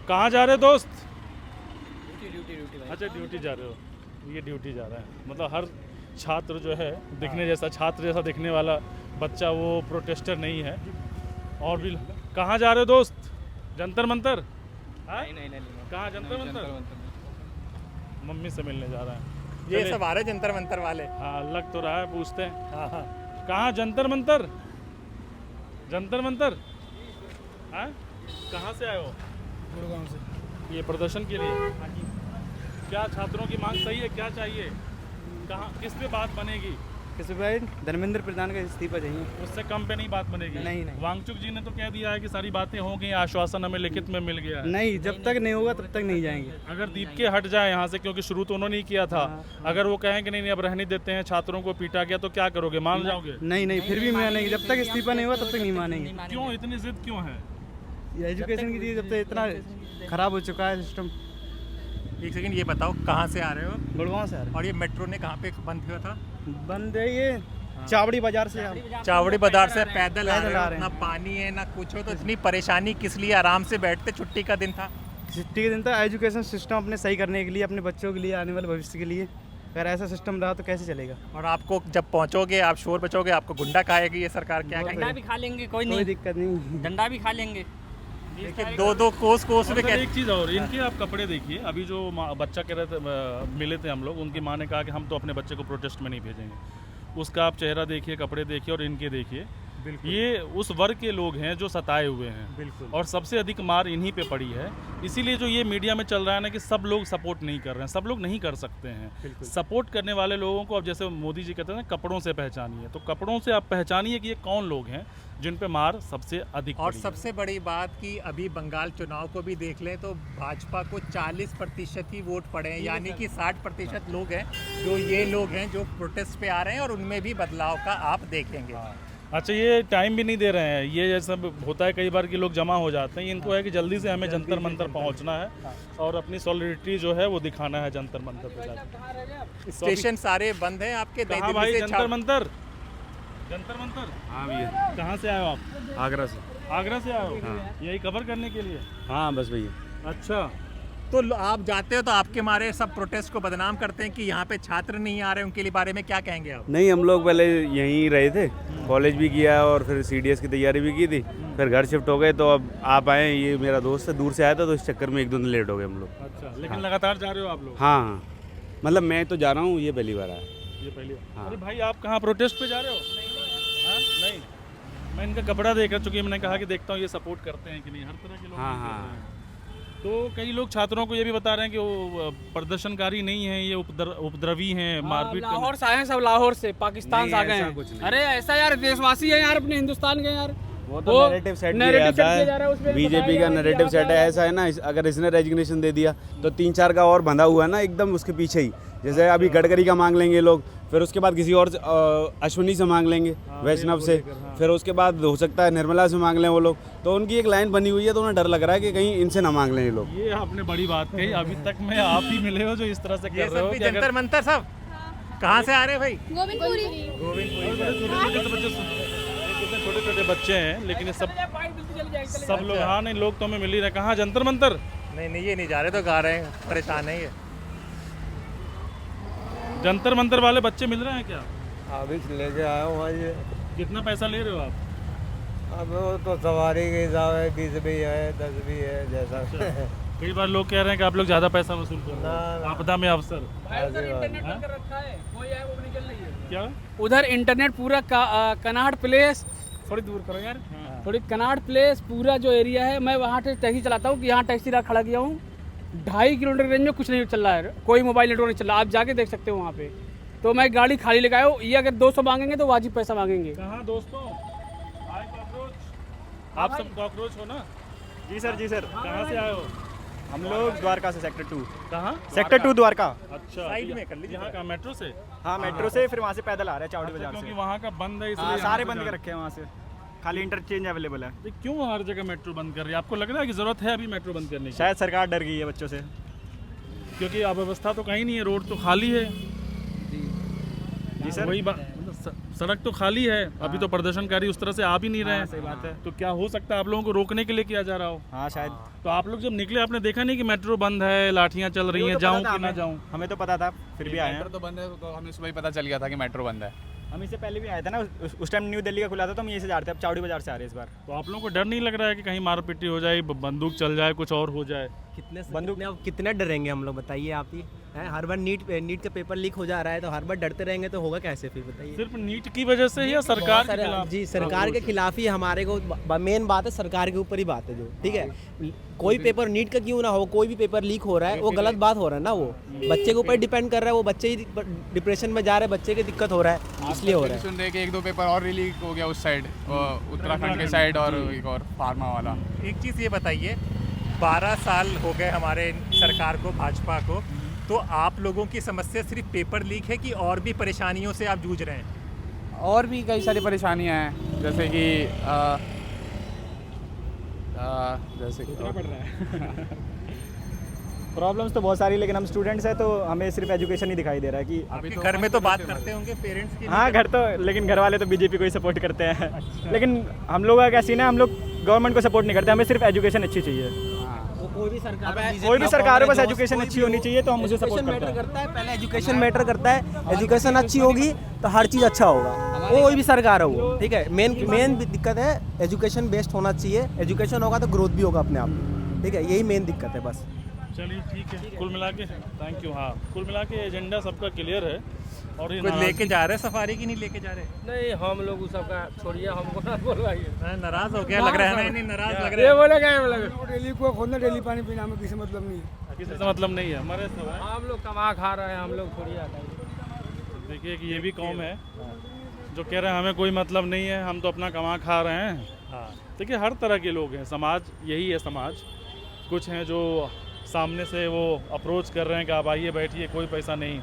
कहाँ जा रहे हो दोस्त? अच्छा, ड्यूटी जा रहे हो। ये ड्यूटी जा रहा है, मतलब हर छात्र जो है दिखने जैसा, छात्र जैसा दिखने वाला बच्चा वो प्रोटेस्टर नहीं है। और भी कहाँ जा रहे हो दोस्त? जंतर मंतर? नहीं, कहाँ जंतर मंतर? मम्मी से मिलने जा रहा है। ये सब आ रहे जंतर मंतर वाले। हाँ, लग तो रहा है, पूछते हैं। हाँ, कहाँ जंतर मंतर? जंतर मंतर? हाँ, कहाँ से आए हो? गुड़गांव से। ये प्रदर्शन के लिए? क्या छात्रों की मांग सही है? क्या चाहिए? कहाँ, किस पे बात बनेगी? किस पे? धर्मेंद्र प्रधान का इस्तीफा चाहिए। उससे कम पे नहीं बात बनेगी? नहीं। वांगचुक जी ने तो कह दिया है कि सारी बातें हो गई, आश्वासन हमें लिखित में मिल गया है। नहीं, जब तक नहीं होगा तब तक नहीं जाएंगे। अगर दीप के हट जाए यहाँ से, क्योंकि शुरू तो उन्होंने ही किया था, अगर वो कहें कि नहीं अब रहने देते हैं, छात्रों को पीटा गया, तो क्या करोगे? मान जाओगे? नहीं, फिर भी मानेंगे। जब तक इस्तीफा नहीं हुआ तब तक नहीं मानेंगे। क्यों इतनी जिद क्यों है? एजुकेशन की चीज़ जब तक इतना खराब हो चुका है सिस्टम। एक सेकंड, ये बताओ कहाँ से आ रहे हो? गुड़गांव से आ रहे। और ये मेट्रो ने कहाँ पे बंद हुआ था? बंद है ये चावड़ी बाजार से। चावड़ी बाजार से पैदल आ रहे हो, ना पानी है ना कुछ हो, तो इतनी परेशानी किस लिए? आराम से बैठते, छुट्टी का दिन था। छुट्टी के दिन था। एजुकेशन सिस्टम अपने सही करने के लिए, अपने बच्चों के लिए, आने वाले भविष्य के लिए। अगर ऐसा सिस्टम रहा तो कैसे चलेगा? और आपको जब पहुंचोगे, आप शोर बचोगे, आपको गुंडा खाएगी ये सरकार। क्या डंडा भी खा लेंगे, कोई दिक्कत नहीं, डंडा भी खा लेंगे। दो कोस में। एक चीज़ और, इनके आप कपड़े देखिए। अभी जो बच्चा कह रहे थे, मिले थे हम लोग, उनकी माँ ने कहा कि हम तो अपने बच्चे को प्रोटेस्ट में नहीं भेजेंगे। उसका आप चेहरा देखिए, कपड़े देखिए और इनके देखिए। ये उस वर्ग के लोग हैं जो सताए हुए हैं। बिल्कुल। और सबसे अधिक मार इन्हीं पे पड़ी है। इसीलिए जो ये मीडिया में चल रहा है ना कि सब लोग सपोर्ट नहीं कर रहे हैं, सब लोग नहीं कर सकते हैं। सपोर्ट करने वाले लोगों को, अब जैसे मोदी जी कहते हैं ना, कपड़ों से पहचानिए, तो कपड़ों से आप पहचानिए कि ये कौन लोग हैं जिन पे मार सबसे अधिक और पड़ी सबसे बड़ी बात कि अभी बंगाल चुनाव को भी देख लें तो भाजपा को 40% ही वोट पड़े हैं, यानी कि 60% लोग हैं जो ये लोग हैं जो प्रोटेस्ट पे आ रहे हैं और उनमें भी बदलाव का आप देखेंगे। अच्छा, ये टाइम भी नहीं दे रहे हैं। ये जैसा होता है कई बार कि लोग जमा हो जाते हैं, इनको है कि जल्दी से हमें जंतर मंतर पहुंचना है और अपनी सॉलिडिटी जो है वो दिखाना है जंतर मंतर पे जाकर। स्टेशन सारे बंद हैं आपके? कहाँ भाई जंतर मंतर? जंतर मंतर? हाँ भैया। कहाँ से आए हो आप? आगरा से। आगरा से आए हो? हाँ। यही कवर करने के लिए? हाँ बस भैया। अच्छा, तो आप जाते हो तो आपके मारे सब प्रोटेस्ट को बदनाम करते हैं कि यहाँ पे छात्र नहीं आ रहे, उनके बारे में क्या कहेंगे आप? नहीं, हम लोग पहले यहीं रहे थे, कॉलेज भी किया और फिर CDS की तैयारी भी की थी, फिर घर शिफ्ट हो गए, तो अब आप आए। ये मेरा दोस्त है, दूर से आया था, तो इस चक्कर में 1-2 दिन लेट हो गए हम लोग। अच्छा, लेकिन लगातार जा रहे हो आप लोग? हाँ, मतलब मैं तो जा रहा हूँ, ये पहली बार आया। ये पहली बार? हाँ। अरे भाई, आप कहाँ प्रोटेस्ट पे जा रहे हो? नहीं, मैं इनका कपड़ा देख रहा, चूँकि मैंने कहा कि देखता हूँ ये सपोर्ट करते हैं कि नहीं। हर तरह के लोग हाँ। तो कई लोग छात्रों को ये भी बता रहे हैं कि वो प्रदर्शनकारी नहीं है, ये उपद्रवी हैं, मारपीट। लाहौर से आए हैं सब, लाहौर से, पाकिस्तान से आ गए हैं। अरे ऐसा यार, देशवासी है यार, अपने हिंदुस्तान के यार। वो तो नैरेटिव सेट किया जाता है, बीजेपी का नैरेटिव सेट है। ऐसा है ना, अगर इसने रेजिग्नेशन दे दिया तो 3-4 का और बंधा हुआ है ना एकदम उसके पीछे ही। जैसे अभी गडकरी का मांग लेंगे लोग, फिर उसके बाद किसी और अश्विनी से मांग लेंगे, वैष्णव से, फिर उसके बाद हो सकता है निर्मला से मांग लें वो लोग। तो उनकी एक लाइन बनी हुई है, तो उन्हें डर लग रहा है कि कहीं इनसे ना मांग लें ये लोग। ये आपने बड़ी बात कही। अभी तक में आप ही मिले हो जो इस तरह से कर रहे हो। जंतर मंतर सब कहाँ से आ रहे हैं भाई? गोविंदपुरी। कितने छोटे-छोटे बच्चे हैं, लेकिन ये सब लोग, हाँ नहीं, लोग तो हमें मिल ही रहे। कहाँ जंतर मंतर? नहीं, ये नहीं जा रहे, तो गा रहे हैं, परेशान है ये। जंतर मंतर वाले बच्चे मिल रहे हैं क्या? अभी लेके आया हूँ आज। कितना पैसा ले रहे हो आप? अब वो तो सवारी के हिसाब है, 20 भी है, 10 भी है, जैसा। कई बार लोग कह रहे हैं कि आप लोग ज़्यादा पैसा वसूल कर रहे हो। आपदा में अवसर। क्या? उधर इंटरनेट पूरा कनाट प्लेस, थोड़ी दूर करो यार, थोड़ी कनाट प्लेस पूरा जो एरिया है, मैं वहाँ से टैक्सी चलाता हूँ कि यहाँ टैक्सी खड़ा किया हूँ। 2.5 किलोमीटर रेंज में कुछ नहीं चल रहा है, कोई मोबाइल नेटवर्क नहीं चल रहा। आप जाके देख सकते हो वहाँ पे। तो मैं गाड़ी खाली लेकर आया हूँ। ये अगर 200 मांगेंगे तो वाजिब पैसा मांगेंगे। कहाँ दोस्तों? हाय कॉकरोच, आप सब कॉकरोच हो ना? जी सर, जी सर। कहाँ से आए हो? हम लोग द्वारका से सेक्टर 2। कहाँ? सेक्टर 2 द्वारका। अच्छा, साइड में कर लीजिए। यहाँ का मेट्रो से? हाँ, मेट्रो से, फिर वहाँ से पैदल आ रहे हैं चावड़ी बाजार से। क्योंकि वहाँ का बंद है इसलिए हाँ, यहाँ सारे पे बंद जा- कर रखे हैं वहाँ से, खाली इंटरचेंज अवेलेबल है। तो क्यों हर जगह मेट्रो बंद कर रही है? आपको लग रहा है कि ज़रूरत है अभी मेट्रो बंद करने की? शायद सरकार डर गई है बच्चों से, क्योंकि अव्यवस्था तो कहीं नहीं है, रोड तो खाली है। जी सर। वही बात, सड़क तो खाली है, अभी तो प्रदर्शनकारी उस तरह से आ भी नहीं रहे हैं। सही बात है। तो क्या हो सकता है आप लोगों को रोकने के लिए किया जा रहा हो? हाँ शायद। तो आप लोग जब निकले आपने देखा नहीं कि मेट्रो बंद है, लाठियाँ चल रही हैं, जाऊँ कि ना जाऊँ? हमें तो पता था, फिर भी आए हैं। तो बंद है, तो हमें सुबह ही पता चल गया था कि मेट्रो बंद है। हम इससे पहले भी आए थे ना, उस टाइम न्यू दिल्ली का खुला था, तो हम यहीं से जा रहे थे। अब चावड़ी बाजार से आ रहे हैं इस बार। तो आप लोगों को डर नहीं लग रहा है कि कहीं मार पिटी हो जाए, बंदूक चल जाए, कुछ और हो जाए? कितने डरेंगे हम लोग, बताइए आप ही हैं? हर बार नीट का पेपर लीक हो जा रहा है, तो हर बार डरते रहेंगे तो होगा कैसे फिर, बताइए? सिर्फ नीट की वजह से या सरकार के खिलाफ? जी, सरकार के खिलाफ ही हमारे को मेन बात है, सरकार के ऊपर ही बात है जो, ठीक है। कोई पेपर नीट का क्यों ना हो, कोई भी पेपर लीक हो रहा है वो गलत बात हो रहा है ना, वो बच्चे के ऊपर डिपेंड कर रहा है, वो बच्चे ही डिप्रेशन में जा रहे हैं, बच्चे की दिक्कत हो रहा है, इसलिए हो रहा है। सुन रहे कि 1-2 पेपर और लीक हो गया उस साइड, उत्तराखंड के साइड, और एक और फार्मा वाला। एक चीज़ ये बताइए, 12 साल हो गए हमारे सरकार को, भाजपा को, तो आप लोगों की समस्या सिर्फ पेपर लीक है कि और भी परेशानियों से आप जूझ रहे हैं? और भी कई सारी परेशानियां हैं, जैसे कि पड़ रहा है। प्रॉब्लम्स तो बहुत सारी, लेकिन हम स्टूडेंट्स हैं तो हमें सिर्फ एजुकेशन ही दिखाई दे रहा है कि आपके घर में तो बात करते होंगे पेरेंट्स की? हाँ, घर तो, लेकिन घर वाले तो बीजेपी को ही सपोर्ट करते हैं। लेकिन हम लोग का क्या सीन है, हम लोग गवर्नमेंट को सपोर्ट नहीं करते, हमें सिर्फ एजुकेशन अच्छी चाहिए। कोई भी सरकार हो, बस एजुकेशन अच्छी होनी चाहिए, तो हम उसे सपोर्ट करते हैं। पहले एजुकेशन मैटर करता है, एजुकेशन अच्छी होगी तो हर चीज़ अच्छा होगा, वो कोई भी सरकार हो, ठीक है। मेन दिक्कत है एजुकेशन बेस्ड होना चाहिए, एजुकेशन होगा तो ग्रोथ भी होगा अपने आप, ठीक है, यही मेन दिक्कत है बस। चलिए ठीक है, कुल मिला के थैंक यू। हाँ, कुल मिला के एजेंडा सबका क्लियर है। और ये कुछ लेके जा रहे हैं सफारी की, नहीं लेके जा रहे? नहीं, हम लोग उस सबका छोड़िए, हमको ना बोलवाइए। नाराज हो गया लग रहा है ना? नहीं, नाराज लग रहा है। ये बोले क्या? डेली को खोलना, डेली पानी पीना, हमें किसी मतलब नहीं है। किसी से मतलब नहीं है हमारे से। हम लोग कमा खा रहे हैं, हम लोग छोड़िए हटाइए। देखिए कि ये भी कौम है जो कह रहे हैं हमें कोई मतलब नहीं है, हम तो अपना कमा खा रहे हैं। हाँ, देखिए हर तरह के लोग हैं, समाज यही है समाज। कुछ हैं जो सामने से वो अप्रोच कर रहे हैं कि आप आइए बैठिए, कोई पैसा नहीं।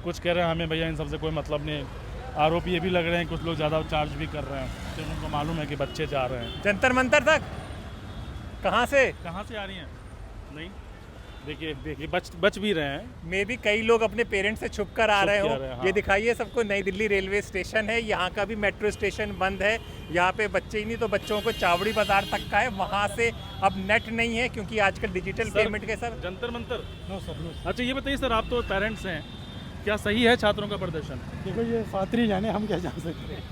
कुछ कह रहे हैं हमें भैया इन सबसे कोई मतलब नहीं। आरोप ये भी लग रहे हैं कुछ लोग ज़्यादा चार्ज भी कर रहे हैं, तो उनको मालूम है कि बच्चे जा रहे हैं। जंतर मंतर तक कहाँ से आ रही हैं? नहीं, देखिए बच भी रहे हैं। मे भी कई लोग अपने पेरेंट्स से छुप कर आ रहे हो। हाँ। ये दिखाइए सबको, नई दिल्ली रेलवे स्टेशन है, यहाँ का भी मेट्रो स्टेशन बंद है। यहाँ पे बच्चे ही नहीं तो बच्चों को चावड़ी बाजार तक का है, वहाँ से अब नेट नहीं है क्योंकि आजकल डिजिटल पेमेंट के sir. Jantar Mantar no sir. अच्छा ये बताइए सर, आप तो पेरेंट्स हैं, क्या सही है छात्रों का प्रदर्शन? देखो ये पात्री जाने, हम क्या जान सकते हैं।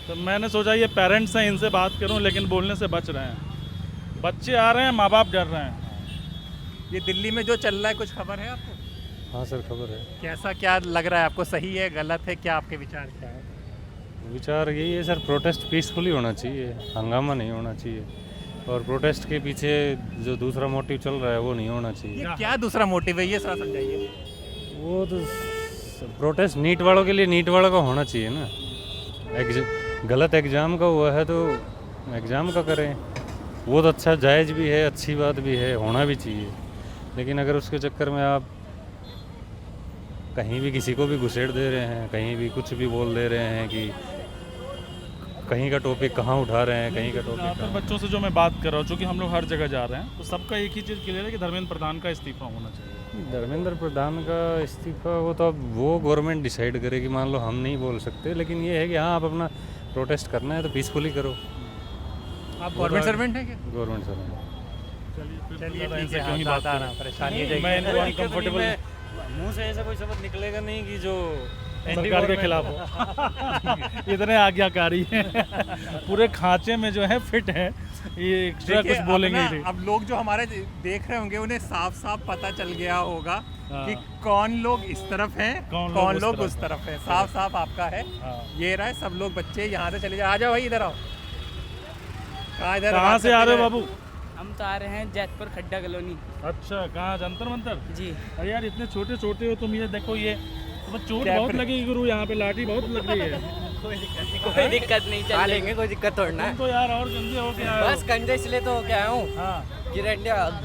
तो मैंने सोचा ये पेरेंट्स हैं, इनसे बात करूं, लेकिन बोलने से बच रहे हैं। बच्चे आ रहे हैं, माँ बाप डर रहे हैं। ये दिल्ली में जो चल रहा है कुछ खबर है आपको? हाँ सर, खबर है। कैसा, क्या लग रहा है आपको? सही है, गलत है, क्या आपके विचार क्या है? विचार यही है सर, प्रोटेस्ट पीसफुली होना चाहिए, हंगामा नहीं होना चाहिए, और प्रोटेस्ट के पीछे जो दूसरा मोटिव चल रहा है वो नहीं होना चाहिए। ये क्या दूसरा मोटिव है, ये सारा समझाइए। वो तो प्रोटेस्ट नीट वालों के लिए नीट वालों का होना चाहिए ना। गलत एग्ज़ाम का हुआ है तो एग्ज़ाम का करें, वो तो अच्छा, जायज़ भी है, अच्छी बात भी है, होना भी चाहिए। लेकिन अगर उसके चक्कर में आप कहीं भी किसी को भी घुसेड़ दे रहे हैं, कहीं भी कुछ भी बोल दे रहे हैं कि कहीं का टॉपिक कहाँ उठा रहे हैं, कहीं का टॉपिक पर बच्चों से जो मैं बात कर रहा हूँ, चूँकि हम लोग हर जगह जा रहे हैं, तो सबका एक ही चीज़ क्लियर है कि धर्मेंद्र प्रधान का इस्तीफा होना चाहिए। धर्मेंद्र प्रधान का इस्तीफा वो तो अब वो गवर्नमेंट डिसाइड करेगी, मान लो हम नहीं बोल सकते। लेकिन ये है कि हाँ, आप अपना प्रोटेस्ट करना है तो पीसफुली करो। आप गवर्नमेंट सर्वेंट हैं क्या? Government servant. चलिए ठीक है, हाँ, बात आ रहा परेशानी है। मैं इनको अनकम्फर्टेबल, मुँह से ऐसा कोई शब्द निकलेगा नहीं कि जो सरकार के खिलाफ हो। इतने आज्ञाकारी हैं, पूरे खांचे में जो है फिट है, ये एक्स्ट्रा कुछ बोलेंगे ही नहीं। अब लोग जो हमारे देख रहे होंगे उन्हें साफ साफ पता चल गया होगा कि कौन लोग इस तरफ हैं, कौन लोग उस तरफ हैं। साफ साफ आपका है। ये रहा है, सब लोग बच्चे यहाँ से चले जाओ। आ जाओ भाई, इधर आओ। कहाँ से आ रहे हो बाबू? हम तो आ रहे हैं जैतपुर खड्डा कॉलोनी। अच्छा, कहाँ, जंतर मंतर? जी। अरे यार इतने छोटे छोटे हो तुम, ये देखो, ये चोट बहुत लगेगी गुरु, यहाँ पे लाठी बहुत लग रही है। कोई दिक्कत नहीं, चल लेंगे, कोई दिक्कत थोड़ी ना। तो यार और गंदे हो गया, बस गंदे इसलिए तो हो गया हूँ। हाँ। कि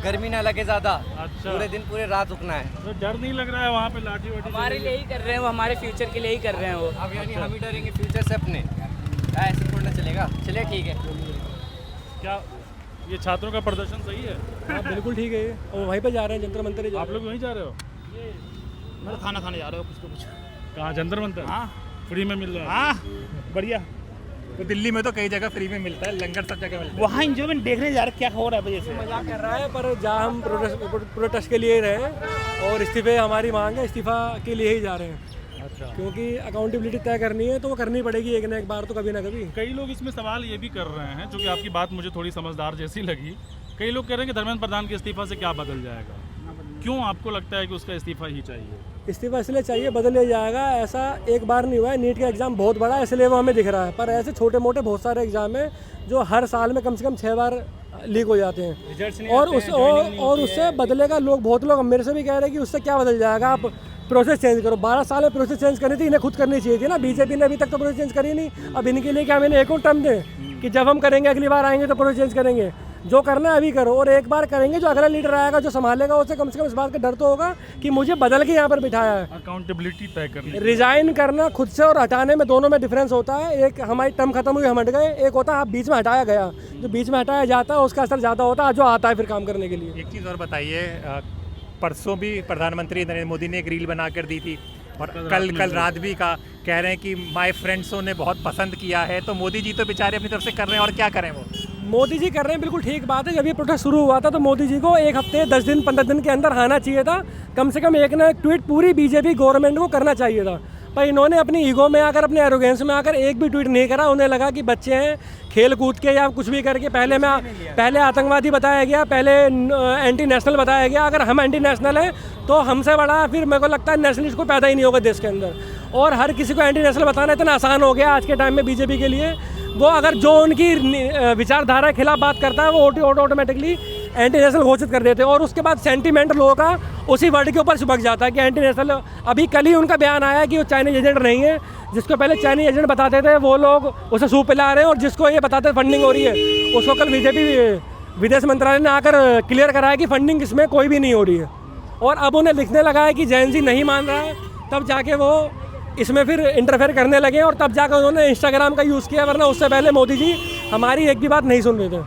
गर्मी ना लगे ज़्यादा। अच्छा। पूरे दिन पूरे रात रुकना है। तो डर नहीं लग रहा है वहाँ पे लाठी वाठी? हमारे लिए ही कर रहे हैं वो, हमारे फ्यूचर के लिए ही कर रहे हैं वो। अब यानी हम ही डरेंगे फ्यूचर से अपने? ऐसे थोड़ा चलेगा। चलिए ठीक है। क्या ये छात्रों का प्रदर्शन सही है? हाँ बिल्कुल ठीक है। और वहीं पे जा रहे हैं, जंतर मंतर। आप लोग वहीं जा रहे हो? मैं खाना खाने जा रहा हूँ कुछ तो कुछ। कहाँ, जंतर मंतर? हाँ फ्री में मिल रहा है? हाँ बढ़िया। तो दिल्ली में तो कई जगह फ्री में मिलता है, लंगर सब जगह मिलता है। वहाँ इंजॉयमेंट देखने जा रहे क्या हो रहा है वजह से। मजाक कर रहा है, पर जहाँ हम प्रोटेस्ट के लिए रहे हैं और इस्तीफे हमारी मांग है, इस्तीफा के लिए ही जा रहे हैं। अच्छा। क्योंकि अकाउंटेबिलिटी तय करनी है तो वो करनी पड़ेगी एक ना एक बार, तो कभी ना कभी। कई लोग इसमें सवाल ये भी कर रहे हैं, जो कि आपकी बात मुझे थोड़ी समझदार जैसी लगी। कई लोग कह रहे हैं कि धर्मेंद्र प्रधान के इस्तीफा से क्या बदल जाएगा? क्यों आपको लगता है कि उसका इस्तीफा ही चाहिए? इस्तीफा इसलिए चाहिए, बदल लिया जाएगा। ऐसा एक बार नहीं हुआ है। नीट का एग्ज़ाम बहुत बड़ा है इसलिए वो हमें दिख रहा है, पर ऐसे छोटे मोटे बहुत सारे एग्ज़ाम हैं जो हर साल में कम से कम 6 बार लीक हो जाते हैं। और उससे बदलेगा, लोग बहुत लोग मेरे से भी कह रहे हैं कि उससे क्या बदल जाएगा, आप प्रोसेस चेंज करो। 12 साल में प्रोसेस चेंज करनी थी, इन्हें खुद करनी चाहिए थी ना। बीजेपी ने अभी तक तो प्रोसेस चेंज करी नहीं। अब इनके लिए क्या मैंने एक और टर्म दें कि जब हम करेंगे अगली बार आएंगे तो प्रोसेस चेंज करेंगे? जो करना है अभी करो, और एक बार करेंगे जो अगला लीडर आएगा जो संभालेगा उससे कम से कम इस बात का डर तो होगा कि मुझे बदल के यहाँ पर बिठाया है। अकाउंटेबिलिटी तय करनी। रिजाइन करना खुद से और हटाने में, दोनों में डिफरेंस होता है। एक हमारी टर्म खत्म हुई, हम हट गए। एक होता है आप बीच में हटाया गया। जो बीच में हटाया जाता है उसका असर ज़्यादा होता है जो आता है फिर काम करने के लिए। एक चीज़ और बताइए, परसों भी प्रधानमंत्री नरेंद्र मोदी ने एक रील बना कर दी थी, और कल रात भी कह रहे हैं कि माय फ्रेंड्सों ने बहुत पसंद किया है। तो मोदी जी तो बेचारे अपनी तरफ से कर रहे हैं, और क्या करें वो? मोदी जी कर रहे हैं, बिल्कुल ठीक बात है। जब ये प्रोटेस्ट शुरू हुआ था तो मोदी जी को एक हफ्ते 10 दिन 15 दिन के अंदर आना चाहिए था। कम से कम एक ना एक ट्वीट पूरी बीजेपी गवर्नमेंट को करना चाहिए था, पर इन्होंने अपनी ईगो में आकर, अपने एरोगेंस में आकर एक भी ट्वीट नहीं करा। उन्हें लगा कि बच्चे हैं, खेल कूद के या कुछ भी करके पहले आतंकवादी बताया गया, पहले एंटी नेशनल बताया गया। अगर हम एंटी नेशनल हैं तो हमसे बड़ा फिर मेरे को लगता है नेशनलिस्ट को पैदा ही नहीं होगा देश के अंदर। और हर किसी को एंटी नेशनल बताना इतना आसान हो गया आज के टाइम में बीजेपी के लिए। वो अगर जो उनकी विचारधारा के खिलाफ बात करता है वो ऑटोमेटिकली एंटी नेशनल घोषित कर देते हैं। और उसके बाद सेंटीमेंट लोगों का उसी वर्ड के ऊपर चिपक जाता है कि एंटी नेशनल। अभी कल ही उनका बयान आया कि वो चाइनीज एजेंट नहीं है। जिसको पहले चाइनीज एजेंट बताते थे वो लोग उसे सूप पिला रहे हैं, और जिसको ये बताते फंडिंग हो रही है उसको कल बीजेपी विदेश मंत्रालय ने आकर क्लियर कराया कि फंडिंग इसमें कोई भी नहीं हो रही है। और अब उन्हें लिखने लगा है कि जैन जी नहीं मान रहा है, तब जाके वो इसमें फिर इंटरफेयर करने लगे, और तब जाकर उन्होंने इंस्टाग्राम का यूज़ किया। वरना उससे पहले मोदी जी हमारी एक भी बात नहीं सुन रहे थे।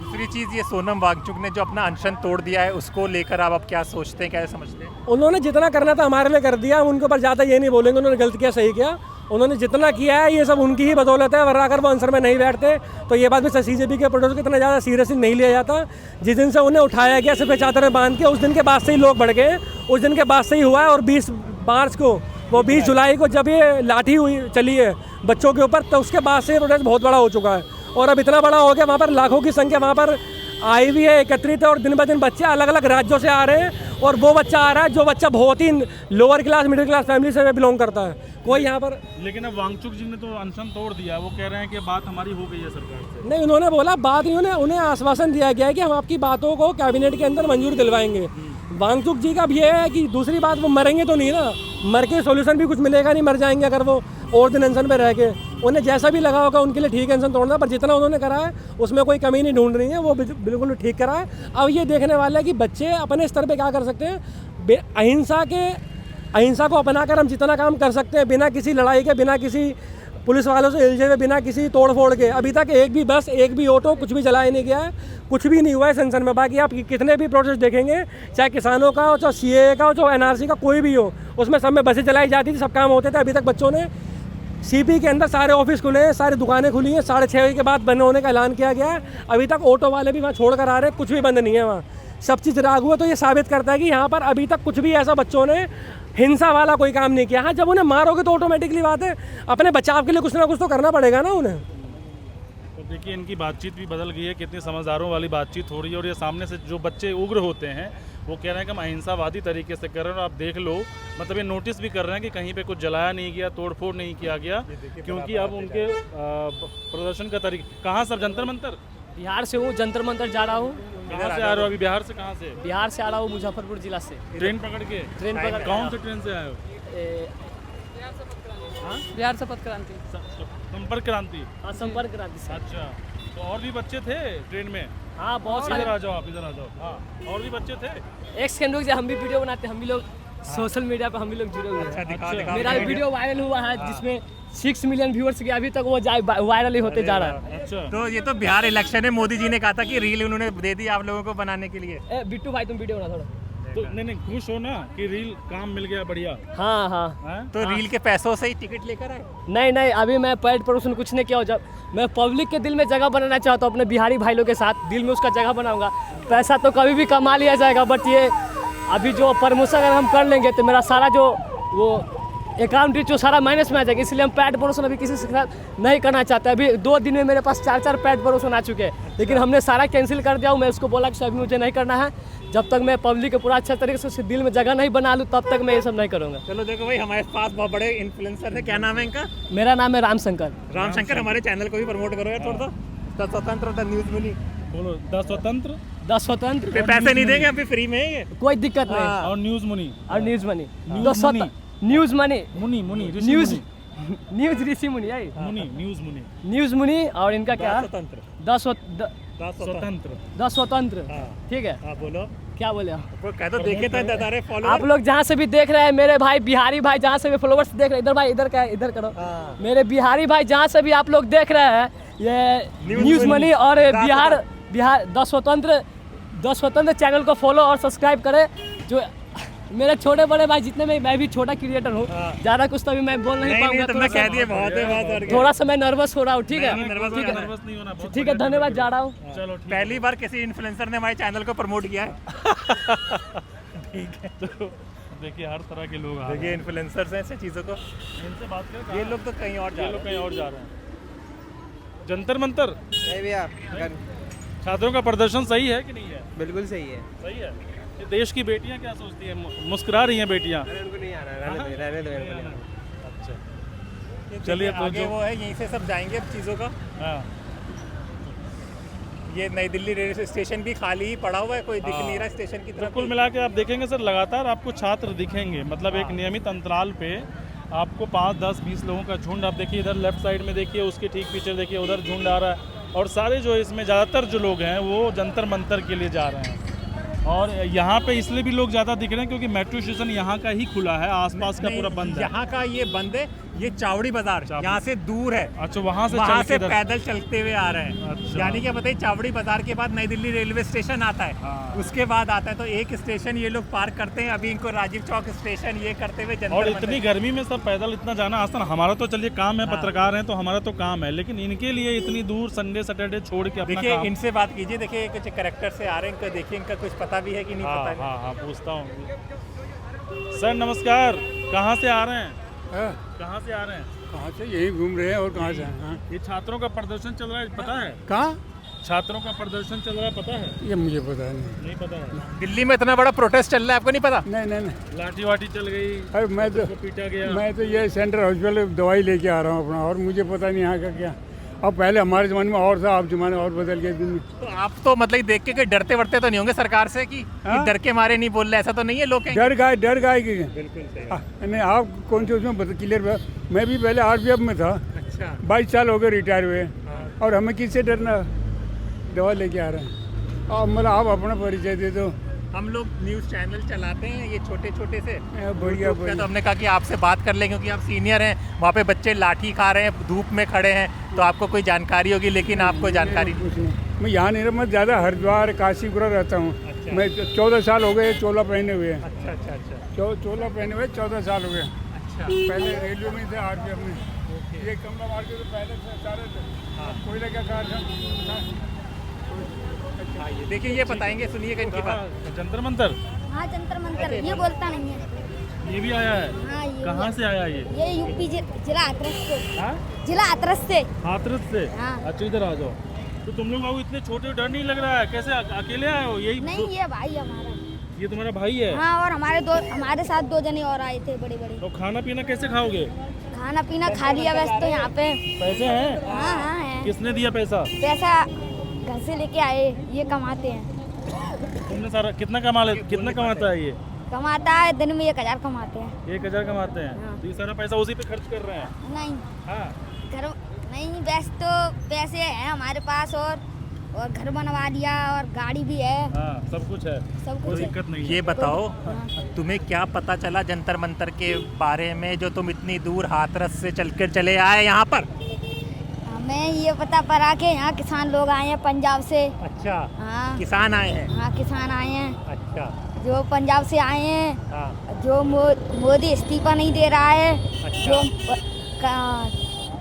दूसरी चीज़, ये सोनम वांगचुक ने जो अपना अनशन तोड़ दिया है, उसको लेकर आप अब क्या सोचते हैं, क्या समझते हैं? उन्होंने जितना करना था हमारे लिए कर दिया। उनके ऊपर ज़्यादा ये नहीं बोलेंगे उन्होंने गलत किया सही किया। उन्होंने जितना किया है ये सब उनकी ही बदौलत है, वरना अगर वो आंसर में नहीं बैठते तो ये बात भी CJP के प्रोटेस्ट को इतना ज़्यादा सीरियसली नहीं लिया जाता। जिस दिन से उन्हें उठाया गया सिर्फ चादर में बांध के, उस दिन के बाद से ही लोग बढ़ गए। उस दिन के बाद से ही हुआ है। और 20 मार्च को, वो 20 जुलाई को जब ये लाठी हुई चली है बच्चों के ऊपर, तो उसके बाद से प्रोटेस्ट बहुत बड़ा हो चुका है। और अब इतना बड़ा हो गया, वहाँ पर लाखों की संख्या वहाँ पर आई भी है, एकत्रित है। और दिन ब दिन बच्चे अलग अलग राज्यों से आ रहे हैं। और वो बच्चा आ रहा है जो बच्चा बहुत ही lower class middle class family से बिलोंग करता है, कोई यहाँ पर। लेकिन अब वांगचुक जी ने तो अनशन तोड़ दिया। वो कह रहे हैं कि बात हमारी हो गई है सरकार से। नहीं, उन्होंने बोला बात, उन्हें आश्वासन दिया गया है कि हम आपकी बातों को कैबिनेट के अंदर मंजूर दिलवाएंगे। वांगचुक जी का अब ये है कि दूसरी बात, वो मरेंगे तो नहीं ना, मर के सोल्यूशन भी कुछ मिलेगा नहीं, मर जाएंगे अगर वो और दिन अनशन पे रह के। उन्हें जैसा भी लगा होगा उनके लिए ठीक है अनशन तोड़ना, पर जितना उन्होंने करा है उसमें कोई कमी नहीं ढूंढ रही है, वो बिल्कुल ठीक करा है। अब ये देखने वाला है कि बच्चे अपने स्तर पे क्या कर सकते हैं। अहिंसा को अपनाकर हम जितना काम कर सकते हैं, बिना किसी लड़ाई के, बिना किसी पुलिस वालों से उलझे हुए, बिना किसी तोड़ फोड़ के। अभी तक एक भी बस, एक भी ऑटो कुछ भी जलाया नहीं गया है, कुछ भी नहीं हुआ है सेंसन में। बाकी आप कितने भी प्रोटेस्ट देखेंगे, चाहे किसानों का हो, चाहे CAA का हो, चाहे NRC का, कोई भी हो, उसमें सब में बसें चलाई जाती थी, सब काम होते थे। अभी तक बच्चों ने CP के अंदर सारे ऑफिस खुले हैं, सारी दुकानें खुली हैं, 6:30 बजे के बाद बंद होने का ऐलान किया गया है। अभी तक ऑटो वाले भी वहाँ छोड़ कर आ रहे हैं, कुछ भी बंद नहीं है वहाँ, सब चीज़ राग हुआ। तो ये साबित करता है कि यहाँ पर अभी तक कुछ भी ऐसा बच्चों ने हिंसा वाला कोई काम नहीं किया। हाँ, जब उन्हें मारोगे तो ऑटोमेटिकली बात है अपने बचाव के लिए कुछ ना कुछ तो करना पड़ेगा ना उन्हें। तो देखिए, इनकी बातचीत भी बदल गई है, कितनी समझदारों वाली बातचीत हो रही है। और ये सामने से जो बच्चे उग्र होते हैं वो कह रहे हैं कि हम अहिंसावादी तरीके से कर रहे हैं। और आप देख लो, मतलब ये नोटिस भी कर रहे हैं कि कहीं पे कुछ जलाया नहीं गया, तोड़फोड़ नहीं किया गया, क्योंकि अब उनके प्रदर्शन का तरीका। कहाँ सब, जंतर मंतर? बिहार से हूँ, जंतर मंतर जा रहा हूँ। कहाँ से आ रहे हो अभी? बिहार से कहाँ से? बिहार से आ रहा हूँ, मुजफ्फरपुर जिला से। ट्रेन पकड़ के? ट्रेन पकड़। कौन से ट्रेन से आए हो? बिहार संपर्क क्रांति। संपर्क क्रांति? हाँ, संपर्क क्रांति से। अच्छा, तो और भी बच्चे थे ट्रेन में? हाँ बहुत इधर सारे आ जाओ आप, इधर आ जाओ। हाँ, और भी बच्चे थे। एक सेकंड रुक जा, हम भी वीडियो बनाते हैं, हम भी लोग सोशल मीडिया पे हम भी लोग जुड़े हुए हैं। मेरा वीडियो वायरल हुआ है जिसमें 6 मिलियन व्यूअर्स के, अभी तक वो वायरल ही होते जा रहा है। अच्छा, तो ये तो बिहार इलेक्शन है, मोदी जी ने कहा था कि रील उन्होंने दे दी आप लोगों को बनाने के लिए। बिट्टू भाई तुम वीडियो बना थोड़ा। तो नहीं खुश हो ना कि रील काम मिल गया बढ़िया। हाँ हाँ, तो रील के पैसों से ही टिकट लेकर आए? नहीं अभी मैं पेड प्रमोशन कुछ नहीं किया हूँ। जब मैं पब्लिक के दिल में जगह बनाना चाहता हूँ, अपने बिहारी भाई लोग के साथ दिल में उसका जगह बनाऊंगा। पैसा तो कभी भी कमा लिया जाएगा, बट ये अभी जो प्रमोशन अगर हम कर लेंगे तो मेरा सारा जो वो अकाउंट जो सारा माइनस में आ जाएगा, इसलिए हम पैड प्रमोशन अभी किसी के साथ नहीं करना चाहते। अभी 2 दिन में मेरे पास 4 पैड प्रमोशन आ चुके हैं, लेकिन हमने सारा कैंसिल कर दिया हूँ। मैं उसको बोला कि अभी मुझे नहीं करना है, जब तक मैं पब्लिक के पूरा अच्छा तरीके से दिल में जगह नहीं बना लूँ तब तक मैं ये सब नहीं करूँगा। चलो देखो भाई, हमारे पास बहुत बड़े इन्फ्लुएंसर है, क्या नाम है इनका? मेरा नाम है रामशंकर। रामशंकर, हमारे चैनल को भी प्रमोट करो यार थोड़ा। द स्वतंत्र, द न्यूज़ मनी बोलो। द स्वतंत्र, पैसे नहीं देंगे, अभी फ्री में है ये, कोई दिक्कत नहीं। और news money, news money, news ऋषि मुनि है, न्यूज़ मुनी और इनका क्या है? स्वतंत्र। द स्वतंत्र। ठीक है, हाँ बोलो, क्या बोले आप? कह दो, देखे तो दादारे फॉलोअर। आप लोग जहाँ से भी देख रहे हैं, मेरे भाई बिहारी भाई जहाँ से भी फॉलोअर्स देख रहे हैं, इधर भाई इधर क्या इधर करो। मेरे बिहारी भाई जहाँ से भी आप लोग देख रहे हैं, ये न्यूज़ मनी और बिहार द स्वतंत्र चैनल को फॉलो और सब्सक्राइब करें। जो मेरे छोटे बड़े भाई जितने में, मैं भी छोटा क्रिएटर हूँ, ज़्यादा कुछ तो अभी मैं बोल नहीं पाऊंगा। तुमने कह दिया बहुत है, थोड़ा सा मैं नर्वस हो रहा हूँ। ठीक है, नर्वस नहीं होना। ठीक है, धन्यवाद, जा रहा हूँ। चलो, पहली बार किसी इन्फ्लुएंसर ने हमारे चैनल को प्रमोट किया है। ठीक है, तो देखिए हर तरह के लोग, देखिए इन्फ्लुएंसर्स हैं, ऐसे चीज़ों को इनसे बात करें। ये लोग तो कहीं और जा रहे हैं। जंतर मंतर भैया, छात्रों का प्रदर्शन सही है कि नहीं है? बिल्कुल सही है। सही है। ये देश की बेटियां क्या सोचती हैं? मुस्कुरा रही हैं बेटियां। उनको नहीं आना, रहने दो। अच्छा, चलिए तो आगे वो है, यहीं से सब जाएंगे अब चीज़ों का। हाँ, ये नई दिल्ली रेलवे स्टेशन भी खाली ही पड़ा हुआ है, कोई दिख नहीं रहा स्टेशन की तरफ। कुल मिला के आप देखेंगे सर, लगातार आपको छात्र दिखेंगे, मतलब एक नियमित अंतराल पे आपको 5, 10, 20 लोगों का झुंड। आप देखिए इधर लेफ्ट साइड में देखिए, उसके ठीक पीछे देखिए उधर झुंड आ रहा है। और सारे जो इसमें ज़्यादातर जो लोग हैं वो जंतर मंतर के लिए जा रहे हैं। और यहाँ पे इसलिए भी लोग ज़्यादा दिख रहे हैं क्योंकि मेट्रो स्टेशन यहाँ का ही खुला है, आसपास का पूरा बंद है। यहाँ का ये बंद है, ये चावड़ी बाजार यहाँ से दूर है। अच्छा, वहाँ से पैदल चलते हुए आ रहे हैं। अच्छा। यानी कि बताइए, चावड़ी बाजार के बाद नई दिल्ली रेलवे स्टेशन आता है। हाँ। उसके बाद आता है, तो एक स्टेशन ये लोग पार करते हैं। अभी इनको राजीव चौक स्टेशन ये करते हुए और इतनी गर्मी में सब पैदल इतना जाना आसान। हमारा तो चलिए काम है, पत्रकार हैं तो हमारा तो काम है, लेकिन इनके लिए इतनी दूर संडे सैटरडे छोड़ के अपना देखिए काम। इनसे बात कीजिए, देखिए कुछ कैरेक्टर से आ रहे हैं, इनका देखिए, इनका कुछ पता भी है कि नहीं पता है। हाँ, पूछता हूँ। सर नमस्कार, कहाँ से आ रहे हैं? कहाँ से आ रहे हैं? कहाँ से? यही घूम रहे हैं, और कहाँ से? हाँ। ये छात्रों का प्रदर्शन चल रहा है, पता है? कहाँ? छात्रों का प्रदर्शन चल रहा है, पता है? ये मुझे पता नहीं पता है। दिल्ली में इतना बड़ा प्रोटेस्ट चल रहा है, आपको नहीं पता? नहीं। लाठी वाठी चल गई, अरे मैं पीटा गया। मैं तो ये सेंट्रल हॉस्पिटल दवाई लेके आ रहा हूँ अपना, और मुझे पता नहीं यहाँ का क्या। अब पहले हमारे ज़माने में और था, अब ज़माने और बदल गए दिन में। तो आप तो मतलब देख के डरते वरते तो नहीं होंगे सरकार से कि डर के मारे नहीं बोल रहे, ऐसा तो नहीं है? लोग डर गाय की। बिल्कुल सही। नहीं, आप कौन से उसमें क्लियर? मैं भी पहले RPF में था। अच्छा। 22 साल हो गए रिटायर हुए, और हमें किससे डरना? दवा लेके आ रहे हैं। अब मतलब आप अपना परिचय दे दो। हम लोग न्यूज़ चैनल चलाते हैं, ये छोटे छोटे से। बढ़िया। तो हमने कहा कि आपसे बात कर लें, क्योंकि आप सीनियर हैं, वहाँ पे बच्चे लाठी खा रहे हैं, धूप में खड़े हैं, तो आपको कोई जानकारी होगी, लेकिन आपको जानकारी कुछ नहीं। मैं यहाँ नहीं रहा, मैं ज़्यादा हरिद्वार काशीपुरा रहता हूँ। अच्छा। मैं 14 साल हो गए चोला पहने हुए। अच्छा। चोला पहने हुए 14 साल हो गए। अच्छा। पहले रेलवे में थे, RPF में। ये कमला मार के तो पहले सारे कोयले का कारखाना। ये देखिए, ये बताएंगे, सुनिएगा इनकी बात। जंतर मंतर? हाँ, जंतर मंतर। ये बोलता नहीं है। ये भी आया है? हाँ, कहाँ से आया ये यूपी जिला हाथरस से। हाँ? जिला हाथरस से। हाथरस से? हाँ। अच्छा, इधर आ जाओ। तो तुम लोग बाबू इतने छोटे, डर नहीं लग रहा है? कैसे अकेले आए हो? यही नहीं, ये भाई हमारा। ये तुम्हारा भाई है? हाँ, और हमारे साथ 2 जने और आए थे, बड़े। तो खाना पीना कैसे खाओगे? खाना पीना खा लिया वैसे तो यहाँ पे। पैसे हैं? हाँ है। किसने दिया पैसा? पैसा घर से लेके आए, ये कमाते हैं। तुमने सारा कितना कमाता है ये? कमाता है दिन में 1000 कमाते हैं। 1000 कमाते हैं? हाँ। तो ये सारा पैसा उसी पे खर्च कर रहे हैं? नहीं। हाँ। घर नहीं, वैसे तो पैसे हैं हमारे पास, और और घर बनवा दिया और गाड़ी भी है। हाँ, सब कुछ है, सब कोई कुछ है। दिक्कत नहीं है। ये बताओ तुम्हें क्या पता चला जंतर मंतर के बारे में जो तुम इतनी दूर हाथरस से चलकर चले आए यहाँ पर? हमें ये पता पड़ा कि यहाँ किसान लोग आए हैं पंजाब से। अच्छा, हाँ किसान आए हैं। हाँ किसान आए हैं। अच्छा, जो पंजाब से आए हैं। हाँ। जो मोदी इस्तीफा नहीं दे रहा है। अच्छा। जो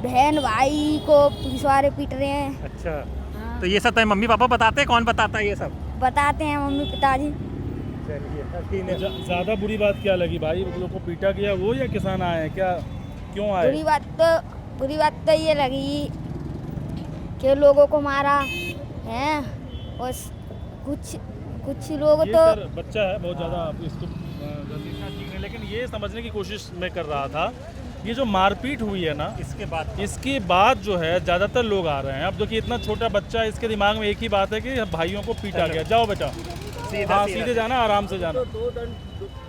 बहन भाई को पुलिस वाले पीट रहे हैं। अच्छा, तो ये सब तुम्हें मम्मी पापा बताते हैं? कौन बताता है ये सब? बताते हैं मम्मी पिताजी। चलिए, ज़्यादा बुरी बात क्या लगी भाई, उन लोग को पीटा गया वो या किसान आए हैं, क्या क्यों आए? बुरी बात तो ये लगी कि लोगों को मारा है और कुछ लोग ये तो सर बच्चा है बहुत ज़्यादा, इसको घसीटना ठीक नहीं, लेकिन ये समझने की कोशिश मैं कर रहा था, ये जो मारपीट हुई है ना, इसके बाद जो है ज़्यादातर लोग आ रहे हैं। अब देखिए इतना छोटा बच्चा, इसके दिमाग में एक ही बात है कि भाइयों को पीटा गया। जाओ बेटा, सीधे जाना, आराम से जाना।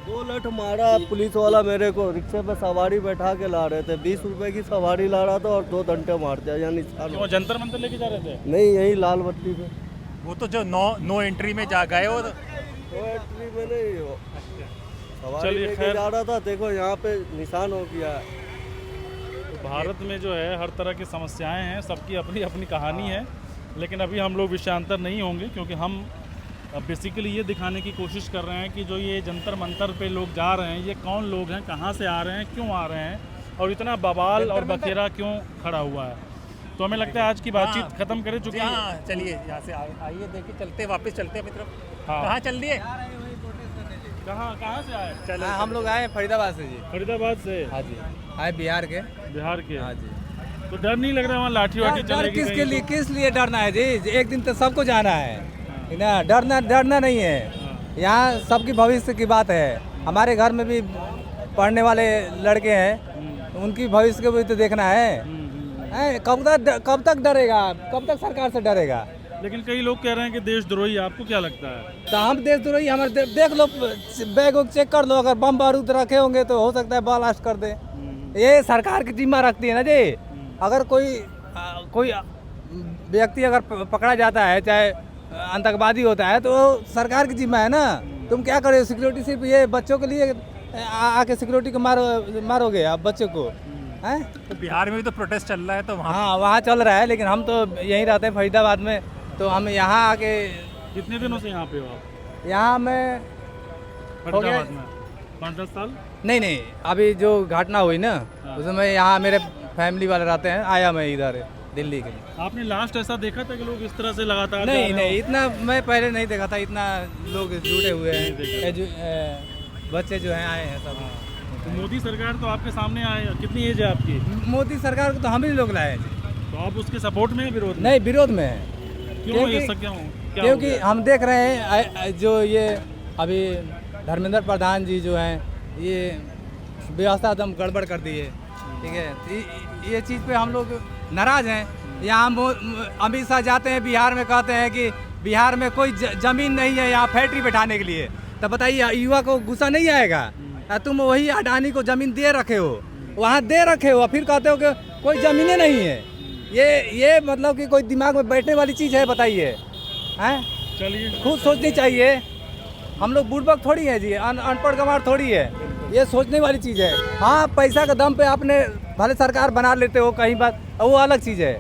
दो लठ मारा पुलिस वाला मेरे को, रिक्शे पे सवारी बैठा के ला रहे थे, 20 रुपए की सवारी ला रहा था और 2 डंडे मार दिया। यानी क्यों जंतर मंतर लेके जा रहे थे? नहीं, यही लाल बत्ती पे। वो तो जो नो एंट्री में जा गए, वो नो एंट्री में नहीं, वो सवारी चलिए लेके खैर, जा रहा था। देखो यहाँ पे निशान हो गया। भारत में जो है हर तरह की समस्याएं हैं, सबकी अपनी अपनी कहानी है, लेकिन अभी हम लोग विषयांतर नहीं होंगे क्योंकि हम बेसिकली ये दिखाने की कोशिश कर रहे हैं कि जो ये जंतर मंतर पे लोग जा रहे हैं, ये कौन लोग हैं, कहाँ से आ रहे हैं, क्यों आ रहे हैं और इतना बवाल और बखेरा क्यों खड़ा हुआ है। तो हमें लगता है आज की बातचीत खत्म करें, चूँकि हाँ चलिए यहाँ से आइए, देखिए चलते वापस चलते हैं मित्र। हाँ। कहाँ चल दिए? कहाँ से आए? चलो हम लोग आए फरीदाबाद से जी। फरीदाबाद से? हाँ जी, आए बिहार के। बिहार के? हाँ जी। तो डर नहीं लग रहा वहाँ लाठी वाठी चलेगी? किसके लिए, किस लिए डरना है जी? एक दिन तो सबको जाना है ना, डरना नहीं है। यहाँ सबकी भविष्य की बात है। हमारे घर में भी पढ़ने वाले लड़के हैं, उनकी भविष्य को भी तो देखना है। कब तक डरेगा, कब तक सरकार से डरेगा? लेकिन कई लोग कह रहे हैं कि देशद्रोही, आपको क्या लगता है? तो हम देशद्रोही, हमारे देख लो, बैग चेक कर लो, अगर बम बारूद रखे होंगे तो हो सकता है ब्लास्ट कर दे। ये सरकार की जिम्मा रखती है ना जी। अगर कोई व्यक्ति अगर पकड़ा जाता है, चाहे आतंकवादी होता है, तो सरकार की जिम्मा है ना। तुम क्या करो, सिक्योरिटी सिर्फ ये बच्चों के लिए आके सिक्योरिटी को मारोगे आप बच्चों को, हैं? तो बिहार में भी तो प्रोटेस्ट चल रहा है, तो हाँ वहाँ चल रहा है, लेकिन हम तो यहीं रहते हैं फरीदाबाद में, तो हम यहाँ आके। कितने दिनों से यहाँ पे हो आप? यहाँ मैं फरीदाबाद में 5-10 साल? नहीं, अभी जो घटना हुई ना, उसमें यहाँ मेरे फैमिली वाले रहते हैं, आया मैं इधर दिल्ली के लिए। आपने लास्ट ऐसा देखा था कि लोग इस तरह से लगातार? नहीं, इतना मैं पहले नहीं देखा था, इतना लोग जुटे हुए हैं, बच्चे जो हैं आए हैं सब। तो मोदी सरकार तो आपके सामने आए, कितनी एज है आपकी? मोदी सरकार को तो हम ही लोग लाए हैं। तो आप उसके सपोर्ट में है, विरोध में? नहीं, विरोध में है। क्यों ऐसा क्यों? क्योंकि हम देख रहे हैं जो ये अभी धर्मेंद्र प्रधान जी जो हैं, ये व्यवस्था एकदम गड़बड़ कर दी है, ठीक है। ये चीज़ पे हम लोग नाराज़ हैं। यहाँ अमित शाह जाते हैं बिहार में, कहते हैं कि बिहार में कोई ज़मीन नहीं है यहाँ फैक्ट्री बैठाने के लिए। तो बताइए युवा को गुस्सा नहीं आएगा? तुम वही अडानी को ज़मीन दे रखे हो, वहाँ दे रखे हो, फिर कहते हो कि कोई ज़मीनें नहीं है। ये मतलब कि कोई दिमाग में बैठने वाली चीज़ है? बताइए, हैं? चलिए, खुद सोचनी चाहिए। हम लोग बुड़बक थोड़ी है जी, अनपढ़ गंवार थोड़ी है, ये सोचने वाली चीज़ है। हाँ, पैसा के दम पे आपने भले सरकार बना लेते हो कहीं बात, वो अलग चीज़ है,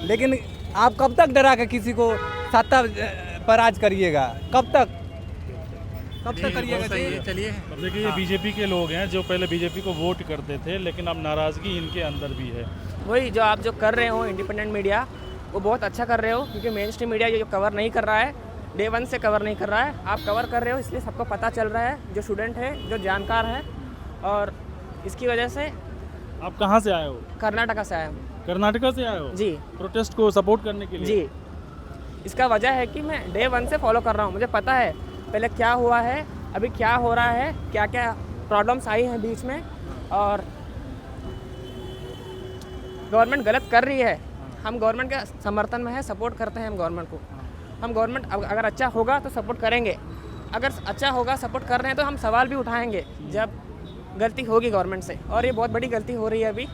लेकिन आप कब तक डरा के किसी को सत्ता पर राज करिएगा? कब तक करिएगा? चलिए, अब देखिए ये बीजेपी के लोग हैं जो पहले बीजेपी को वोट करते थे, लेकिन अब नाराज़गी इनके अंदर भी है। वही जो आप जो कर रहे हो इंडिपेंडेंट मीडिया, वो बहुत अच्छा कर रहे हो, क्योंकि मेन स्ट्रीम मीडिया जो कवर नहीं कर रहा है, डे 1 से कवर नहीं कर रहा है, आप कवर कर रहे हो, इसलिए सबको पता चल रहा है, जो स्टूडेंट है, जो जानकार है। और इसकी वजह से। आप कहाँ से आए हो? कर्नाटका से आया हूँ। कर्नाटका से आए हो जी, प्रोटेस्ट को सपोर्ट करने के लिए? जी, इसका वजह है कि मैं डे 1 से फॉलो कर रहा हूँ, मुझे पता है पहले क्या हुआ है, अभी क्या हो रहा है, क्या क्या प्रॉब्लम्स आई हैं बीच में, और गवर्नमेंट गलत कर रही है। हम गवर्नमेंट के समर्थन में है, सपोर्ट करते हैं हम गवर्नमेंट को। हम गवर्नमेंट अगर अच्छा होगा तो सपोर्ट करेंगे, अगर अच्छा होगा सपोर्ट कर रहे हैं तो हम सवाल भी उठाएंगे जब गलती होगी गवर्नमेंट से। और ये बहुत बड़ी गलती हो रही है अभी,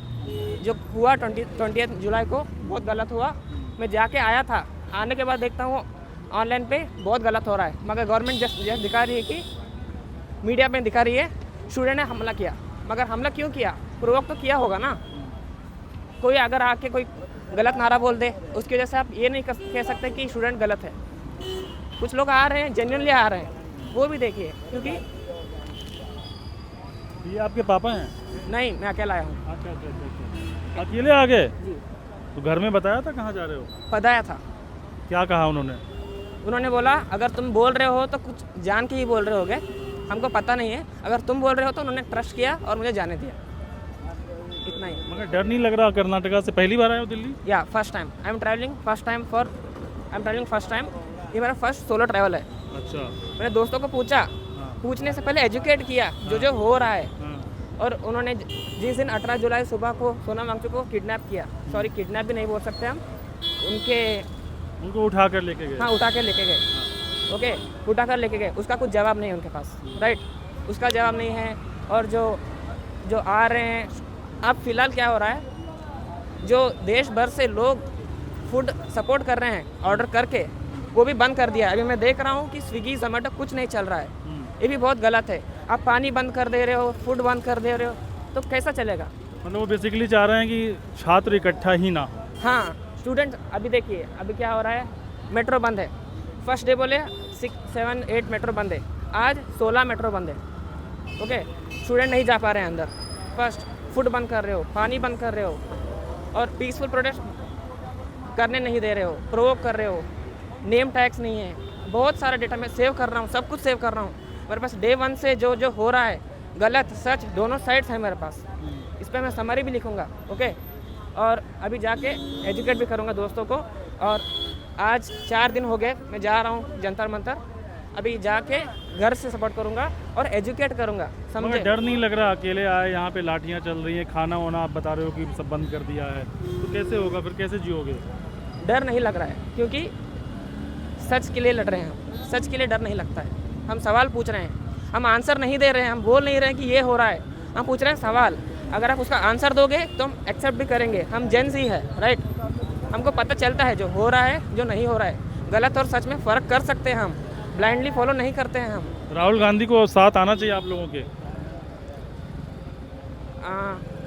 जो हुआ 20 जुलाई को बहुत गलत हुआ। मैं जाके आया था आने के बाद देखता हूँ ऑनलाइन पे बहुत गलत हो रहा है, मगर गवर्नमेंट जस्ट दिखा रही है कि मीडिया में दिखा रही है स्टूडेंट ने हमला किया, मगर हमला क्यों किया, प्रोवोक तो किया होगा ना। कोई अगर आके कोई गलत नारा बोल दे उसकी वजह से आप ये नहीं कह सकते कि स्टूडेंट गलत है। कुछ लोग आ रहे हैं, जेन्युइनली आ रहे हैं, वो भी देखिए, क्योंकि ये आपके पापा हैं? नहीं, मैं अकेला आया हूँ। अच्छा, अकेले आ गए? तो घर में बताया था कहाँ जा रहे हो? बताया था। क्या कहा उन्होंने? उन्होंने बोला अगर तुम बोल रहे हो तो कुछ जान के ही बोल रहे होगे, हमको पता नहीं है, अगर तुम बोल रहे हो तो उन्होंने ट्रस्ट किया और मुझे जाने दिया, इतना ही। मगर डर नहीं लग रहा? कर्नाटका से पहली बार आए हो दिल्ली? या first time I am travelling first time, ये मेरा फर्स्ट सोलो ट्रैवल है। अच्छा। मैंने दोस्तों को पूछा, पूछने से पहले एजुकेट किया जो हो रहा है, और उन्होंने जिस दिन 18 जुलाई सुबह को सोनम वांगचुक को किडनैप किया, सॉरी किडनैप भी नहीं बोल सकते हम, उनको उठा कर लेके गए। हाँ, उठा कर लेके गए, ओके, उठा कर लेके गए, उसका कुछ जवाब नहीं है उनके पास, राइट, उसका जवाब नहीं है। और जो आ रहे हैं, अब फिलहाल क्या हो रहा है, जो देश भर से लोग फूड सपोर्ट कर रहे हैं ऑर्डर करके, वो भी बंद कर दिया है। अभी मैं देख रहा हूँ कि स्विगी जोमेटो कुछ नहीं चल रहा है, ये भी बहुत गलत है। आप पानी बंद कर दे रहे हो, फूड बंद कर दे रहे हो, तो कैसा चलेगा? मतलब वो बेसिकली चाह रहे हैं कि छात्र इकट्ठा ही ना। हाँ, स्टूडेंट, अभी देखिए अभी क्या हो रहा है, मेट्रो बंद है, फर्स्ट डे बोले 6, 7, 8 मेट्रो बंद है, आज 16 मेट्रो बंद है, ओके, स्टूडेंट नहीं जा पा रहे हैं अंदर। फर्स्ट फूड बंद कर रहे हो, पानी बंद कर रहे हो, और पीसफुल प्रोटेस्ट करने नहीं दे रहे हो, प्रोवोक कर रहे हो, नेम टैग्स नहीं है, बहुत सारा डेटा मैं सेव कर रहा हूँ, सब कुछ सेव कर रहा हूँ मेरे पास। डे 1 से जो हो रहा है, गलत सच दोनों साइड्स हैं मेरे पास, इस पर मैं समरी भी लिखूँगा, ओके, और अभी जाके एजुकेट भी करूँगा दोस्तों को। और आज 4 दिन हो गए मैं जा रहा हूँ जंतर मंतर, अभी जाके घर से सपोर्ट करूँगा और एजुकेट करूँगा, समझे? डर नहीं लग रहा? अकेले आए, यहाँ पे लाठियाँ चल रही हैं, खाना वाना आप बता रहे हो कि सब बंद कर दिया है, तो कैसे होगा फिर, कैसे जियोगे? डर नहीं लग रहा है, क्योंकि सच के लिए लड़ रहे हैं हम, सच के लिए डर नहीं लगता है। हम सवाल पूछ रहे हैं, हम आंसर नहीं दे रहे हैं, हम बोल नहीं रहे हैं कि ये हो रहा है, हम पूछ रहे हैं सवाल, अगर आप उसका आंसर दोगे तो हम एक्सेप्ट भी करेंगे। हम जेन ज़ी है, राइट, हमको पता चलता है जो हो रहा है, जो नहीं हो रहा है, गलत और सच में फ़र्क कर सकते हैं हम, ब्लाइंडली फॉलो नहीं करते हैं हम। राहुल गांधी को साथ आना चाहिए आप लोगों के?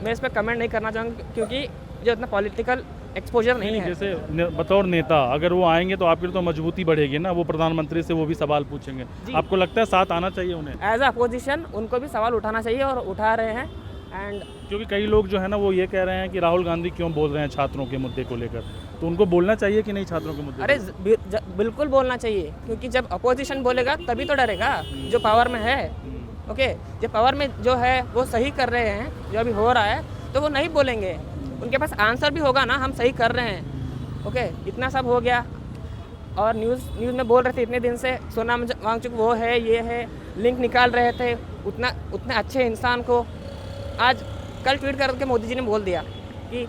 मैं इस पर कमेंट नहीं करना चाहूँगा, क्योंकि जो इतना पॉलिटिकल एक्सपोजर नहीं है। जैसे बतौर नेता अगर वो आएंगे तो आपकी तो मजबूती बढ़ेगी ना, वो प्रधानमंत्री से वो भी सवाल पूछेंगे, आपको लगता है साथ आना चाहिए उन्हें? एज अ अपोजिशन उनको भी सवाल उठाना चाहिए और उठा रहे हैं। एंड क्योंकि कई लोग जो है ना वो ये कह रहे हैं कि राहुल गांधी क्यों बोल रहे हैं छात्रों के मुद्दे को लेकर, तो उनको बोलना चाहिए कि नहीं छात्रों के मुद्दे? अरे बिल्कुल बोलना चाहिए, क्योंकि जब अपोजिशन बोलेगा तभी तो डरेगा जो पावर में है, ओके, जो पावर में जो है वो सही कर रहे हैं, जो अभी हो रहा है, तो वो नहीं बोलेंगे, उनके पास आंसर भी होगा ना, हम सही कर रहे हैं, ओके, इतना सब हो गया। और न्यूज़ में बोल रहे थे इतने दिन से सोनम वांगचुक वो है, ये है, लिंक निकाल रहे थे, उतने अच्छे इंसान को आज कल ट्वीट करके मोदी जी ने बोल दिया कि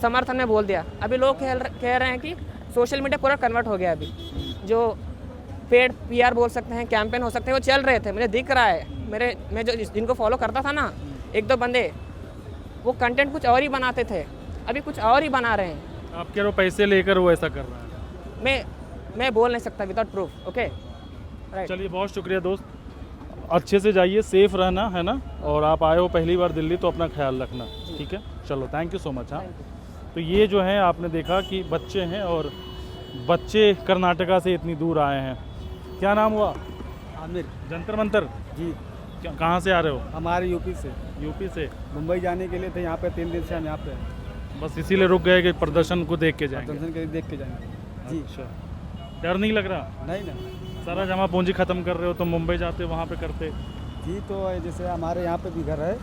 समर्थन में बोल दिया। अभी लोग कह रहे हैं कि सोशल मीडिया पूरा कन्वर्ट हो गया, अभी जो पेड PR बोल सकते हैं, कैंपेन हो सकते हैं, वो चल रहे थे, मुझे दिख रहा है, मैं जो जिनको फॉलो करता था ना, 1-2 बंदे, वो कंटेंट कुछ और ही बनाते थे, अभी कुछ और ही बना रहे हैं। आप कह रहे हो पैसे लेकर वो ऐसा कर रहे हैं? मैं बोल नहीं सकता विदाउट प्रूफ, ओके, राइट। चलिए, बहुत शुक्रिया दोस्त, अच्छे से जाइए, सेफ रहना है ना, और आप आए हो पहली बार दिल्ली तो अपना ख्याल रखना, ठीक है? चलो, थैंक यू सो मच। हाँ, तो ये जो है आपने देखा कि बच्चे हैं, और बच्चे कर्नाटका से इतनी दूर आए हैं। क्या नाम हुआ? आमिर। जंतर मंतर जी। कहाँ से आ रहे हो? हमारे यूपी से। यूपी से? मुंबई जाने के लिए थे, यहाँ पे 3 दिन से हम यहाँ पे हैं। बस इसीलिए रुक गए कि प्रदर्शन को देख के जाएंगे? प्रदर्शन के देख के जाएंगे जी। अच्छा, डर नहीं लग रहा? नहीं ना, सारा जमा पूंजी ख़त्म कर रहे हो तो मुंबई जाते वहाँ पे करते जी। तो जैसे हमारे यहाँ पे भी घर है,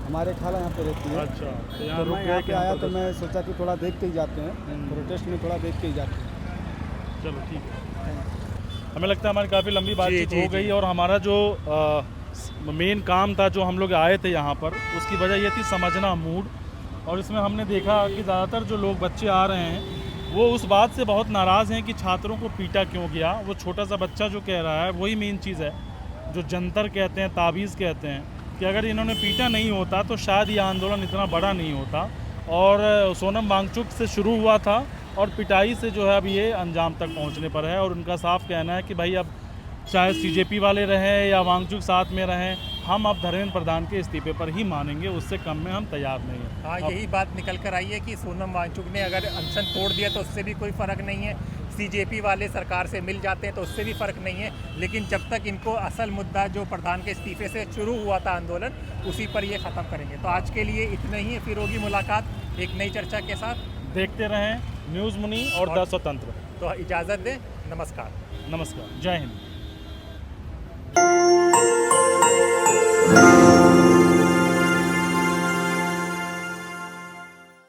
हमारे खाला यहाँ पे रहती है। अच्छा, तो यहाँ मैं यहाँ पे आया तो मैं सोचा कि थोड़ा देख के ही जाते हैं, प्रोटेस्ट में थोड़ा देख के ही जाते हैं। चलो, ठीक है। हमें लगता है हमारी काफ़ी लंबी बातचीत हो गई, और हमारा जो मेन काम था, जो हम लोग आए थे यहाँ पर, उसकी वजह ये थी समझना मूड। और इसमें हमने देखा कि ज़्यादातर जो लोग बच्चे आ रहे हैं वो उस बात से बहुत नाराज़ हैं कि छात्रों को पीटा क्यों गया। वो छोटा सा बच्चा जो कह रहा है वही मेन चीज़ है, जो जंतर कहते हैं, ताबीज़ कहते हैं, कि अगर इन्होंने पीटा नहीं होता तो शायद ये आंदोलन इतना बड़ा नहीं होता। और सोनम वांगचुक से शुरू हुआ था और पिटाई से जो है अब ये अंजाम तक पहुंचने पर है। और उनका साफ कहना है कि भाई अब चाहे सीजेपी वाले रहें या वांगचुक साथ में रहें, हम अब धर्मेंद्र प्रधान के इस्तीफे पर ही मानेंगे, उससे कम में हम तैयार नहीं हैं। हाँ, यही बात निकल कर आई है कि सोनम वांगचुक ने अगर अनशन तोड़ दिया तो उससे भी कोई फ़र्क नहीं है, सीजेपी वाले सरकार से मिल जाते हैं तो उससे भी फ़र्क नहीं है, लेकिन जब तक इनको असल मुद्दा जो प्रधान के इस्तीफे से शुरू हुआ था आंदोलन, उसी पर ये ख़त्म करेंगे। तो आज के लिए इतना ही है, फिर होगी मुलाकात एक नई चर्चा के साथ। देखते रहें न्यूज़ मुनी और द स्वतंत्र। तो इजाज़त दें, नमस्कार। नमस्कार, जय हिंद।